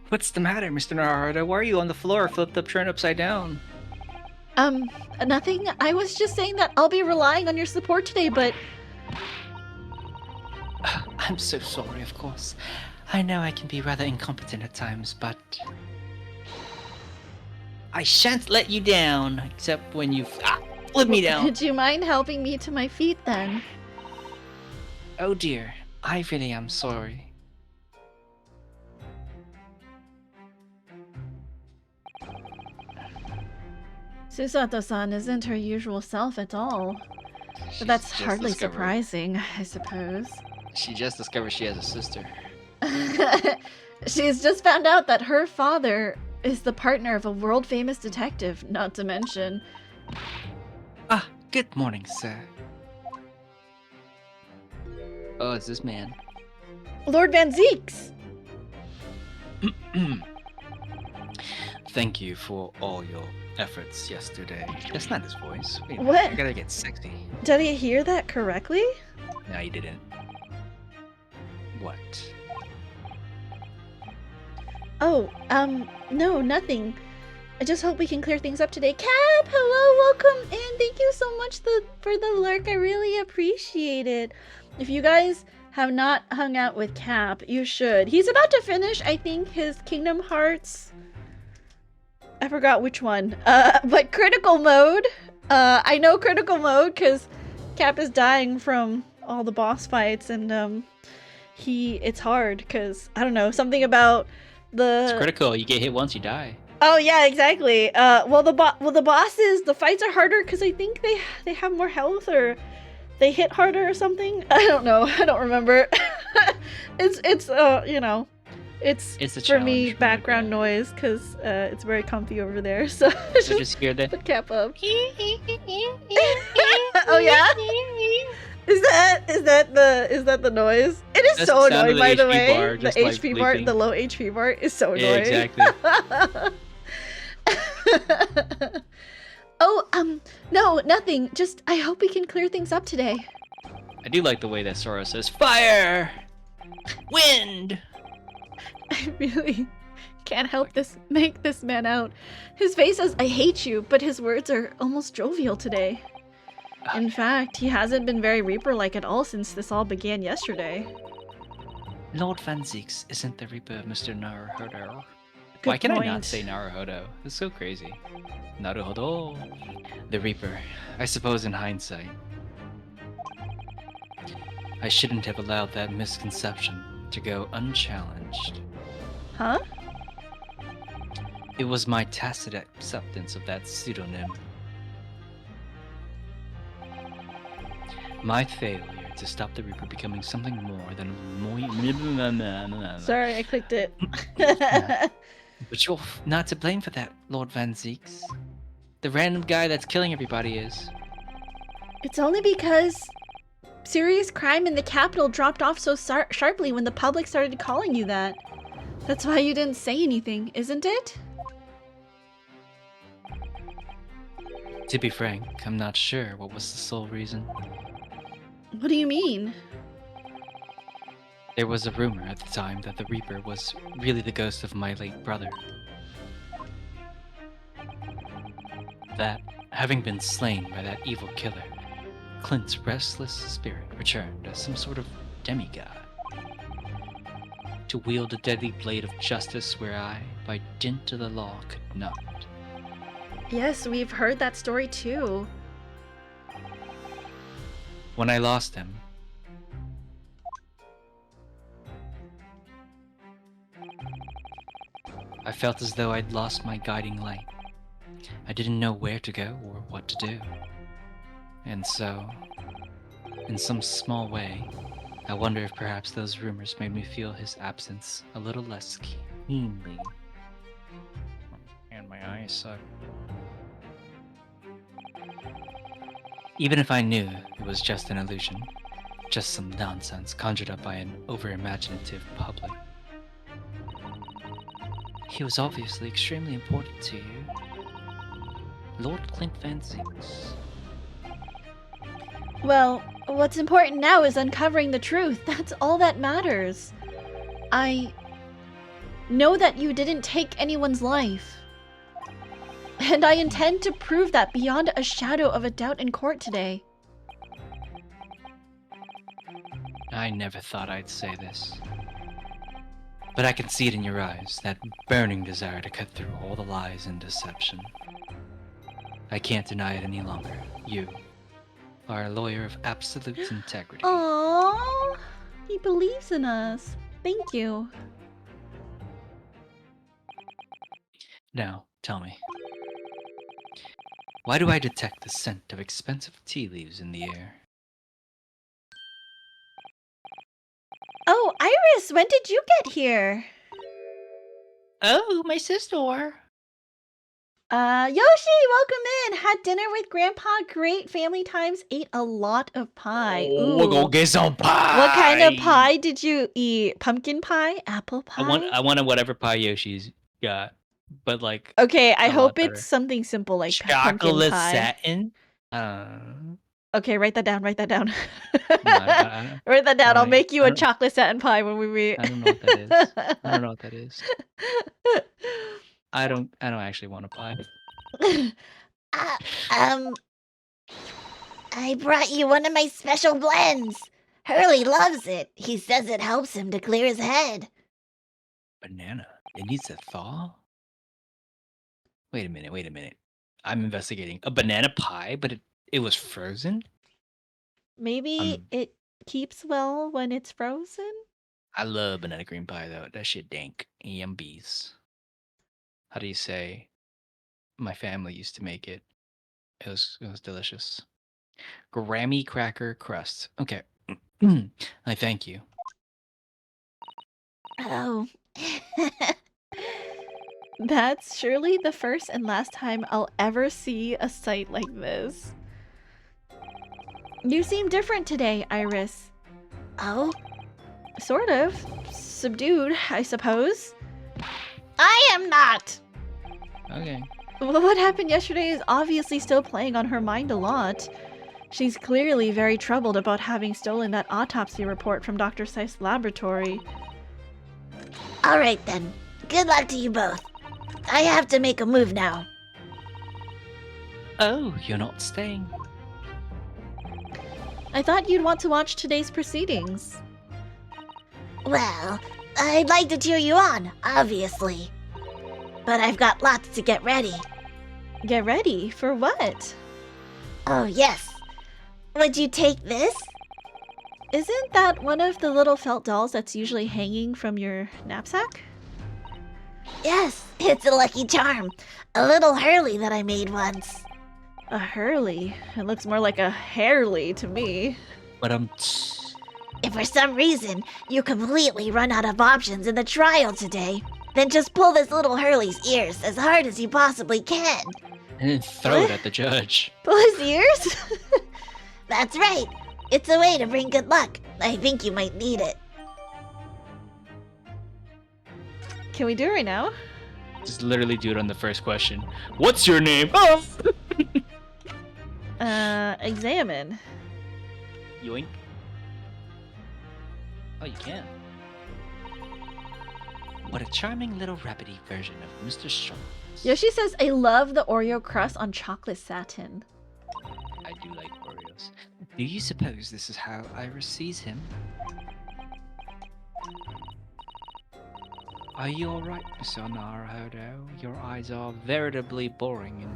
What's the matter, Mr. Naruto? Why are you on the floor, flipped up, turned upside down? Nothing. I was just saying that I'll be relying on your support today, but... I'm so sorry, of course. I know I can be rather incompetent at times, but... I shan't let you down, except when you flip me down. Would you mind helping me to my feet then? Oh dear, I really am sorry. Susato-san isn't her usual self at all. But that's hardly surprising, I suppose. She just discovered she has a sister. She's just found out that her father is the partner of a world-famous detective, not to mention... Ah, good morning, sir. Oh, it's this man. Lord Van Zeeks! Thank you for all your efforts yesterday. That's not his voice. Wait, What? I gotta get sexy. Did I hear that correctly? No, you didn't. What? Oh, no, nothing. I just hope we can clear things up today. Cap, hello, welcome in. Thank you so much for the lurk. I really appreciate it. If you guys have not hung out with Cap, you should. He's about to finish, I think, his Kingdom Hearts. I forgot which one. But Critical Mode. I know Critical Mode because Cap is dying from all the boss fights, and it's hard because I don't know, something about It's critical. You get hit once, you die. Oh yeah, exactly. Well the bosses, the fights are harder because I think they have more health or they hit harder or something. I don't know. I don't remember. it's you know, it's It's a for me challenge, background yeah. noise because it's very comfy over there. So So just hear that. put Cap up. Oh yeah. Is that the noise? It is That's so the sound annoying, of the by the HP way. bar, The just, like, HP bar, bleeping. the low HP bar is so Yeah, annoying. exactly. Oh, no, nothing. Just, I hope we can clear things up today. I do like the way that Sora says fire, wind. I really can't help make this man out. His face says, I hate you, but his words are almost jovial today. In fact, he hasn't been very Reaper-like at all since this all began yesterday. Lord Van Zieks isn't the Reaper of Mr. Naruhodo. Good Why can I point. not say Naruhodo? It's so crazy. Naruhodo. The Reaper. I suppose in hindsight, I shouldn't have allowed that misconception to go unchallenged. Huh? It was my tacit acceptance of that pseudonym. My failure to stop the Reaper becoming something more than Sorry, I clicked it. But you're not to blame for that, Lord Van Zieks. The random guy that's killing everybody is. It's only because serious crime in the capital dropped off so sharply when the public started calling you that. That's why you didn't say anything, isn't it? To be frank, I'm not sure what was the sole reason. What do you mean? There was a rumor at the time that the Reaper was really the ghost of my late brother. That, having been slain by that evil killer, Clint's restless spirit returned as some sort of demigod. To wield a deadly blade of justice where I, by dint of the law, could not. Yes, we've heard that story too. When I lost him, I felt as though I'd lost my guiding light. I didn't know where to go or what to do. And so, in some small way, I wonder if perhaps those rumors made me feel his absence a little less keenly. And my eyes suck. Even if I knew it was just an illusion, just some nonsense conjured up by an over-imaginative public. He was obviously extremely important to you. Lord Clint Van Zieks. Well, what's important now is uncovering the truth. That's all that matters. I know that you didn't take anyone's life. And I intend to prove that beyond a shadow of a doubt in court today. I never thought I'd say this. But I can see it in your eyes, that burning desire to cut through all the lies and deception. I can't deny it any longer. You are a lawyer of absolute integrity. Aww, he believes in us. Thank you. Now, tell me. Why do I detect the scent of expensive tea leaves in the air? Oh, Iris, when did you get here? Oh, my sister. Yoshi, welcome in. Had dinner with Grandpa. Great family times. Ate a lot of pie. Oh, we're Ooh. gonna get some pie. What kind of pie did you eat? Pumpkin pie? Apple pie? I want whatever pie Yoshi's got, but like Okay, I a lot hope better. it's something simple like pumpkin chocolate pie. satin. Okay, write that down. Write that down. I Write that down. I'll I- make you I a don't- chocolate satin pie when we meet. don't know what that is. I don't know what that is. I don't actually want a pie. Uh, um, I brought you one of my special blends. Hurley loves it. He says it helps him to clear his head. Banana. It needs to thaw? Wait a minute. I'm investigating. A banana pie, but it was frozen? Maybe it keeps well when it's frozen? I love banana cream pie though. That shit dank. Yumbies. How do you say? My family used to make it. It was delicious. Grammy cracker crust. Okay. I thank you. Oh. That's surely the first and last time I'll ever see a sight like this. You seem different today, Iris. Oh? Sort of. Subdued, I suppose. I am not! Okay. Well, what happened yesterday is obviously still playing on her mind a lot. She's clearly very troubled about having stolen that autopsy report from Dr. Seiff's laboratory. Alright then. Good luck to you both. I have to make a move now. Oh, you're not staying. I thought you'd want to watch today's proceedings. Well, I'd like to cheer you on, obviously. But I've got lots to get ready. Get ready? For what? Oh, yes. Would you take this? Isn't that one of the little felt dolls that's usually hanging from your knapsack? Yes, it's a lucky charm. A little Hurley that I made once. A Hurley. It looks more like a Hairley to me. But If for some reason you completely run out of options in the trial today, then just pull this little Hurley's ears as hard as you possibly can. and then throw it at the judge. Pull his ears? That's right. It's a way to bring good luck. I think you might need it. Can we do it right now? Just literally do it on the first question. What's your name? Oh! Examine. Yoink. Oh, you can. What a charming little rabbity version of Mr. Shaw. Yoshi says, I love the Oreo crust on chocolate satin. I do like Oreos. Do you suppose this is how Iris sees him? Are you alright, Mr. Naruhodo? Your eyes are veritably boring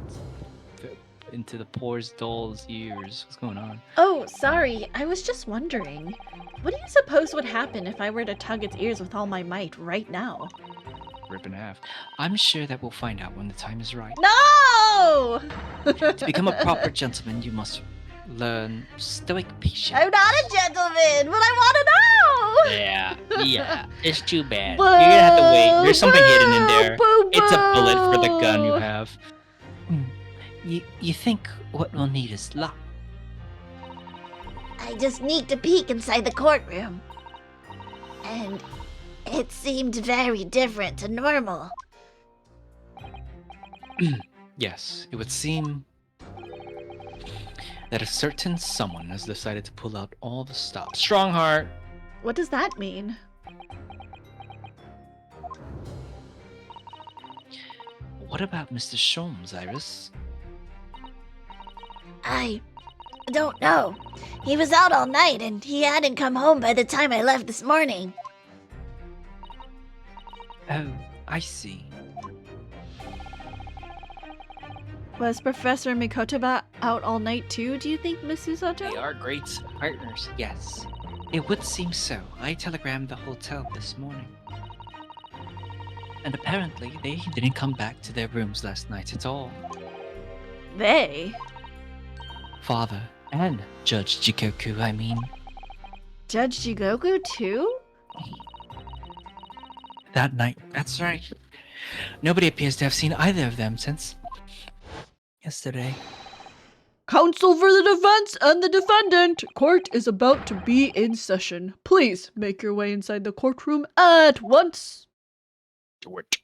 into the poor doll's ears. What's going on? Oh, sorry. I was just wondering. What do you suppose would happen if I were to tug its ears with all my might right now? Rip in half. I'm sure that we'll find out when the time is right. No! To become a proper gentleman, you must learn stoic patience. I'm not a gentleman, but I want to know! Yeah. It's too bad. You're gonna have to wait. There's something hidden in there. It's a bullet for the gun you have. You think what we'll need is luck? I just need a peek inside the courtroom. And it seemed very different to normal. Yes, it would seem that a certain someone has decided to pull out all the stops. Strong heart. What does that mean? What about Mr. Sholmes, Iris? I don't know. He was out all night and he hadn't come home by the time I left this morning. Oh, I see. Was Professor Mikotaba out all night too, do you think, Miss Susato? They are great partners, yes. It would seem so. I telegrammed the hotel this morning. And apparently, they didn't come back to their rooms last night at all. They? Father and Judge Jikoku, I mean. Judge Jigoku too? That night, that's right. Nobody appears to have seen either of them since yesterday. Counsel for the defense and the defendant! Court is about to be in session. Please make your way inside the courtroom at once. Do it.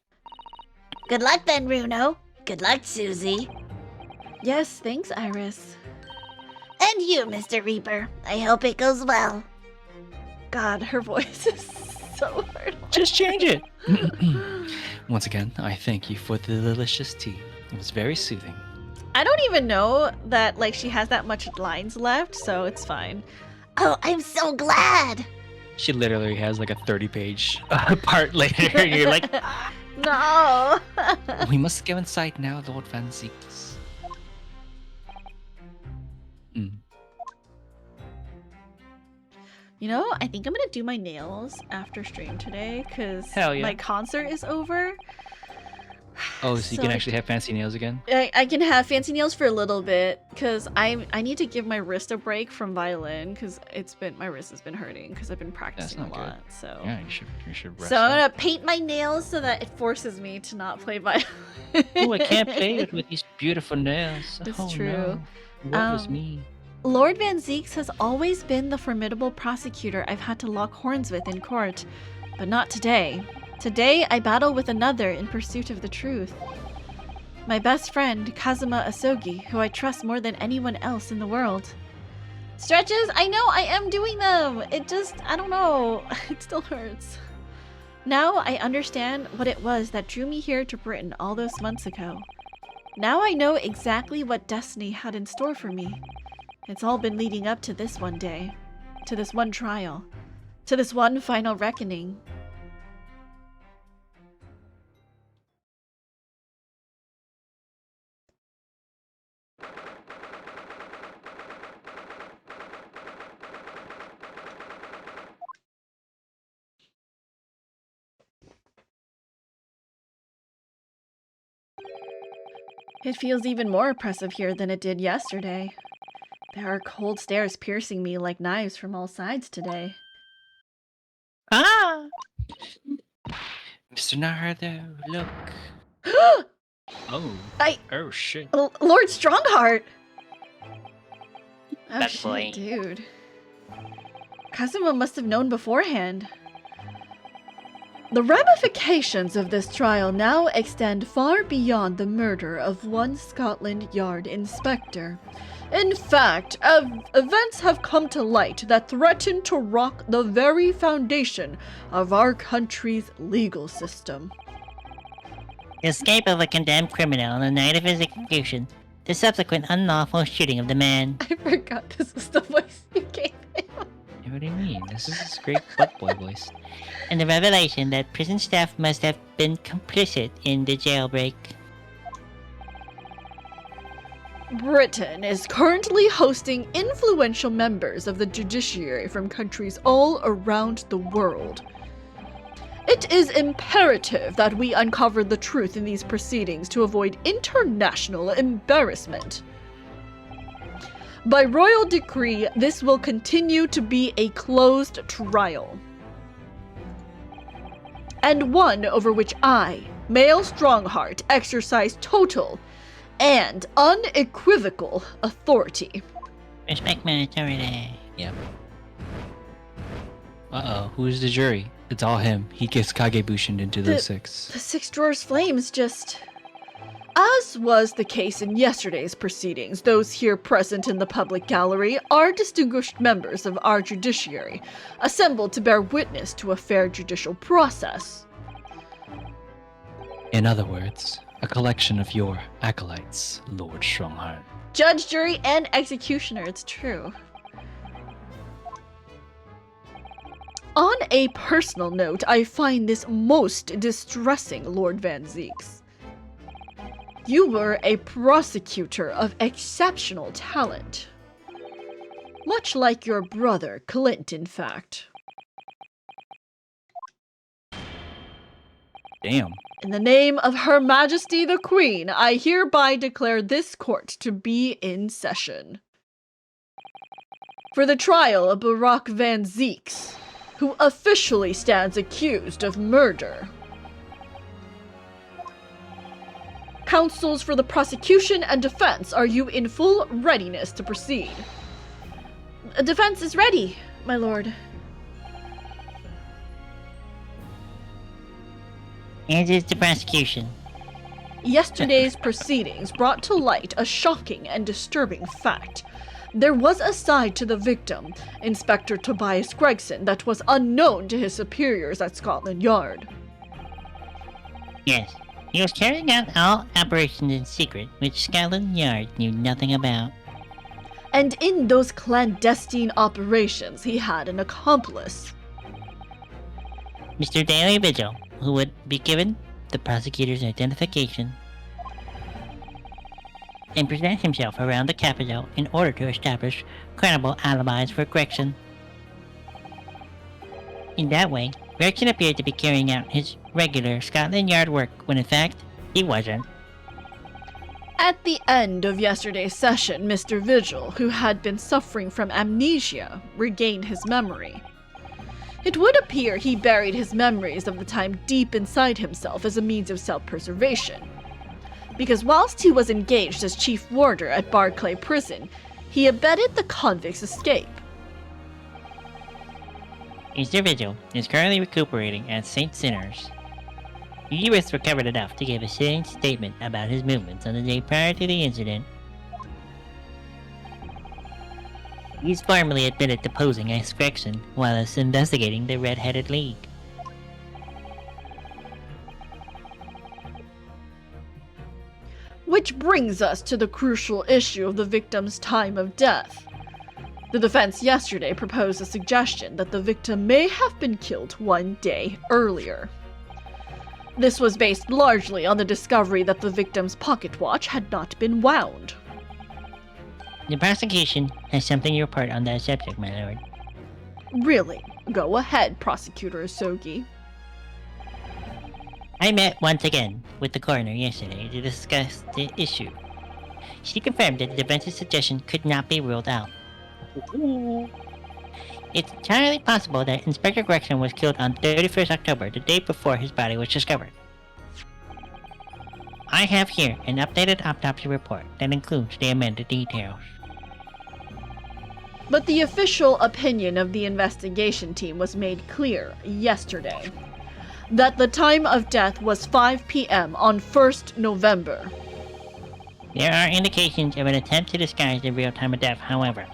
Good luck then, Runo. Good luck, Susie. Yes, thanks, Iris. And you, Mr. Reaper. I hope it goes well. God, her voice is so hard. Just change it. Once again, I thank you for the delicious tea. It was very soothing. I don't even know that like she has that much lines left, so it's fine. Oh, I'm so glad. She literally has like a 30-page part later. And you're like, No. we must go inside now, Lord Van Zieks. You know, I think I'm gonna do my nails after stream today because Hell yeah. my concert is over. Oh, so you can actually have fancy nails again? I can have fancy nails for a little bit because I need to give my wrist a break from violin because my wrist has been hurting because I've been practicing a not lot. So Yeah, you should rest so I'm up. gonna paint my nails so that it forces me to not play violin. Oh, I can't play it with these beautiful nails. It's oh, true. No. What was Um, me? Lord Van Zieks has always been the formidable prosecutor I've had to lock horns with in court, but not today. Today, I battle with another in pursuit of the truth. My best friend, Kazuma Asogi, who I trust more than anyone else in the world. Stretches, I know I am doing them! It just, I don't know, it still hurts. Now I understand what it was that drew me here to Britain all those months ago. Now I know exactly what destiny had in store for me. It's all been leading up to this one day, to this one trial, to this one final reckoning. It feels even more oppressive here than it did yesterday. There are cold stares piercing me like knives from all sides today. Ah! Mr. Nardo, look. Oh. Oh, shit. Lord Strongheart! Oh Bad shit, boy. dude. Kazuma must have known beforehand. The ramifications of this trial now extend far beyond the murder of one Scotland Yard inspector. In fact, events have come to light that threaten to rock the very foundation of our country's legal system. The escape of a condemned criminal on the night of his execution, the subsequent unlawful shooting of the man. I forgot this was the voice you gave him. What do you mean? This is this great butt boy voice. And the revelation that prison staff must have been complicit in the jailbreak. Britain is currently hosting influential members of the judiciary from countries all around the world. It is imperative that we uncover the truth in these proceedings to avoid international embarrassment. By royal decree, this will continue to be a closed trial, and one over which I, male Strongheart, exercise total and unequivocal authority. Respect my authority. Yep. Uh-oh, who's the jury? It's all him. He gets Kagebushined into the six. The Six Drawers Flames just... As was the case in yesterday's proceedings, those here present in the public gallery are distinguished members of our judiciary, assembled to bear witness to a fair judicial process. In other words, a collection of your acolytes, Lord Strongheart. Judge, jury, and executioner, it's true. On a personal note, I find this most distressing, Lord Van Zieks. You were a prosecutor of exceptional talent. Much like your brother, Clint, in fact. Damn. In the name of Her Majesty the Queen, I hereby declare this court to be in session. For the trial of Barack Van Zieks, who officially stands accused of murder. Counsels for the prosecution and defense, are you in full readiness to proceed? Defense is ready, my lord. As is the prosecution. Yesterday's proceedings brought to light a shocking and disturbing fact. There was a side to the victim, Inspector Tobias Gregson, that was unknown to his superiors at Scotland Yard. Yes, he was carrying out all operations in secret, which Scotland Yard knew nothing about. And in those clandestine operations, he had an accomplice. Mr. Daily Vigil, who would be given the prosecutor's identification and present himself around the capital in order to establish credible alibis for Gregson. In that way, Gregson appeared to be carrying out his regular Scotland Yard work when in fact, he wasn't. At the end of yesterday's session, Mr. Vigil, who had been suffering from amnesia, regained his memory. It would appear he buried his memories of the time deep inside himself as a means of self-preservation. Because whilst he was engaged as chief warder at Barclay Prison, he abetted the convict's escape. Mr. Vigil is currently recuperating at St. Sinner's. He was recovered enough to give a sitting statement about his movements on the day prior to the incident. He's formally admitted to posing as Gregson while investigating the Red-Headed League. Which brings us to the crucial issue of the victim's time of death. The defense yesterday proposed a suggestion that the victim may have been killed 1 day earlier. This was based largely on the discovery that the victim's pocket watch had not been wound. The prosecution has something to report on that subject, my lord. Really? Go ahead, Prosecutor Asogi. I met once again with the coroner yesterday to discuss the issue. She confirmed that the defense's suggestion could not be ruled out. It's entirely possible that Inspector Gregson was killed on 31st October, the day before his body was discovered. I have here an updated autopsy report that includes the amended details. But the official opinion of the investigation team was made clear yesterday. That the time of death was 5 p.m. on 1st November. There are indications of an attempt to disguise the real time of death, however.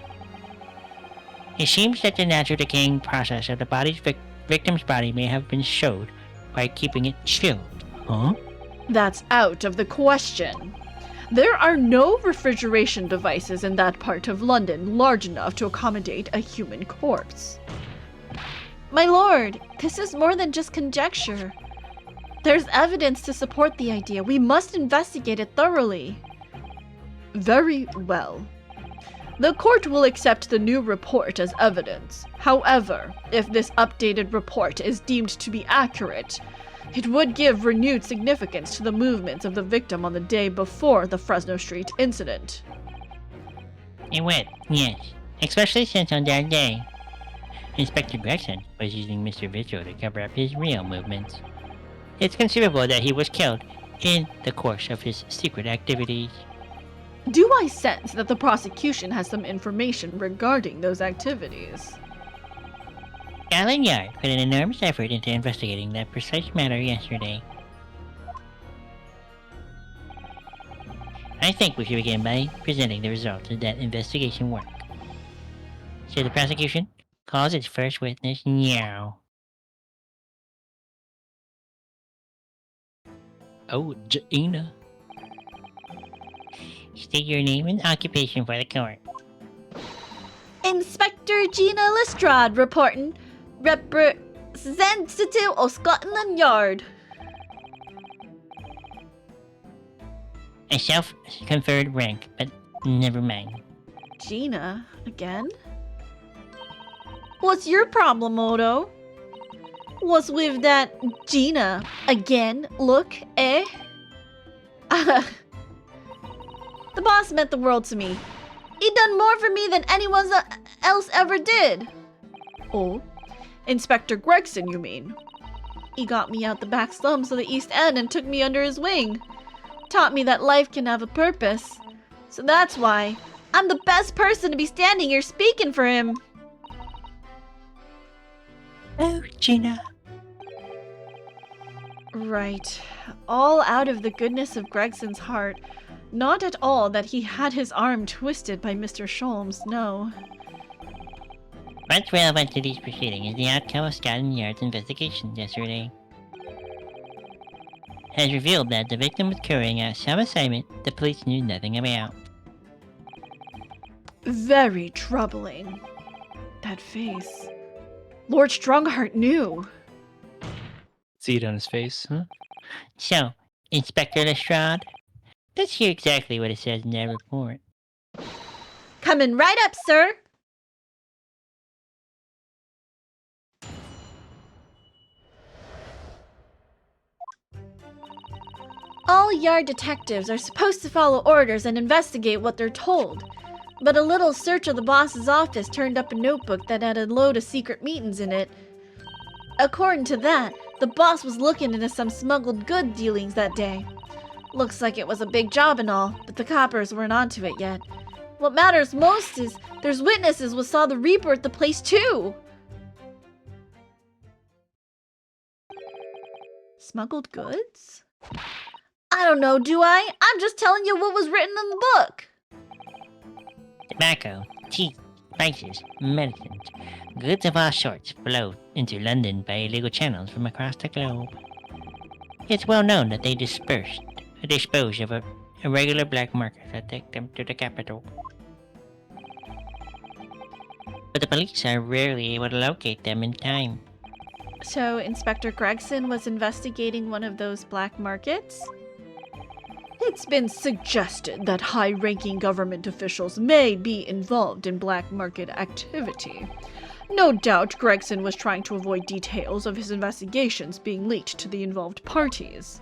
It seems that the natural decaying process of the victim's body may have been showed by keeping it chilled. Huh? That's out of the question. There are no refrigeration devices in that part of London large enough to accommodate a human corpse. My lord, this is more than just conjecture. There's evidence to support the idea. We must investigate it thoroughly. Very well. The court will accept the new report as evidence. However, if this updated report is deemed to be accurate, it would give renewed significance to the movements of the victim on the day before the Fresno Street incident. It would, yes. Especially since on that day, Inspector Gregson was using Mr. Vigil to cover up his real movements. It's conceivable that he was killed in the course of his secret activities. Do I sense that the prosecution has some information regarding those activities? Scotland Yard put an enormous effort into investigating that precise matter yesterday. I think we should begin by presenting the results of that investigation work. So the prosecution calls its first witness now. Oh, Jaina. State your name and occupation for the court. Inspector Gina Lestrade reporting, representative of Scotland Yard. A self-conferred rank, but never mind. Gina, again? What's your problem, Odo? What's with that Gina again? Look, eh? The boss meant the world to me. He done more for me than anyone else ever did. Oh, Inspector Gregson, you mean? He got me out the back slums of the East End and took me under his wing. Taught me that life can have a purpose. So that's why I'm the best person to be standing here speaking for him. Oh, Gina. Right. All out of the goodness of Gregson's heart. Not at all that he had his arm twisted by Mr. Sholmes, no. What's relevant to these proceedings is the outcome of Scotland Yard's investigation yesterday. Has revealed that the victim was carrying out some assignment the police knew nothing about. Very troubling. That face. Lord Strongheart knew. See it on his face, huh? So, Inspector Lestrade, let's hear exactly what it says in that report. Coming right up, sir. All yard detectives are supposed to follow orders and investigate what they're told. But a little search of the boss's office turned up a notebook that had a load of secret meetings in it. According to that, the boss was looking into some smuggled good dealings that day. Looks like it was a big job and all, but the coppers weren't onto it yet. What matters most is there's witnesses who saw the Reaper at the place too. Smuggled goods? I don't know, do I? I'm just telling you what was written in the book. Tobacco, tea, spices, medicines, goods of all sorts flowed into London by illegal channels from across the globe. It's well known that they dispose of irregular black markets that take them to the capital. But the police are rarely able to locate them in time. So Inspector Gregson was investigating one of those black markets? It's been suggested that high-ranking government officials may be involved in black market activity. No doubt Gregson was trying to avoid details of his investigations being leaked to the involved parties.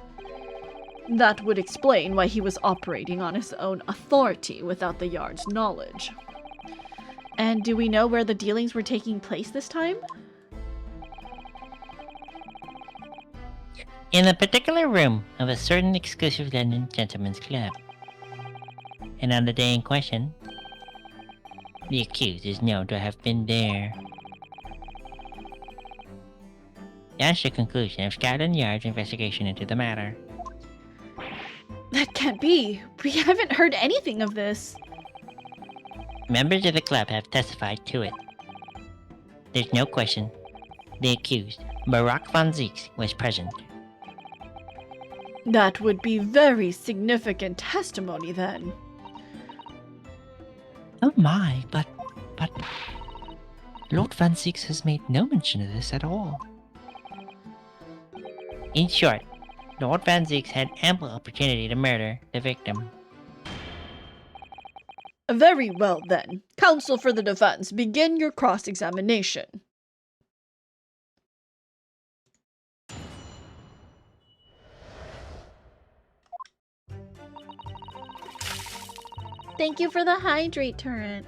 That would explain why he was operating on his own authority without the Yard's knowledge. And do we know where the dealings were taking place this time? In a particular room of a certain exclusive London gentleman's club. And on the day in question, the accused is known to have been there. That's the conclusion of Scotland Yard's investigation into the matter. That can't be. We haven't heard anything of this. Members of the club have testified to it. There's no question. The accused, Barak von Zeeks, was present. That would be very significant testimony then. Oh my, but Lord Van Zeeks has made no mention of this at all. In short, Lord Van Zeeks had ample opportunity to murder the victim. Very well then. Counsel for the defense, begin your cross-examination. Thank you for the hydrate turret.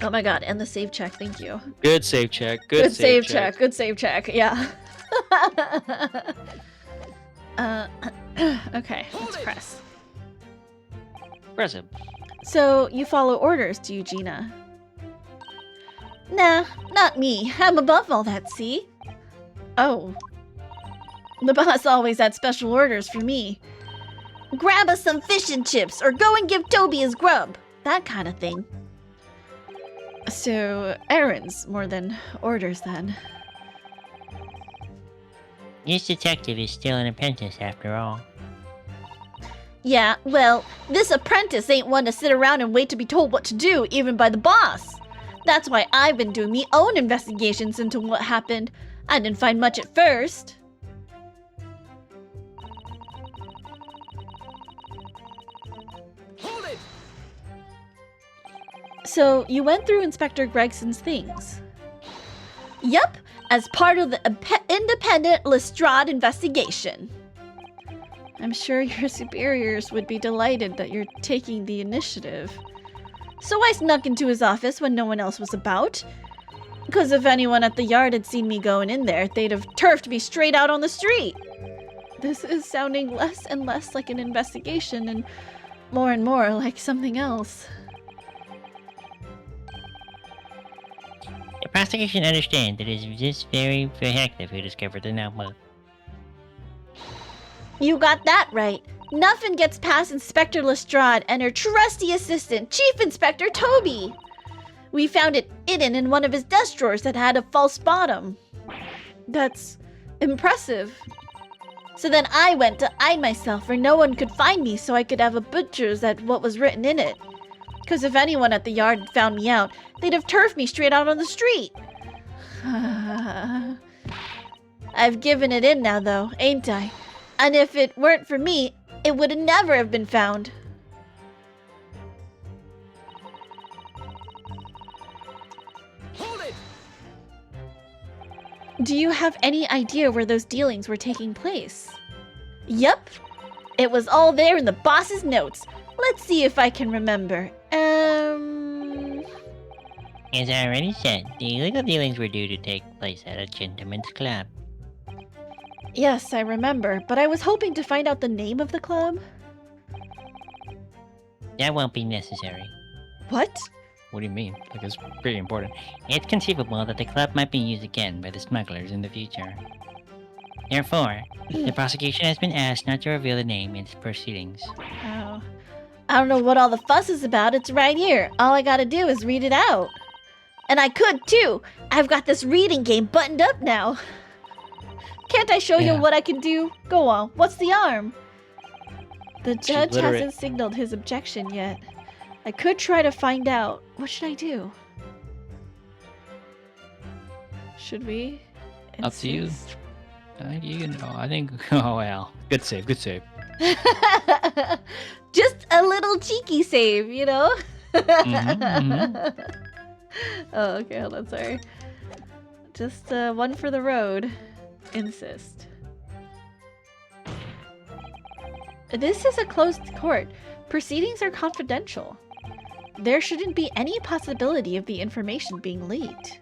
Oh my god, and the save check, thank you. Good save check. Good save check. Good save check, yeah. Okay, let's press. Impressive. So, you follow orders, do you, Gina? Nah, not me. I'm above all that, see? Oh. The boss always had special orders for me. Grab us some fish and chips, or go and give Toby his grub. That kind of thing. So, errands more than orders, then. This detective is still an apprentice after all. Yeah, well, this apprentice ain't one to sit around and wait to be told what to do, even by the boss. That's why I've been doing me own investigations into what happened. I didn't find much at first. Hold it! So, you went through Inspector Gregson's things? Yup, as part of the independent Lestrade investigation. I'm sure your superiors would be delighted that you're taking the initiative. So I snuck into his office when no one else was about. Because if anyone at the yard had seen me going in there, they'd have turfed me straight out on the street. This is sounding less and less like an investigation and more like something else. The prosecution understands that it is this very detective who discovered the notebook. You got that right. Nothing gets past Inspector Lestrade and her trusty assistant, Chief Inspector Toby. We found it hidden in one of his desk drawers that had a false bottom. That's impressive. So then I went to hide myself where no one could find me so I could have a butcher's at what was written in it. Because if anyone at the yard had found me out, they'd have turfed me straight out on the street. I've given it in now though, ain't I? And if it weren't for me, it would never have been found. Hold it! Do you have any idea where those dealings were taking place? Yep. It was all there in the boss's notes. Let's see if I can remember. As I already said, the illegal dealings were due to take place at a gentleman's club. Yes, I remember, but I was hoping to find out the name of the club. That won't be necessary. What? What do you mean? Like, it's pretty important. It's conceivable that the club might be used again by the smugglers in the future. Therefore, the prosecution has been asked not to reveal the name in its proceedings. Oh. I don't know what all the fuss is about. It's right here. All I gotta do is read it out. And I could too. I've got this reading game buttoned up now. Can't I show you Yeah. what I can do? Go on. What's the arm? The judge literate. hasn't signaled his objection yet. I could try to find out. What should I do? Should we? Up to you. insist? You know, I think. Oh well. Good save. Good save. Just a little cheeky save, you know? Mhm, Oh, okay, hold on, sorry. Just one for the road. Insist. This is a closed court. Proceedings are confidential. There shouldn't be any possibility of the information being leaked.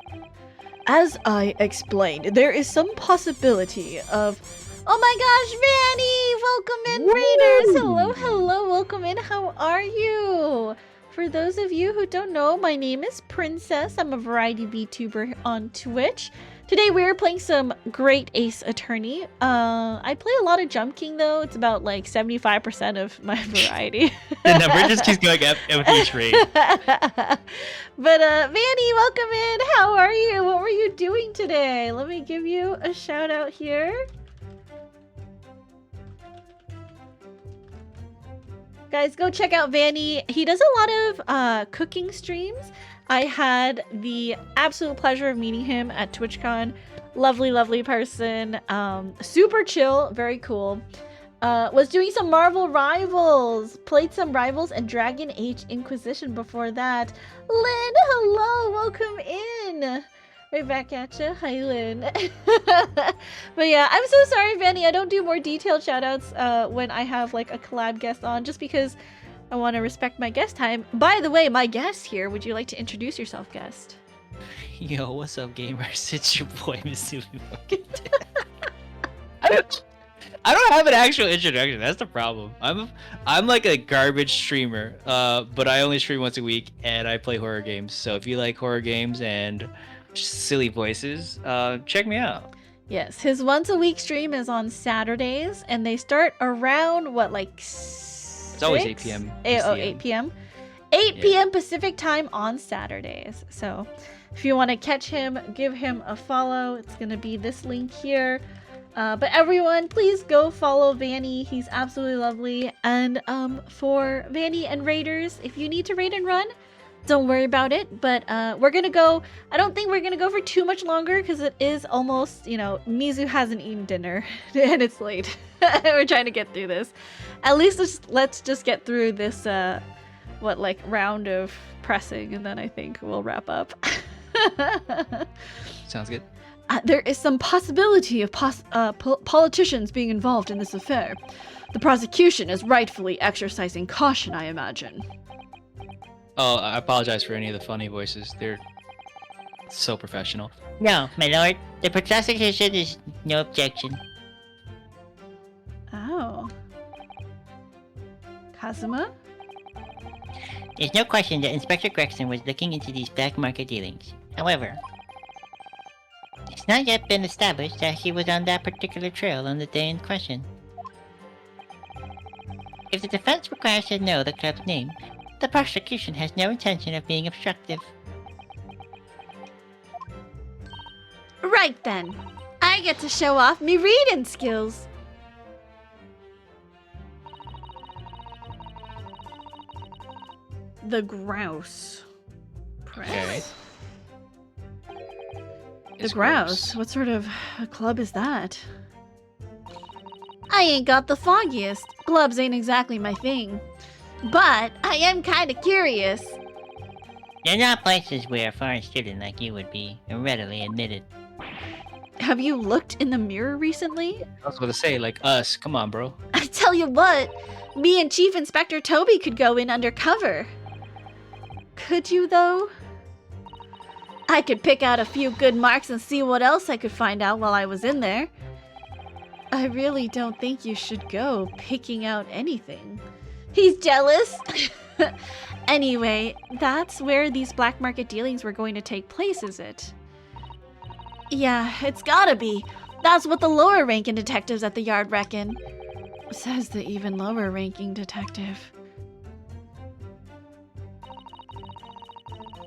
As I explained, there is some possibility of... Oh my gosh, Vanny! Welcome in, Raiders! Hello, hello, welcome in. How are you? For those of you who don't know, my name is Princess. I'm a variety VTuber on Twitch. Today we are playing some Great Ace Attorney. I play a lot of Jump King though. It's about like 75% of my variety. The number just keeps going up with each rate. But Vanny, welcome in. How are you? What were you doing today? Let me give you a shout out here. Guys, go check out Vanny. He does a lot of cooking streams. I had the absolute pleasure of meeting him at TwitchCon. Lovely, lovely person. Super chill, very cool. Was doing some Marvel Rivals. Played some Rivals and Dragon Age Inquisition before that. Lynn, hello, welcome in. Right back at you. Hi, Lynn. But yeah, I'm so sorry, Vanny. I don't do more detailed shoutouts when I have like a collab guest on, just because I want to respect my guest time. By the way, my guest here, would you like to introduce yourself, guest? Yo, what's up, gamers? It's your boy, Missouri. I don't have an actual introduction. That's the problem. I'm like a garbage streamer, but I only stream once a week, and I play horror games. So if you like horror games and silly voices, check me out. Yes, his once a week stream is on Saturdays, and they start around what, like It's always 8 p.m. 8 p.m. 8 p.m. Pacific time on Saturdays. So if you want to catch him, give him a follow. It's going to be this link here. But everyone, please go follow Vanny. He's absolutely lovely. And for Vanny and Raiders, if you need to raid and run, don't worry about it. But we're going to go... I don't think we're going to go for too much longer because it is almost, you know, Mizu hasn't eaten dinner and it's late. We're trying to get through this. At least let's just get through this, round of pressing, and then I think we'll wrap up. Sounds good. There is some possibility of politicians being involved in this affair. The prosecution is rightfully exercising caution, I imagine. Oh, I apologize for any of the funny voices. They're so professional. No, my lord, the prosecution is no objection. Oh. Kazuma? There's no question that Inspector Gregson was looking into these black market dealings. However, it's not yet been established that he was on that particular trail on the day in question. If the defense requires to know the club's name, the prosecution has no intention of being obstructive. Right then. I get to show off me reading skills. The Grouse Press. Okay. The It's Grouse? What sort of a club is that? I ain't got the foggiest. Clubs ain't exactly my thing. But I am kinda curious. They're not places where a foreign student like you would be readily admitted. Have you looked in the mirror recently? I was about to say, like us. Come on, bro. I tell you what, me and Chief Inspector Toby could go in undercover. Could you, though? I could pick out a few good marks and see what else I could find out while I was in there. I really don't think you should go picking out anything. He's jealous. Anyway, that's where these black market dealings were going to take place, is it? Yeah, it's gotta be. That's what the lower ranking detectives at the yard reckon. Says the even lower ranking detective.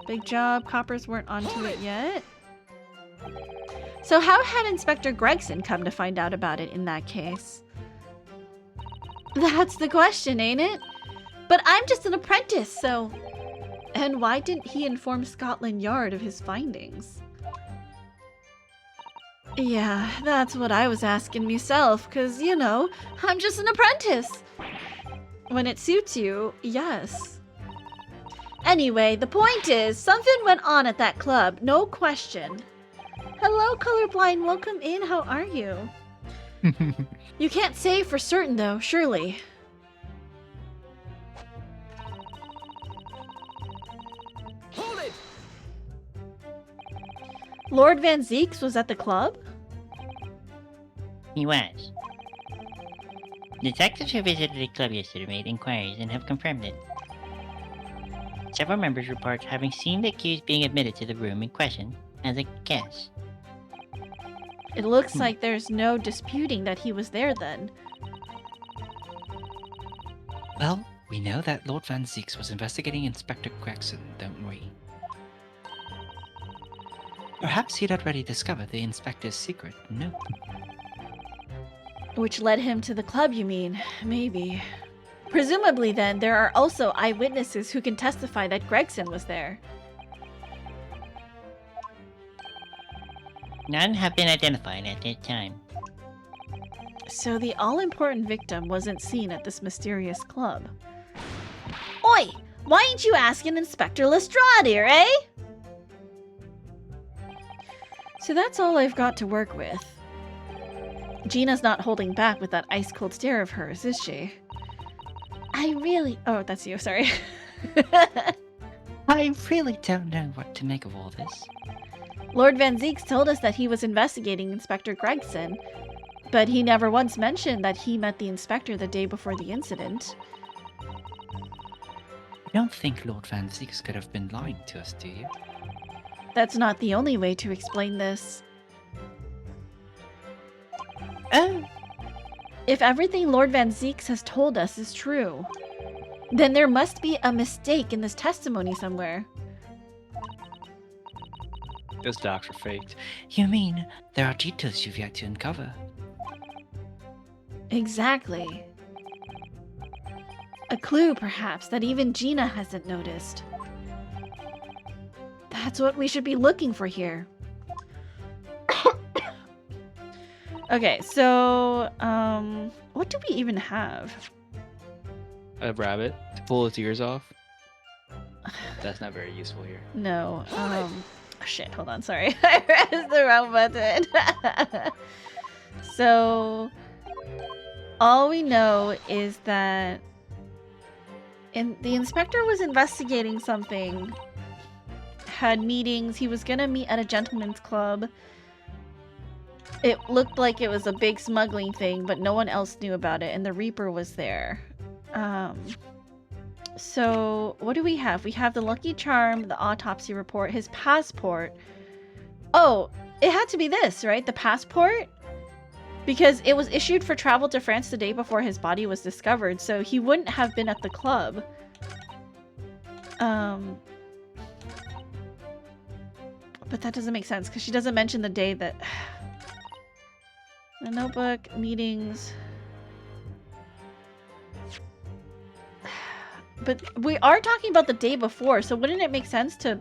Big job, coppers weren't onto it yet. So how had Inspector Gregson come to find out about it in that case? That's the question, ain't it? But I'm just an apprentice, so... And why didn't he inform Scotland Yard of his findings? Yeah, that's what I was asking myself, 'cause, you know, I'm just an apprentice. When it suits you, yes. Anyway, the point is, something went on at that club, no question. Hello, colorblind, welcome in, how are you? You can't say for certain, though, surely. Hold it! Lord Van Zeeks was at the club? He was. Detectives who visited the club yesterday made inquiries and have confirmed it. Several members report having seen the accused being admitted to the room in question as a guest. It looks like there's no disputing that he was there then. Well, we know that Lord Van Zeeks was investigating Inspector Gregson, don't we? Perhaps he'd already discovered the inspector's secret note. Which led him to the club, you mean? Maybe. Presumably then, there are also eyewitnesses who can testify that Gregson was there. None have been identified at this time. So the all-important victim wasn't seen at this mysterious club. Oi! Why ain't you asking Inspector Lestrade here, eh? So that's all I've got to work with. Gina's not holding back with that ice-cold stare of hers, is she? I really... Oh, that's you, sorry. I really don't know what to make of all this. Lord Van Zeeks told us that he was investigating Inspector Gregson, but he never once mentioned that he met the inspector the day before the incident. You don't think Lord Van Zeeks could have been lying to us, do you? That's not the only way to explain this. Oh! If everything Lord Van Zeeks has told us is true, then there must be a mistake in this testimony somewhere. Those docs were faked. You mean there are details you've yet to uncover? Exactly. A clue, perhaps, that even Gina hasn't noticed. That's what we should be looking for here. Okay, so, what do we even have? A rabbit to pull its ears off. That's not very useful here. No, oh, shit, hold on, sorry. I pressed the wrong button. So, all we know is that the inspector was investigating something, had meetings, he was gonna meet at a gentleman's club. It looked like it was a big smuggling thing, but no one else knew about it, and the Reaper was there. So, what do we have? We have the Lucky Charm, the autopsy report, his passport. Oh, it had to be this, right? The passport? Because it was issued for travel to France the day before his body was discovered, so he wouldn't have been at the club. But that doesn't make sense because she doesn't mention the day that... The notebook, meetings... But we are talking about the day before, so wouldn't it make sense to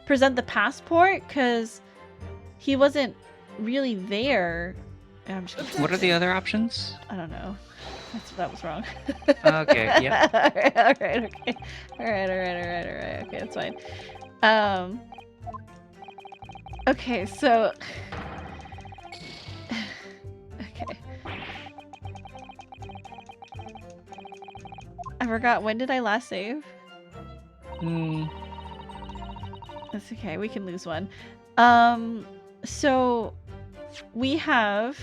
present the passport? Because he wasn't really there. I'm just gonna... What are the other options? I don't know. That was wrong. Okay, yeah. Alright, okay. Alright. Okay, that's fine. Okay, so... Okay. I forgot, when did I last save? That's okay, we can lose one. So we have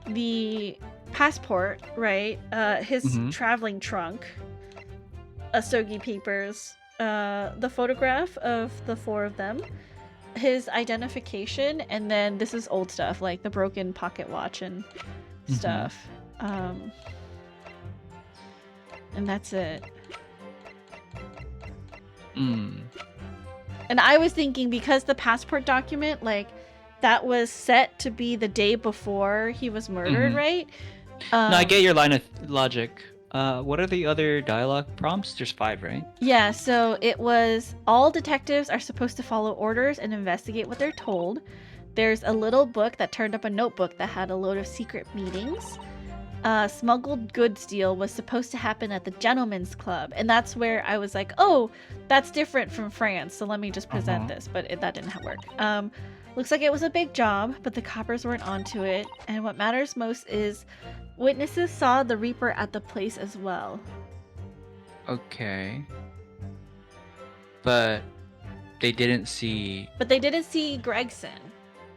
the passport, right? His traveling trunk, Asogi papers, the photograph of the 4 of them, his identification, and then this is old stuff like the broken pocket watch and stuff. And that's it. And I was thinking because the passport document, like, that was set to be the day before he was murdered, right? No, I get your line of logic. What are the other dialogue prompts? There's 5, right? Yeah, so it was all detectives are supposed to follow orders and investigate what they're told. There's a little book that turned up a notebook that had a load of secret meetings. Smuggled goods deal was supposed to happen at the Gentlemen's Club, and that's where I was like, oh, that's different from France, so let me just present this, but that didn't work. Looks like it was a big job, but the coppers weren't onto it, and what matters most is witnesses saw the Reaper at the place as well. Okay. But they didn't see... But they didn't see Gregson.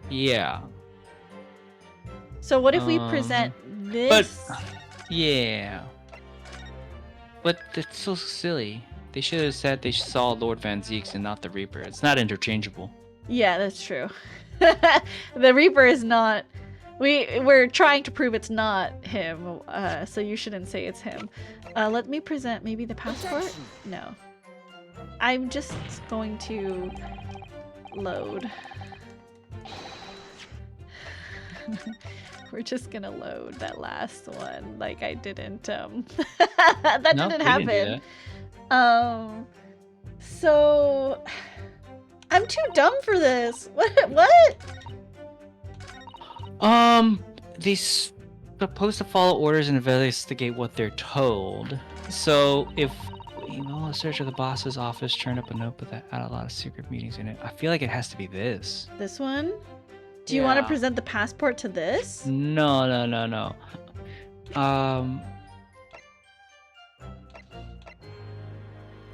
Yeah. So what if we present this? But... Yeah. But that's so silly. They should have said they saw Lord Van Zieks and not the Reaper. It's not interchangeable. Yeah, that's true. The Reaper is not... We're trying to prove it's not him, so you shouldn't say it's him. Let me present maybe the passport? No. I'm just going to load. We're just gonna load that last one like I didn't, that didn't happen. Didn't do that. So... I'm too dumb for this. What? They're supposed to follow orders and investigate what they're told. So if a search of the boss's office turned up a notebook that had a lot of secret meetings in it, I feel like it has to be this. This one? Do you want to present the passport to this? No.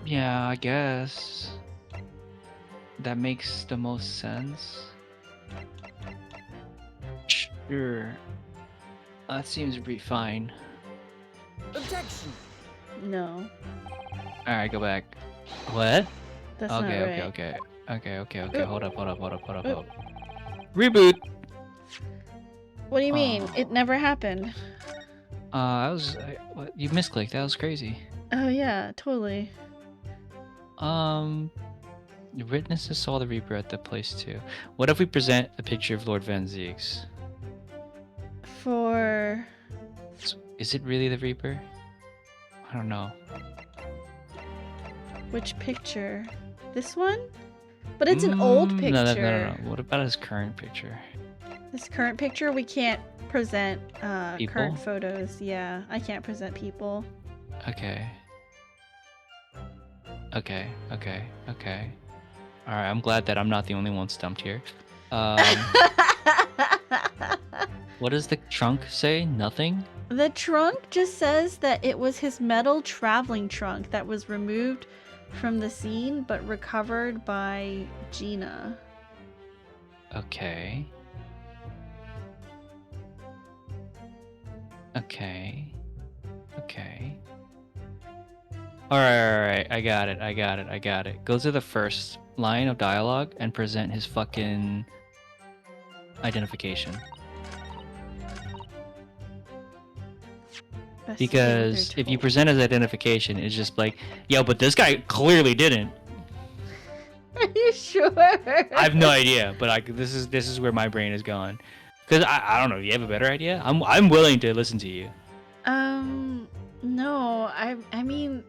Yeah, I guess that makes the most sense. Sure. That seems to be fine. Objection. No. Alright, go back. What? That's not right. Okay. Hold up. Reboot! What do you mean? It never happened. You misclicked. That was crazy. Oh yeah, totally. The witnesses saw the Reaper at the place too. What if we present a picture of Lord Van Zieks? For... Is it really the Reaper? I don't know. Which picture? This one? But it's an old picture. No. What about his current picture? This current picture, we can't present People? current photos. Yeah, I can't present people. Okay. Alright, I'm glad that I'm not the only one stumped here. What does the trunk say? Nothing? The trunk just says that it was his metal traveling trunk that was removed from the scene but recovered by Gina. Okay. Alright, I got it. Go to the first line of dialogue and present his fucking identification. Because if you present as identification, it's just like, yo, but this guy clearly didn't. Are you sure? I have no idea, but this is where my brain is going. Because I don't know. You have a better idea? I'm willing to listen to you. No, I mean,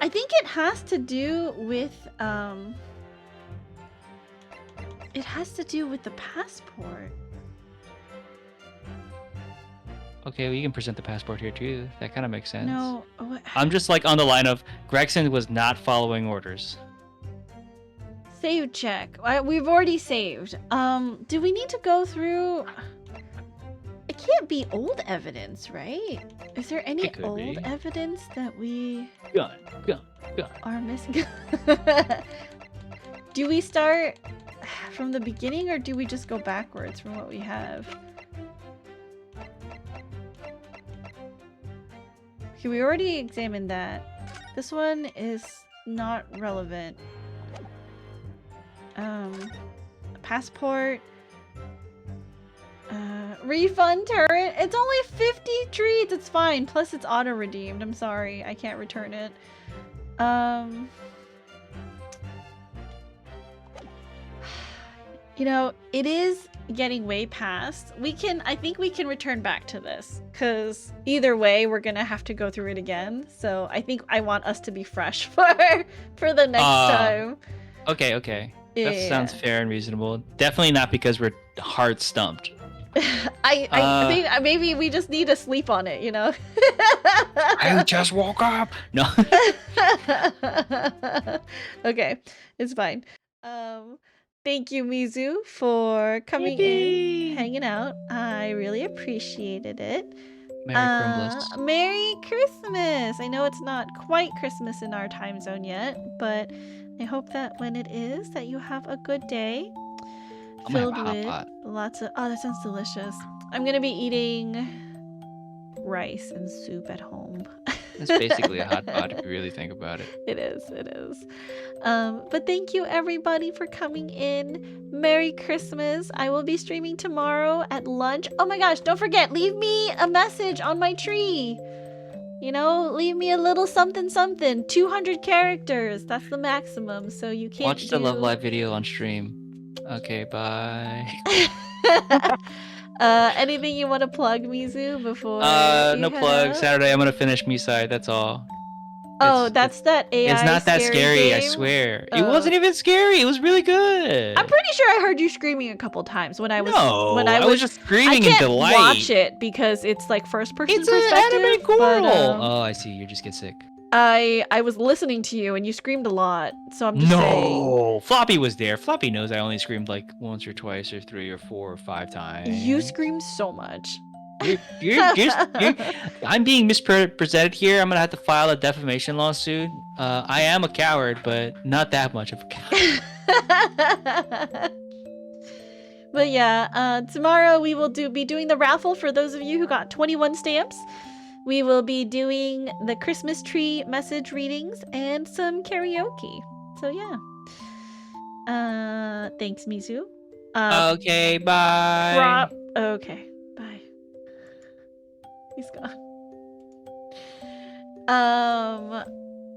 I think it has to do with it has to do with the passport. Okay, well, you can present the passport here too. That kind of makes sense. No, I'm just like on the line of Gregson was not following orders. save check. We've already saved. Do we need to go through? It can't be old evidence, right? Is there any It could old be. evidence that we Gun. are missing? Do we start from the beginning or do we just go backwards from what we have? Okay, we already examined that. This one is not relevant. Passport. Refund turret. It's only 50 treats. It's fine. Plus it's auto redeemed. I'm sorry. I can't return it. You know, it is getting way past. I think we can return back to this because either way we're gonna have to go through it again. So I think I want us to be fresh for the next time. Okay. Yeah, That sounds fair and reasonable. Definitely not because we're hard stumped. I think maybe we just need to sleep on it, you know? I just woke up. No. Okay, it's fine. Thank you, Mizu, for coming in, hanging out. I really appreciated it. Merry Christmas. Merry Christmas! I know it's not quite Christmas in our time zone yet, but I hope that when it is, that you have a good day. I'm gonna Filled have a hot with pot. lots of... Oh, that sounds delicious. I'm gonna be eating rice and soup at home. It's basically a hot pot if you really think about it. It is. But thank you everybody for coming in. Merry Christmas. I will be streaming tomorrow at lunch. Oh my gosh, don't forget, leave me a message on my tree. You know, leave me a little something. 200 characters. That's the maximum. So you can't Watch the Love Live video on stream. Okay, bye. Anything you want to plug, Mizu, before you No head plug. out? Saturday I'm gonna finish Misai, that's all. Oh, that's that AI It's not that scary, I game? swear. Oh. It wasn't even scary. It was really good. I'm pretty sure I heard you screaming a couple times when I was I was just I screaming in can't delight. watch it because it's like first person It's an perspective. anime but, girl. Oh, I see. You just get sick. I was listening to you and you screamed a lot, so I'm just saying. No, Floppy was there. Floppy knows I only screamed like once or twice or 3 or 4 or 5 times. You scream so much. I'm being misrepresented here. I'm gonna have to file a defamation lawsuit. I am a coward, but not that much of a coward. But yeah, tomorrow we will be doing the raffle for those of you who got 21 stamps. We will be doing the Christmas tree message readings and some karaoke. So yeah. Thanks, Mizu. Okay, bye. Okay, bye. He's gone.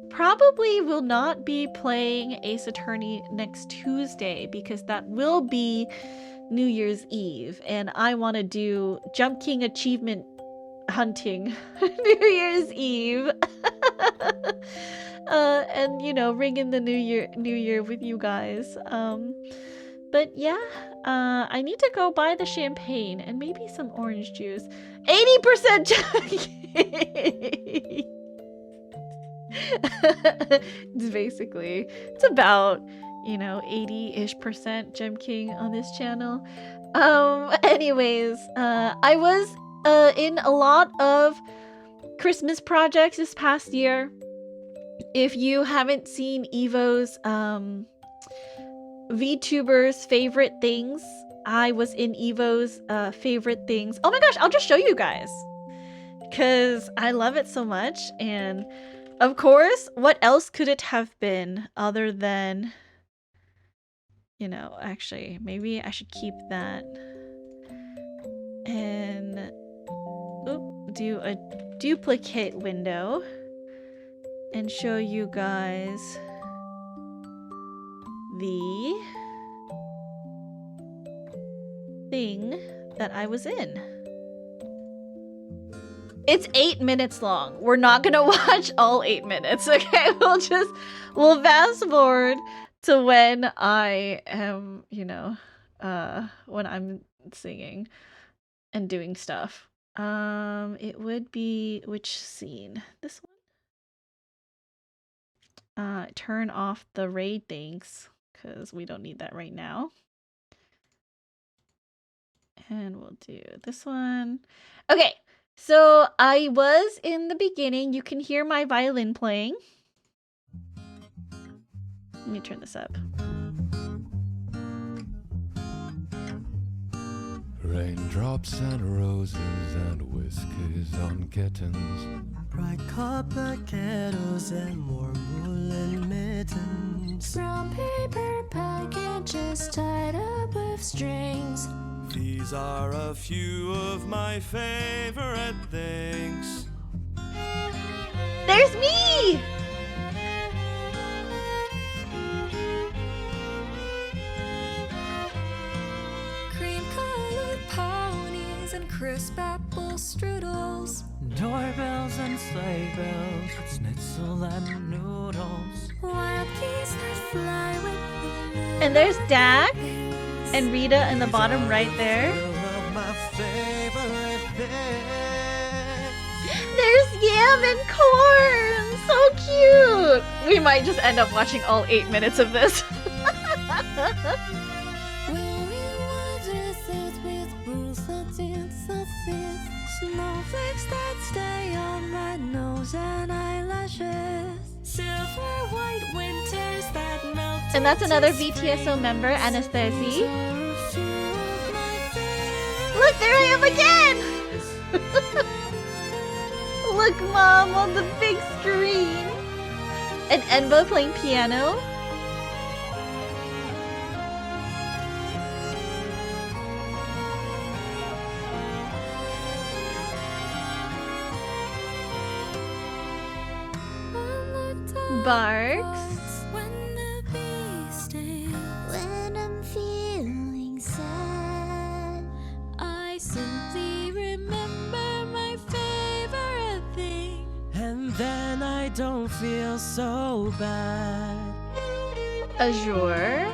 Probably will not be playing Ace Attorney next Tuesday because that will be New Year's Eve, and I want to do Jump King achievement hunting New Year's Eve. And you know, ring in the new year with you guys. But yeah, I need to go buy the champagne and maybe some orange juice. 80% it's about, you know, 80-ish% Gem King on this channel. Anyways, I was in a lot of Christmas projects this past year. If you haven't seen Evo's VTubers favorite things, I was in Evo's favorite things. Oh my gosh, I'll just show you guys because I love it so much. And of course, what else could it have been other than, you know, actually maybe I should keep that and do a duplicate window and show you guys the thing that I was in. It's 8 minutes long. We're not gonna watch all 8 minutes, okay? We'll fast forward to when I am, you know, when I'm singing and doing stuff. It would be which scene? This one? Turn off the raid things because we don't need that right now. And we'll do this one. Okay, so I was in the beginning. You can hear my violin playing. Let me turn this up. Raindrops and roses and whiskers on kittens. Bright copper kettles and more woolen mittens. Brown paper packages tied up with strings. These are a few of my favorite things. There's me! Cream-colored ponies and crisp apple strudels. Doorbells and sleigh bells with schnitzel and noodles. Wild geese that fly with the moon. And there's Dak and Rita in the bottom right there. My favorite things. There's Yam and Corn! So cute! We might just end up watching all 8 minutes of this. Snowflakes that stay on my nose and eyelashes. Silver white winters that melt. And that's another VTSO member, Anastasi. Look, there I am again! Look, Mom, on the big screen. And Enba playing piano. Barks. When the bee stings. When I'm feeling sad, I simply remember my favorite thing. And then I don't feel so bad. Azure.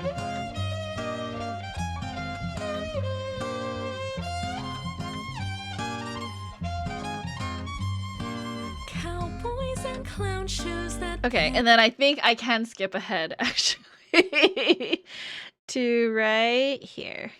Cowboys and clown shoes that. Okay, and then I think I can skip ahead, actually, to right here.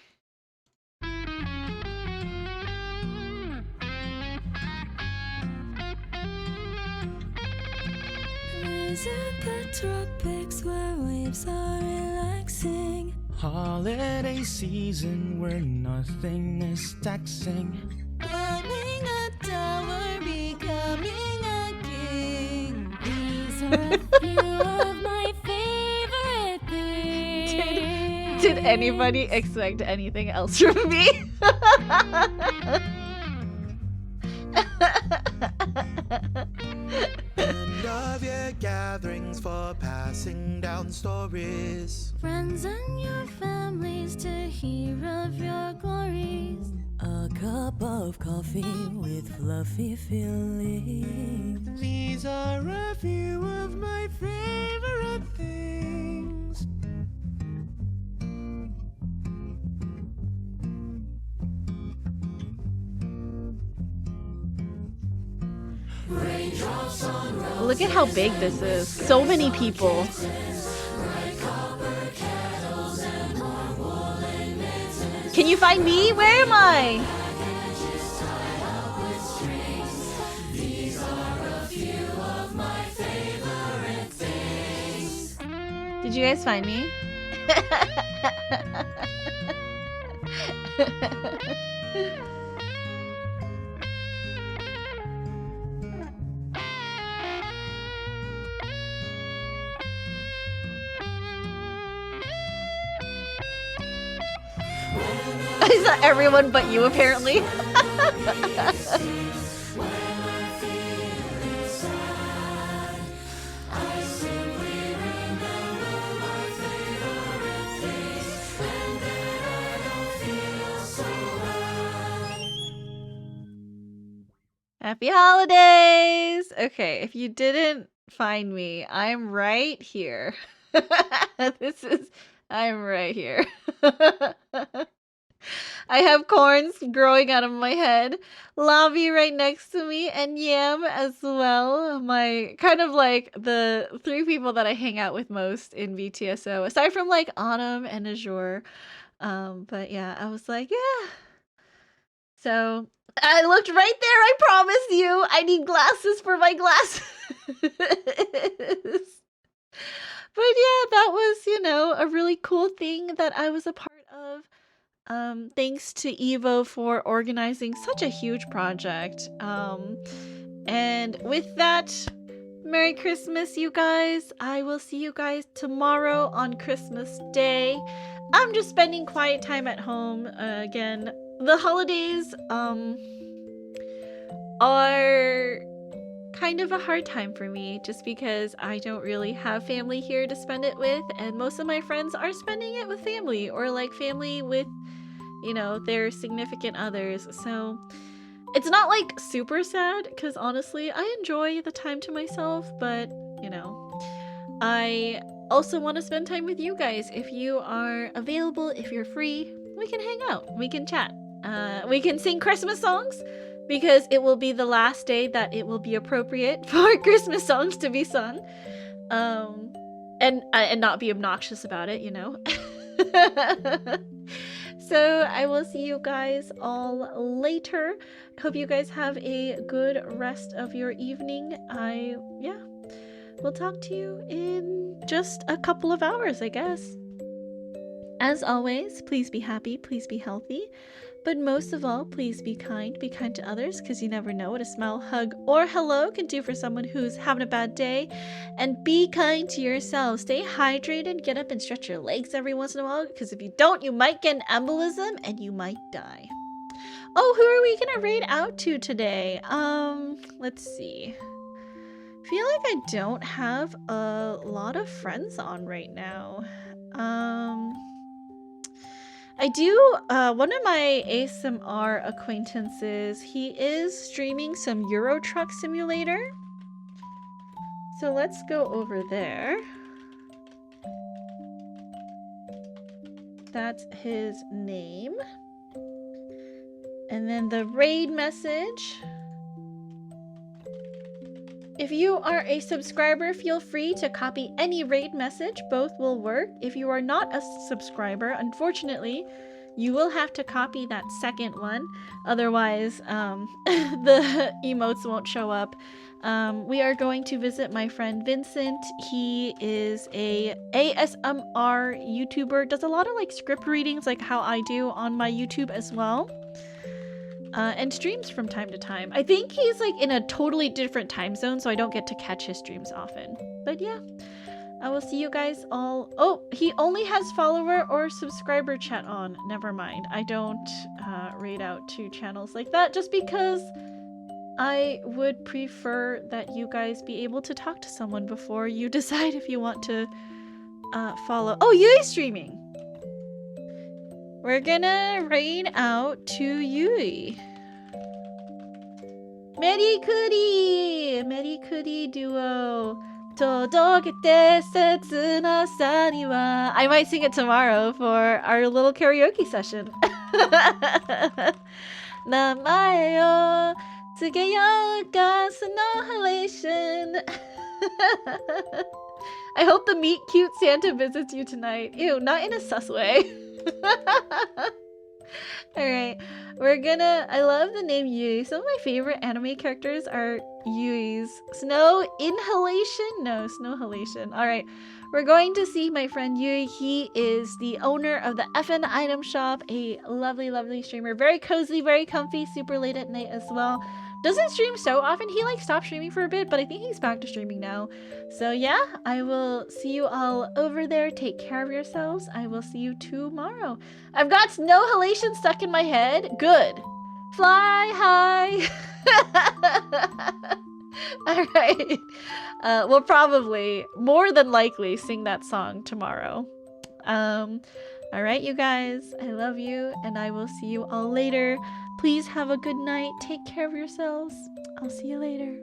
Visit the tropics where waves are relaxing. Holiday season where nothing is taxing. Climbing a tower, becoming a king. These are a few of my favorite things. Did anybody expect anything else from me? End of year gatherings for passing down stories. Friends and your families to hear of your glories. A cup of coffee with fluffy fillings. These are a few of my favorite things. Look at how big this is. So many people. Can you find me? Where am I? Did you guys find me? I saw everyone but you, apparently. Happy holidays! Okay, if you didn't find me, I'm right here. I'm right here. I have corns growing out of my head, Lavi right next to me, and Yam as well. My kind of like the three people that I hang out with most in VTSO, aside from like Autumn and Azure. But yeah, I was like, yeah. So I looked right there, I promise you. I need glasses for my glasses. But yeah, that was, a really cool thing that I was a part of. Thanks to Evo for organizing such a huge project. And with that, Merry Christmas, you guys. I will see you guys tomorrow on Christmas Day. I'm just spending quiet time at home. Again, the holidays are kind of a hard time for me just because I don't really have family here to spend it with, and most of my friends are spending it with family or like family with their significant others. So it's not like super sad because honestly I enjoy the time to myself, but I also want to spend time with you guys. If you are available, if you're free, we can hang out, we can chat, we can sing Christmas songs because it will be the last day that it will be appropriate for Christmas songs to be sung, and not be obnoxious about it, So I will see you guys all later. Hope you guys have a good rest of your evening. We'll talk to you in just a couple of hours, I guess. As always, please be happy, please be healthy, but most of all, please be kind to others, because you never know what a smile, hug, or hello can do for someone who's having a bad day. And be kind to yourself. Stay hydrated, get up and stretch your legs every once in a while, because if you don't, you might get an embolism and you might die. Oh, who are we gonna raid out to today? Let's see. I feel like I don't have a lot of friends on right now. I do, one of my ASMR acquaintances, he is streaming some Euro Truck Simulator. So let's go over there. That's his name. And then the raid message. If you are a subscriber, feel free to copy any raid message. Both will work. If you are not a subscriber, unfortunately, you will have to copy that second one. Otherwise, the emotes won't show up. We are going to visit my friend Vincent. He is a ASMR YouTuber. Does a lot of like script readings like how I do on my YouTube as well. And streams from time to time. I think he's like in a totally different time zone, so I don't get to catch his streams often. But yeah, I will see you guys all. Oh, he only has follower or subscriber chat on. Never mind. I don't raid out to channels like that just because I would prefer that you guys be able to talk to someone before you decide if you want to follow. Oh, Yui's streaming. We're gonna raid out to Yui. Merry Kuri duo. Todokete setsu na sa ni wa. I might sing it tomorrow for our little karaoke session. Namae o tsugeyo ga suno halation. I hope the meet cute Santa visits you tonight. Ew, not in a sus way. Alright, I love the name Yui. Some of my favorite anime characters are Yui's. Snow inhalation? No, snow halation. Alright, we're going to see my friend Yui. He is the owner of the FN Item Shop, a lovely, lovely streamer. Very cozy, very comfy, super late at night as well. Doesn't stream so often. He like stopped streaming for a bit, but I think he's back to streaming now. So yeah, I will see you all over there. Take care of yourselves. I will see you tomorrow. I've got snow halation stuck in my head. Good. Fly high. All right. We'll probably, more than likely, sing that song tomorrow. All right, you guys, I love you, and I will see you all later. Please have a good night. Take care of yourselves. I'll see you later.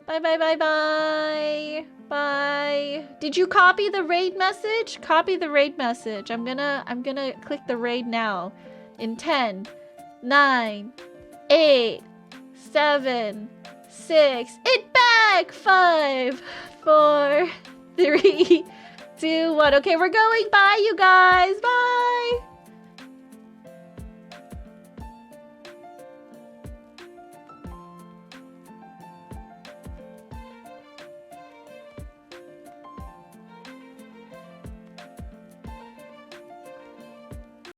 Bye, bye, bye, bye. Bye. Did you copy the raid message? Copy the raid message. I'm gonna click the raid now. In 10, 9, 8, 7, 6. It back. 5, 4, 3, 2, 1. Okay, we're going. Bye, you guys. Bye.